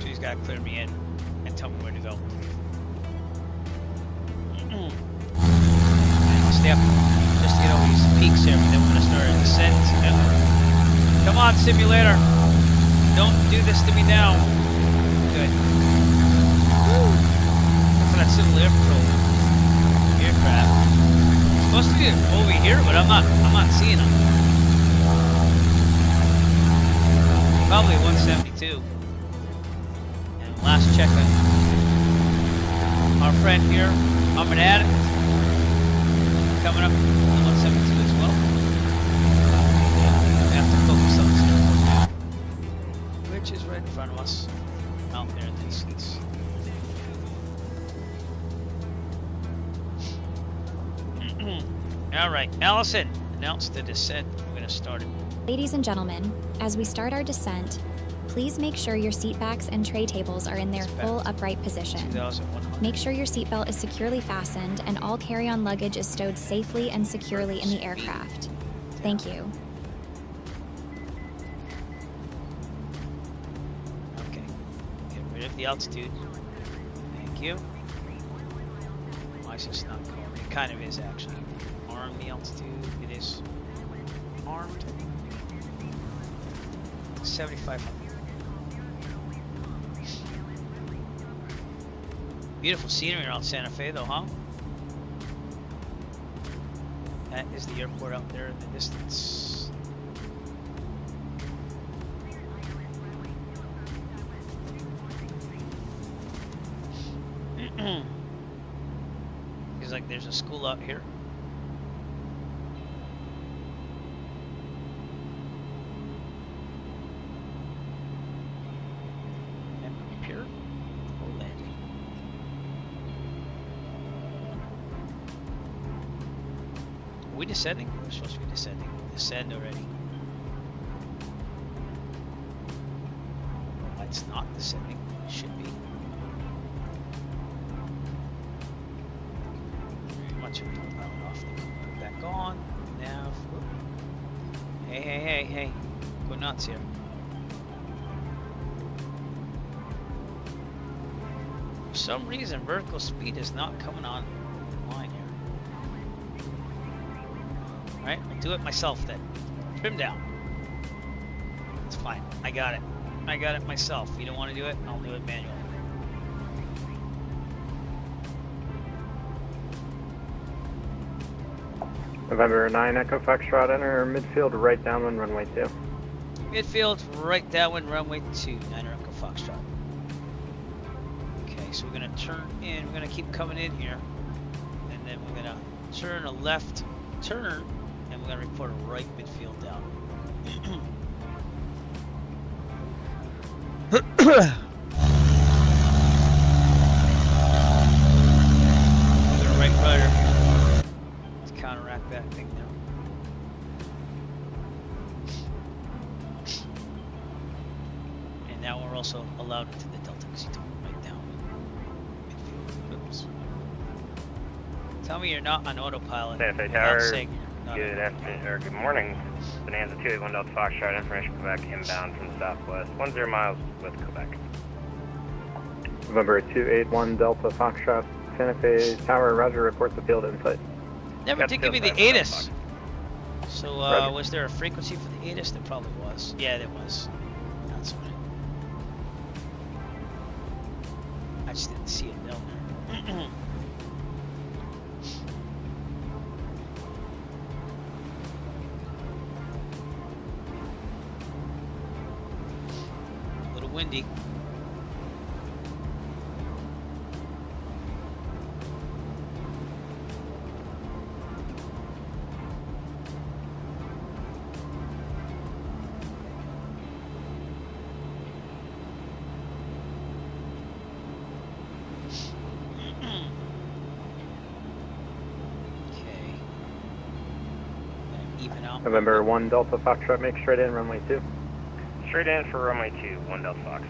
She's got to clear me in and tell me where to go. Stay up just to get over these peaks here, but then we're going to start a descent. Come on, simulator. Don't do this to me now. Good. Woo. Look for that Civil Air Patrol aircraft. It's supposed to be over here, but I'm not seeing them. Probably 172. And last check on our friend here, I'm an addict, coming up on 172 as well. We have to focus on this airport now, which is right in front of us, out there in the distance. All right, Allison, announce the descent. We're going to start it. Ladies and gentlemen, as we start our descent, please make sure your seat backs and tray tables are in their full upright position. Make sure your seatbelt is securely fastened and all carry-on luggage is stowed safely and securely in the aircraft. Thank you. Okay, get rid of the altitude. Thank you. Why is this not going? It kind of is actually. Arm the altitude. It is armed. 7,500. Beautiful scenery around Santa Fe though, huh? That is the airport out there in the distance. Feels like there's a school out here. And prepare for landing. Are we descending? We're supposed to be descending. Descend already. Well, it's not descending. It should be. Much of it off. Put it back on. Now. Hey. Go nuts here. For some reason, vertical speed is not coming on line here. Alright, I'll do it myself then. Trim down. It's fine. I got it. I got it myself. If you don't want to do it, I'll do it manually. November 9 Echo Foxtrot, enter midfield right downwind runway 2. Midfield, right downwind, runway 2, 9 Echo Foxtrot. Okay, so we're going to turn in, we're going to keep coming in here, and then we're going to turn a left turn, and we're going to report a right midfield down. The right rudder. Let's counteract that thing now. And now we're also allowed into the Delta because you told me right down. Midfield. Oops. Tell me you're not on autopilot. Santa Fe without Tower, saying you're not good on afternoon, or good morning. Bonanza 281 Delta Foxtrot, information Quebec inbound from the southwest, 10 miles with Quebec. November 281 Delta Foxtrot, Santa Fe Tower, roger, report the field insight. Never did give me the ATIS. So, Roger. was there a frequency for the ATIS? There probably was. Yeah, there was. That's right. I just didn't see it down there. A little windy. November 1 Delta Foxtrot, make straight in, runway 2. Straight in for runway 2, 1 Delta Fox.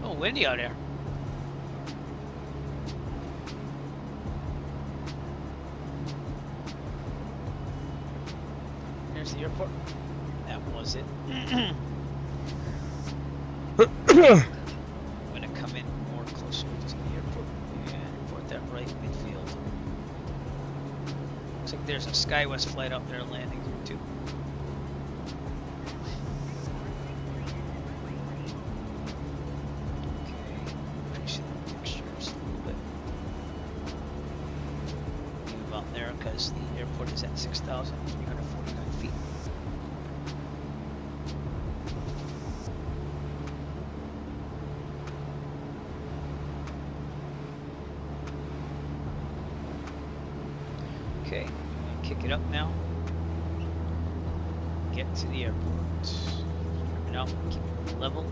Oh, windy out there. There's the airport. That was it. I'm gonna come in more closer to the airport and report that right midfield. Looks like there's a SkyWest flight up there landing here too. Okay, increasing the textures a little bit. Move out there because the airport is at 6,349 feet. Okay, I'm gonna kick it up now. Get to the airport. And I'll keep it level.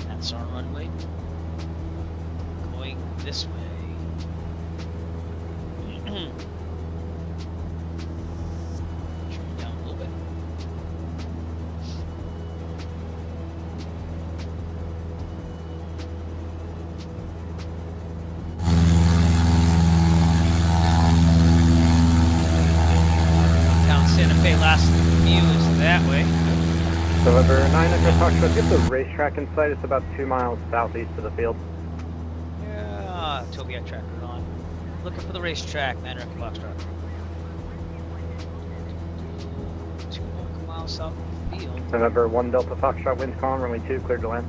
That's our runway. Going this way. Last view is that way. November 9 Echo Foxtrot, get the racetrack in sight. It's about 2 miles southeast of the field. Yeah, Toby, I tracker on. Looking for the racetrack, 9 Echo Foxtrot. 2 miles south of the field. November 1 Delta Foxtrot, winds calm, runway 2, cleared to land.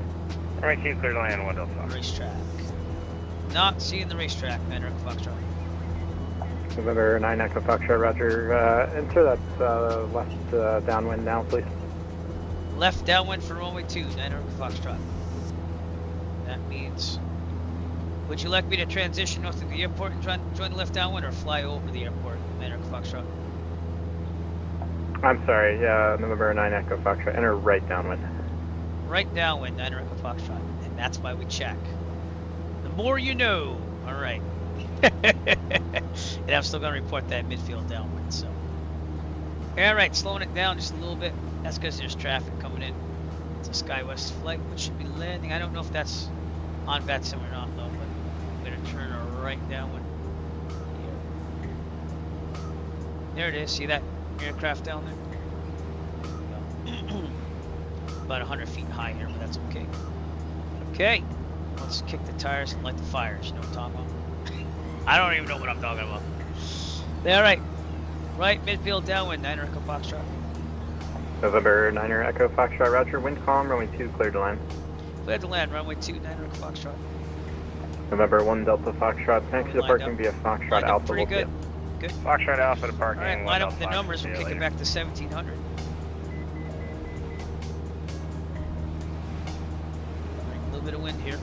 Runway 2, cleared to land, 1 Delta Fox. Racetrack. Not seeing the racetrack, 9 Echo Foxtrot. November 9 Echo Foxtrot, roger. Enter that left downwind now, please. Left downwind for runway 2, 9 Echo Foxtrot. That means, would you like me to transition north of the airport and join the left downwind, or fly over the airport, 9 Echo Foxtrot? I'm sorry, November 9 Echo Foxtrot, enter right downwind. Right downwind, 9 Echo Foxtrot, and that's why we check. More you know. All right. And I'm still going to report that midfield downwind. So, all right, slowing it down just a little bit. That's because there's traffic coming in. It's a SkyWest flight, which should be landing. I don't know if that's on VUSA or not, though. But I'm going to turn her right downwind. There it is. See that aircraft down there? About 100 feet high here, but that's okay. Okay, let's kick the tires and light the fires. You know what I'm talking about? I don't even know what I'm talking about. All right, right midfield downwind, 9 Echo Foxtrot. November 9 Echo Foxtrot, roger. Wind calm, runway 2, cleared to land. Cleared to land, runway 2, 9 Echo Foxtrot. November 1 Delta Foxtrot, taxi to parking via Foxtrot Alpha. Pretty good. Good. Foxtrot Alpha to parking. All right, line up the numbers. We're kicking back to 1700. A little bit of wind here.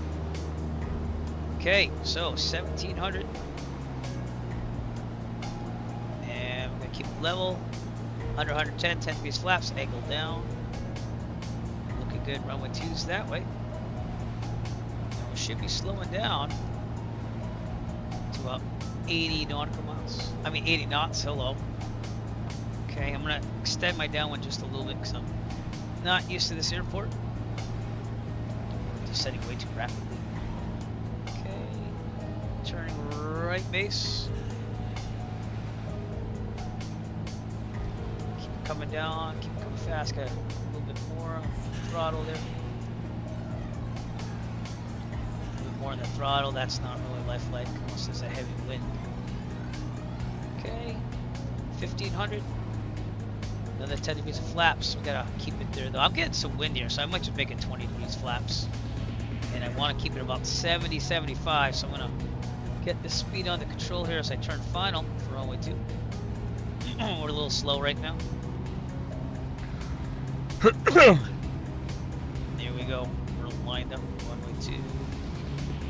Okay, so 1700. And we're going to keep it level. Under 110, 10 degrees flaps, angle down. Looking good. Runway 2's that way. And we should be slowing down to about 80 nautical miles. I mean 80 knots, hello. Okay, I'm gonna extend my downwind just a little bit because I'm not used to this airport. Descending way too rapidly. Okay, turning right base. Keep coming down, keep coming fast, got a little bit more throttle there. A little more on the throttle, that's not really lifelike unless there's a heavy wind. Okay, 1500. Another 10 degrees of flaps. We gotta keep it there though. I'm getting some wind here, so I might just make it 20 degrees flaps. And I want to keep it about 70, 75. So I'm gonna get the speed under control here as I turn final for runway 2. We're a little slow right now. There we go. We're lined up. Runway 2.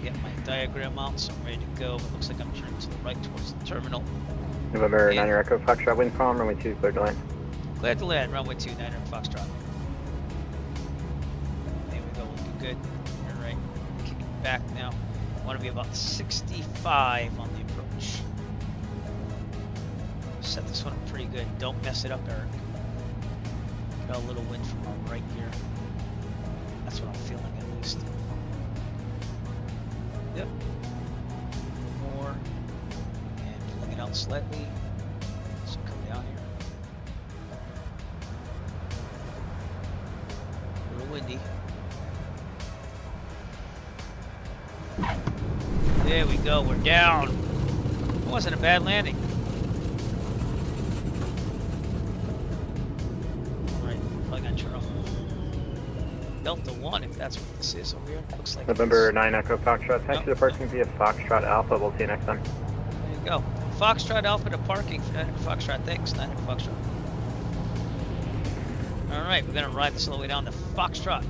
Get my diagram out, so I'm ready to go. But it looks like I'm turning to the right towards the terminal. November 9 Echo Foxtrot, wind calm, runway 2, cleared to land. Cleared to land, runway 2, 9 Foxtrot. There we go, looking good. All right, kicking back now. I want to be about 65 on the approach. Set this one up pretty good. Don't mess it up, Eric. Got a little wind from our right here. That's what I'm feeling at least. Yep. More. And pulling it out slightly. So come down here. A little windy. There we go, we're down. It wasn't a bad landing. Alright, probably gonna turn off Delta 1 if that's what this is over here. Looks like November 9 Echo Foxtrot, taxi to parking via Foxtrot Alpha. We'll see you next time. There you go. Foxtrot Alpha to parking for 9 Foxtrot. Thanks, 9 Foxtrot. Alright, we're gonna ride this all the way down to Foxtrot.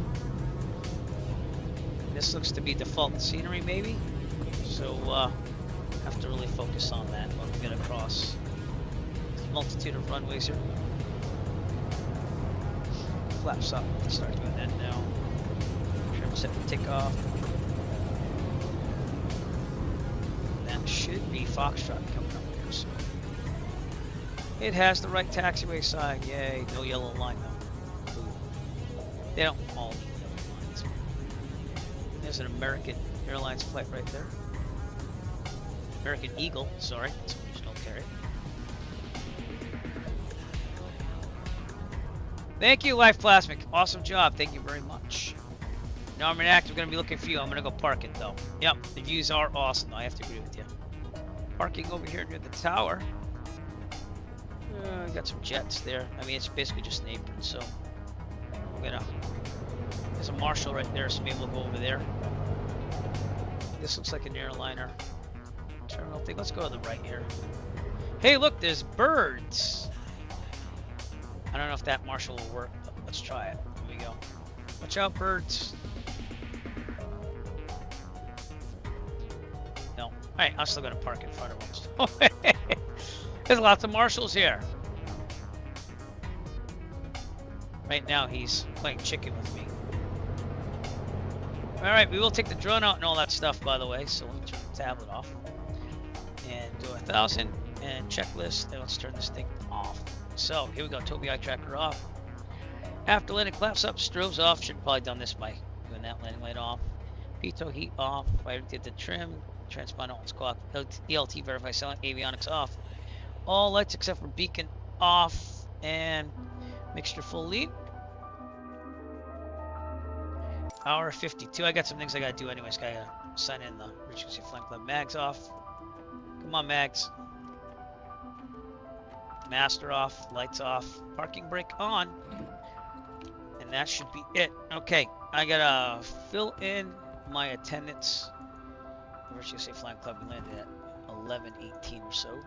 This looks to be default scenery maybe. So have to really focus on that when we get across. There's a multitude of runways here. Flaps up. Start doing that now. Trim set to take off. That should be Foxtrot coming up here. So it has the right taxiway sign. Yay! No yellow line though. Ooh. They don't all need yellow lines. There's an American Airlines flight right there. American Eagle, sorry, it's a regional carrier. Thank you, Life Plasmic. Awesome job. Thank you very much. Norman Act, we're going to be looking for you. I'm going to go park it, though. Yep, the views are awesome. I have to agree with you. Parking over here near the tower. Got some jets there. I mean, it's basically just an apron, so we're going to... There's a Marshall right there, so maybe we'll go over there. This looks like an airliner. Terminal thing. Let's go to the right here. Hey, look, there's birds. I don't know if that Marshall will work, but let's try it. Here we go. Watch out, birds. No. Alright, I'm still going to park in front of them. There's lots of Marshalls here. Right now, he's playing chicken with me. Alright, we will take the drone out and all that stuff, by the way, so let me turn the tablet off. And do 1,000, and checklist, and let's turn this thing off. So, here we go, Tobii eye tracker off. After landing, claps up, strobes off. Should have probably done this by doing that landing light off. Pitot heat off. I did the trim. Transponder on squawk. ELT verify silent. Avionics off. All lights except for beacon off. And mixture full lead. Hour 52. I got some things I gotta do anyways. Gotta sign in the Rich USAF Flying Club. Mags off. Come on, Mags. Master off. Lights off. Parking brake on. And that should be it. Okay, I gotta fill in my attendance. The Rich USAF Flying Club, we landed at 11:18 or so.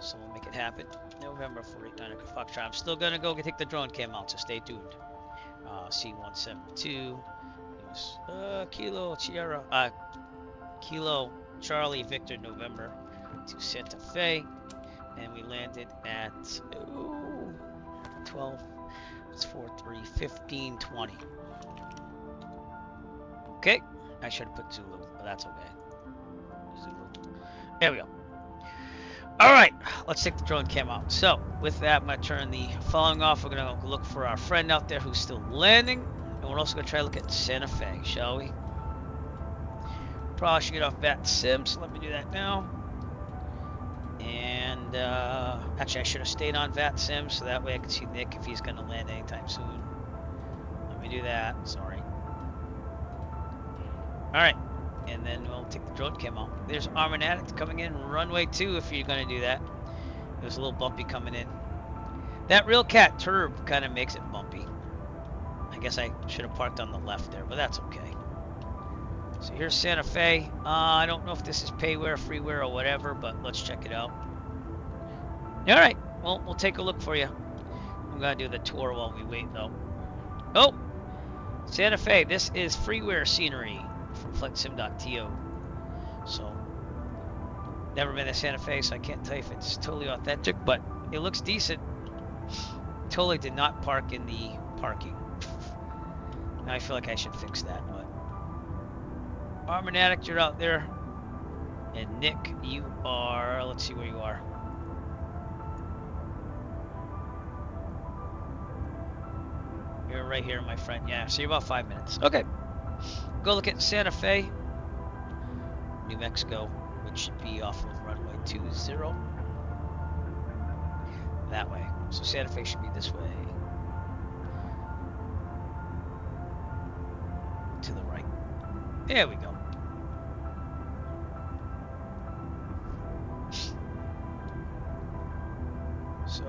So we'll make it happen. November 489 Foxtrot. I'm still gonna go take the drone cam out, so stay tuned. C172. Kilo Sierra. Kilo Charlie Victor November to Santa Fe. And we landed at 12. It's 15:20. Okay, I should have put Zulu, but that's okay. Zulu. There we go. All right, let's take the drone cam out. So with that, I'm gonna turn the following off. We're gonna go look for our friend out there who's still landing, and we're also gonna try to look at Santa Fe, shall we? Probably should get off VUSA, so let me do that now. And actually, I should have stayed on VUSA, so that way I can see Nick if he's gonna land anytime soon. Let me do that. Sorry. All right, and then we'll take the drone cam out. There's Armored Addict coming in runway 2 if you're gonna do that. It was a little bumpy coming in. That Real Cat turb kind of makes it bumpy. I guess I should have parked on the left there, but that's okay. So here's Santa Fe. I don't know if this is payware, freeware, or whatever, but let's check it out. All right, well, we'll take a look for you. I'm gonna do the tour while we wait, though. Oh, Santa Fe. This is freeware scenery from flightsim.to. So, never been to Santa Fe, so I can't tell you if it's totally authentic, but it looks decent. Totally did not park in the parking. Now I feel like I should fix that, but Armored Addict, you're out there. And Nick, you are, let's see where you are. You're right here, my friend. Yeah, so you're about 5 minutes. Okay. Go look at Santa Fe, New Mexico, which should be off of runway 20. That way. So Santa Fe should be this way. To the right. There we go. So,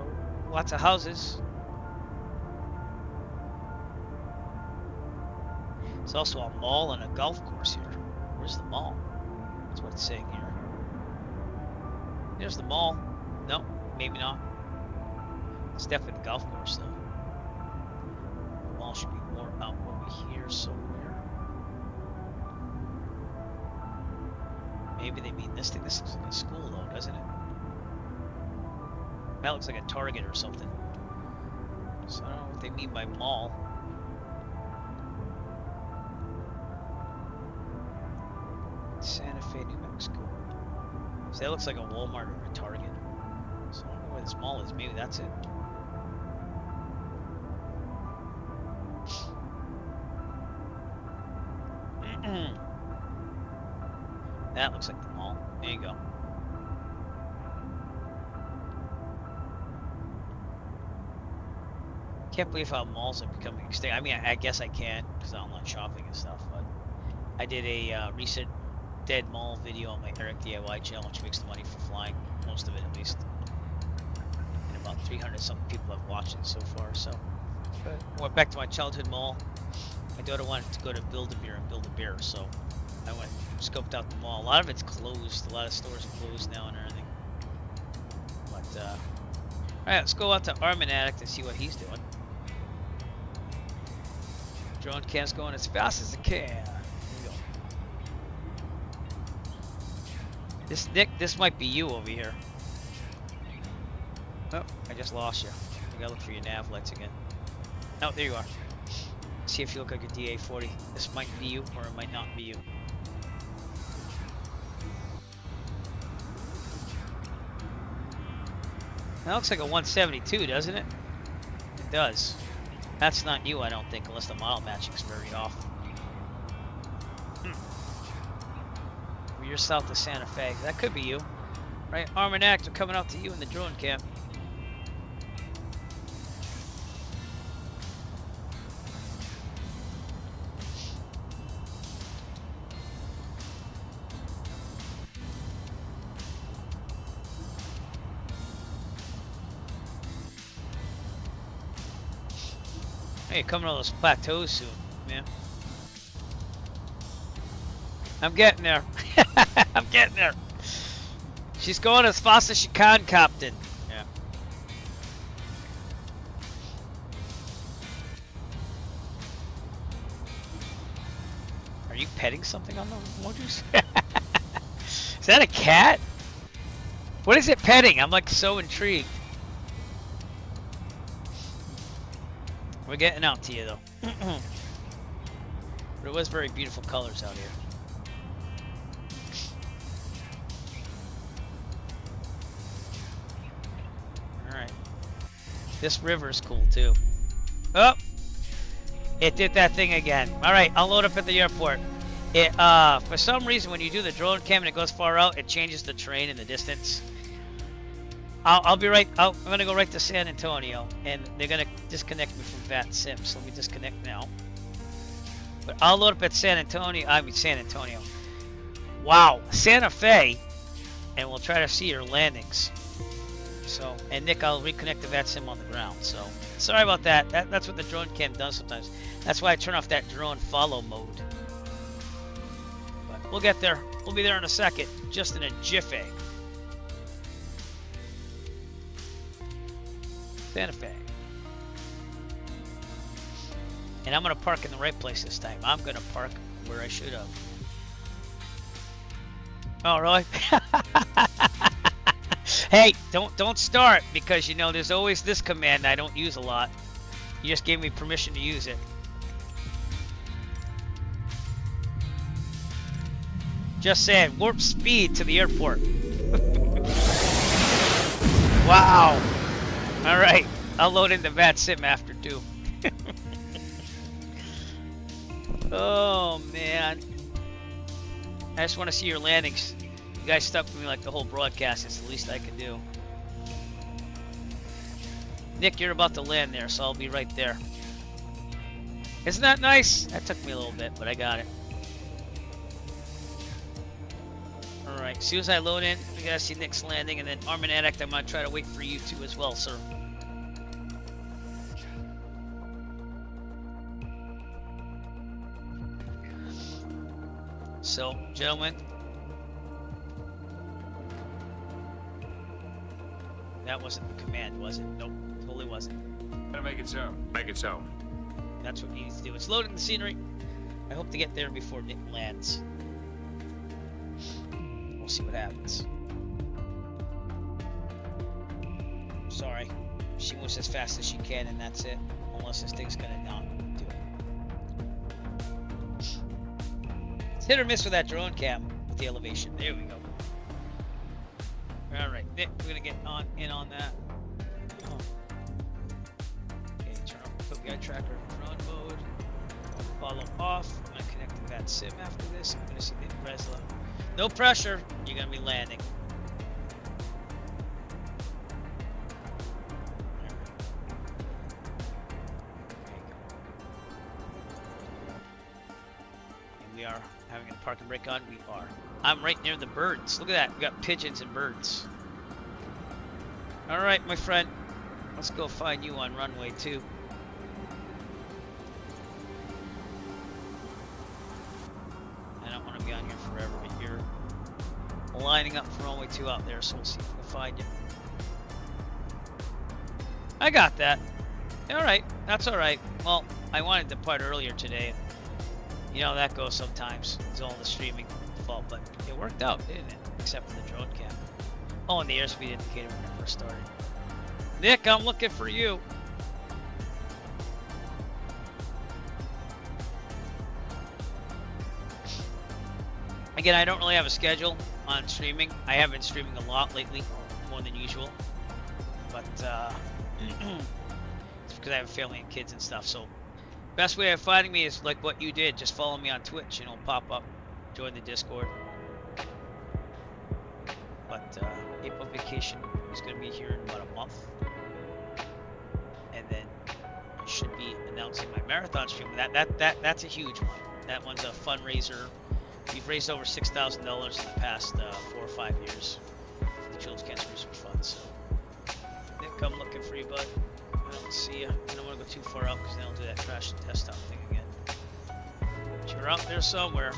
lots of houses. There's also a mall and a golf course here. Where's the mall? That's what it's saying here. There's the mall. No, maybe not. It's definitely the golf course, though. The mall should be more out over here somewhere. Maybe they mean this thing. This looks like a school, though, doesn't it? That looks like a Target or something. So I don't know what they mean by mall. Santa Fe, New Mexico. So that looks like a Walmart or a Target. So I don't know where this mall is. Maybe that's it. That looks like the mall. There you go. Can't believe how malls are becoming extinct. I mean, I guess I can because I'm online shopping and stuff. But I did a recent dead mall video on my Eric DIY channel, which makes the money for flying, most of it at least. And about 300 something people have watched it so far. So, went back to my childhood mall. My daughter wanted to go to Build-A-Bear and Build-A-Bear, so I went scoped out the mall. A lot of it's closed. A lot of stores are closed now and everything. But all right, let's go out to Armored Addict and see what he's doing. Drone cam's going as fast as it can. Here we go. This Nick, this might be you over here. Oh, I just lost you. You gotta look for your nav lights again. Oh, there you are. See if you look like a DA-40. This might be you, or it might not be you. That looks like a 172, doesn't it? It does. That's not you, I don't think, unless the model matching's very off. Well, you're south of Santa Fe. That could be you. Right? Arm and Act are coming out to you in the drone camp. Hey, coming on those plateaus soon, man. I'm getting there. I'm getting there. She's going as fast as she can, Captain. Yeah. Are you petting something on the emojis? Is that a cat? What is it petting? I'm like so intrigued. We're getting out to you though. But it was very beautiful colors out here. Alright. This river is cool too. Oh! It did that thing again. Alright, I'll load up at the airport. It for some reason when you do the drone cam and it goes far out, it changes the terrain in the distance. I'll be right. I'm gonna go right to San Antonio, and they're gonna disconnect me from VUSA. So let me disconnect now. But I'll load up at San Antonio. I mean San Antonio. Wow, Santa Fe, and we'll try to see your landings. So, and Nick, I'll reconnect the VUSA on the ground. So, sorry about that. That's what the drone cam does sometimes. That's why I turn off that drone follow mode. But we'll get there. We'll be there in a second, just in a jiffy. Santa Fe. And I'm gonna park in the right place this time. I'm gonna park where I should have. Oh, really? Hey, don't start, because you know there's always this command I don't use a lot. You just gave me permission to use it. Just saying, warp speed to the airport. Wow. All right, I'll load into VUSA after too. Oh man, I just want to see your landings. You guys stuck with me like the whole broadcast. It's the least I can do. Nick, you're about to land there, so I'll be right there. Isn't that nice? That took me a little bit, but I got it. Alright, as soon as I load in, we gotta see Nick's landing, and then Arm and Addict, I'm gonna try to wait for you too as well, sir. So, gentlemen, that wasn't the command, was it? Nope, totally wasn't. Gotta make it so. Make it so. That's what he needs to do. It's loading the scenery. I hope to get there before Nick lands. We'll see what happens. Sorry. She moves as fast as she can, and that's it. Unless this thing's gonna not do it. It's hit or miss with that drone cam with the elevation. There we go. Alright, Nick, we're gonna get in on that. Oh. Okay, turn off the Took Guy Tracker drone mode. Follow off. I'm gonna connect to VUSA after this. I'm gonna see Nick Bresla. No pressure, you're gonna be landing. And we are having a park and brake on. We are. I'm right near the birds. Look at that. We got pigeons and birds. Alright, my friend. Let's go find you on runway 2. I don't want to be on here forever, but you're lining up for runway 2 out there, so we'll see if we can find you. I got that. Alright, that's alright. Well, I wanted to depart earlier today. You know, that goes sometimes. It's all the streaming fault, but it worked out, didn't it? Except for the drone cam. Oh, and the airspeed indicator when I first started. Nick, I'm looking for you. Again, I don't really have a schedule on streaming. I have been streaming a lot lately, more than usual. But it's because I have a family and kids and stuff. So best way of finding me is like what you did. Just follow me on Twitch and it'll pop up. Join the Discord. But April vacation is going to be here in about a month. And then I should be announcing my marathon stream. That's a huge one. That one's a fundraiser. We've raised over $6,000 in the past 4 or 5 years for the Children's Cancer Research Fund. So, Nick, I'm looking for you, bud. I don't see you. I don't want to go too far out because then I'll do that crash desktop thing again. But you're out there somewhere.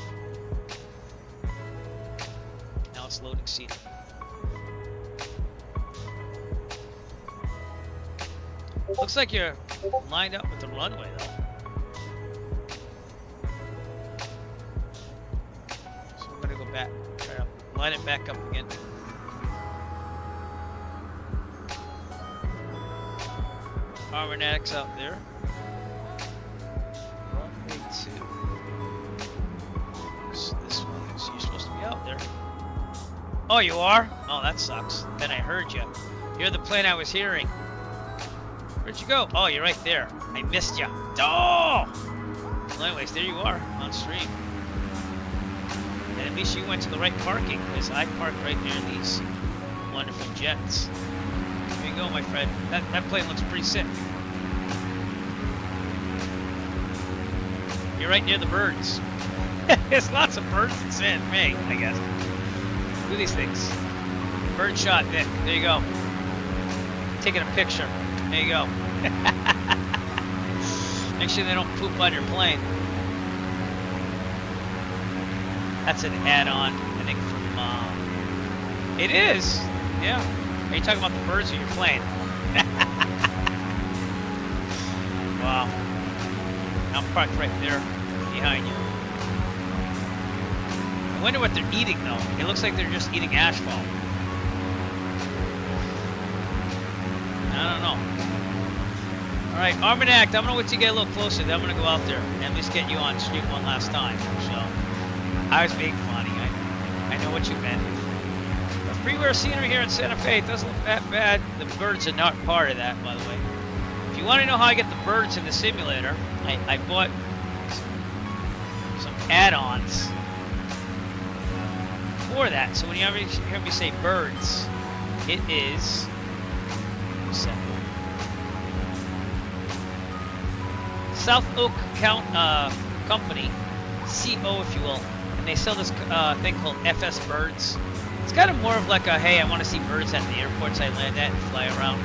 Now it's loading seating. Looks like you're lined up with the runway, though. So we're gonna go back, try to line it back up again. Armanetics out there. Runway 2. So this one, so you're supposed to be out there. Oh, you are? Oh, that sucks. Then I heard you. You're the plane I was hearing. Where'd you go? Oh, you're right there. I missed you. Oh! Well, anyways, there you are on stream. And at least you went to the right parking, because I parked right near these wonderful jets. There you go, my friend. That plane looks pretty sick. You're right near the birds. There's lots of birds in Santa Fe, I guess. Look at these things. Bird shot, Nick. There you go. Taking a picture. There you go. Make sure they don't poop on your plane. That's an add-on, I think, from... It is! Yeah. Are you talking about the birds or your plane? Wow. I'm parked right there behind you. I wonder what they're eating, though. It looks like they're just eating asphalt. I don't know. Alright, Armanact, I'm gonna wait till you get a little closer, then I'm gonna go out there and at least get you on stream one last time. So, I was being funny. I know what you meant. The freeware scenery here in Santa Fe, it doesn't look that bad. The birds are not part of that, by the way. If you want to know how I get the birds in the simulator, I bought some add-ons for that. So when you hear me say birds, it is simple. South Oak Company, CO if you will, and they sell this thing called FS Birds. It's kind of more of like a, hey, I want to see birds at the airports I land at and fly around.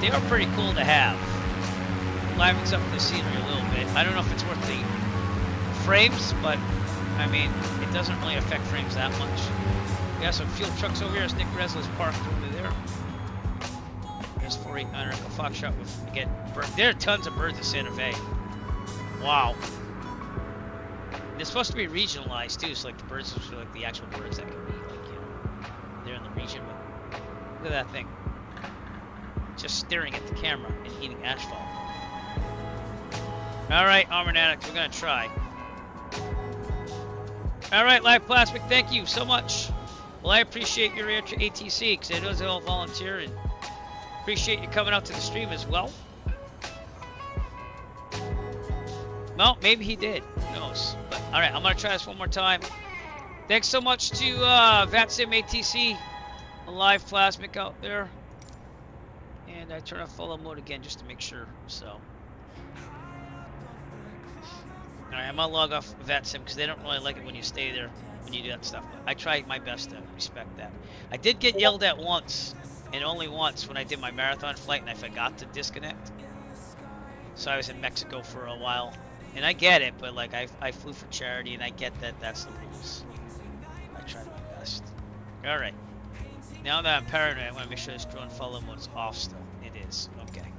They are pretty cool to have. Livens up the scenery a little bit. I don't know if it's worth the frames, but I mean, it doesn't really affect frames that much. We got some fuel trucks over here as Nick Resler's parked over there. There's 489 Echo Foxtrot with, again, bird. There are tons of birds in Santa Fe. Wow. They're supposed to be regionalized too, so like the birds are like the actual birds that can be like, you know, they're in the region. But look at that thing. Just staring at the camera and eating asphalt. Alright, Armored Addict, we're gonna try. Alright, Live Plasmic, thank you so much. Well, I appreciate your ATC, because it was all volunteer, and appreciate you coming out to the stream as well. Well, maybe he did. Who knows? But alright, I'm gonna try this one more time. Thanks so much to VUSIM ATC, a Live Plasmic out there. And I turn off follow mode again just to make sure. So, alright, I'm gonna log off VUSIM because they don't really like it when you stay there when you do that stuff. But I try my best to respect that. I did get yelled at once, and only once, when I did my marathon flight and I forgot to disconnect. So I was in Mexico for a while, and I get it, but like I flew for charity, and I get that that's the rules. I tried my best. All right. Now that I'm paranoid, I want to make sure this drone follow mode is off still. It is. Okay.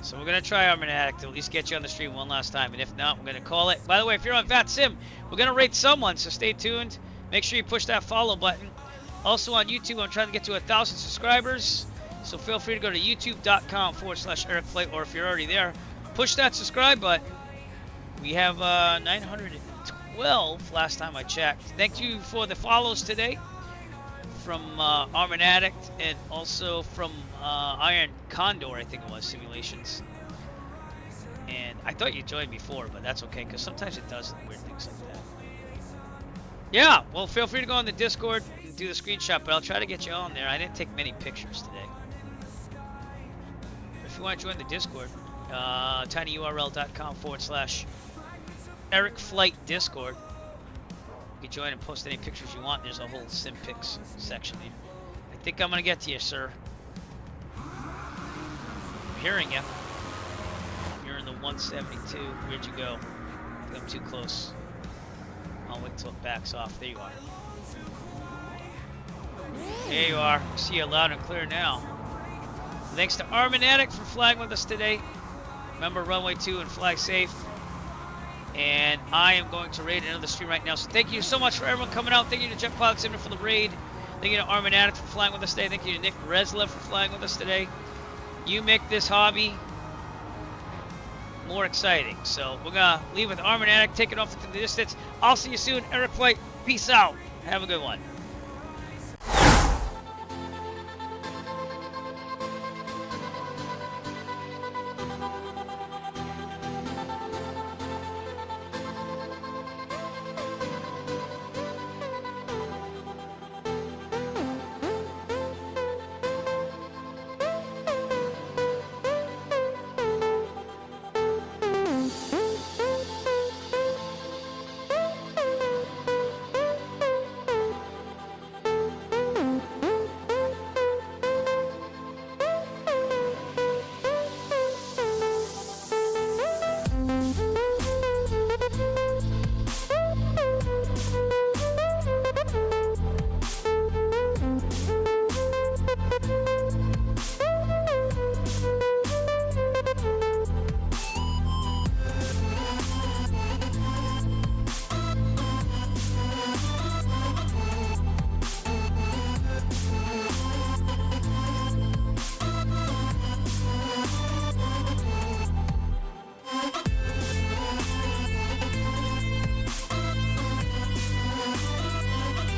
So we're going to try Armored Addict to at least get you on the stream one last time. And if not, we're going to call it. By the way, if you're on VUSIM, we're going to rate someone. So stay tuned. Make sure you push that follow button. Also on YouTube, I'm trying to get to 1,000 subscribers. So feel free to go to youtube.com/EricFlight. Or if you're already there, push that subscribe button. We have 920 12 last time I checked. Thank you for the follows today from Armin Addict and also from Iron Condor, I think it was, Simulations. And I thought you joined before, but that's okay, because sometimes it does weird things like that. Yeah, well, feel free to go on the Discord and do the screenshot, but I'll try to get you on there. I didn't take many pictures today. If you want to join the Discord, tinyurl.com/Eric Flight Discord. You can join and post any pictures you want. There's a whole sim pics section there. I think I'm going to get to you, sir. I'm hearing you. You're in the 172. Where'd you go? I think I'm too close. I'll wait till it backs off. There you are. There you are. I see you loud and clear now. Thanks to Armin Addict for flying with us today. Remember, runway 2 and fly safe. And I am going to raid another stream right now. So thank you so much for everyone coming out. Thank you to Jet Pilot Simulator for the raid. Thank you to Armin Addict for flying with us today. Thank you to Nick Reslev for flying with us today. You make this hobby more exciting. So we're going to leave with Armin Addict taking off into the distance. I'll see you soon. Eric Flight, peace out. Have a good one.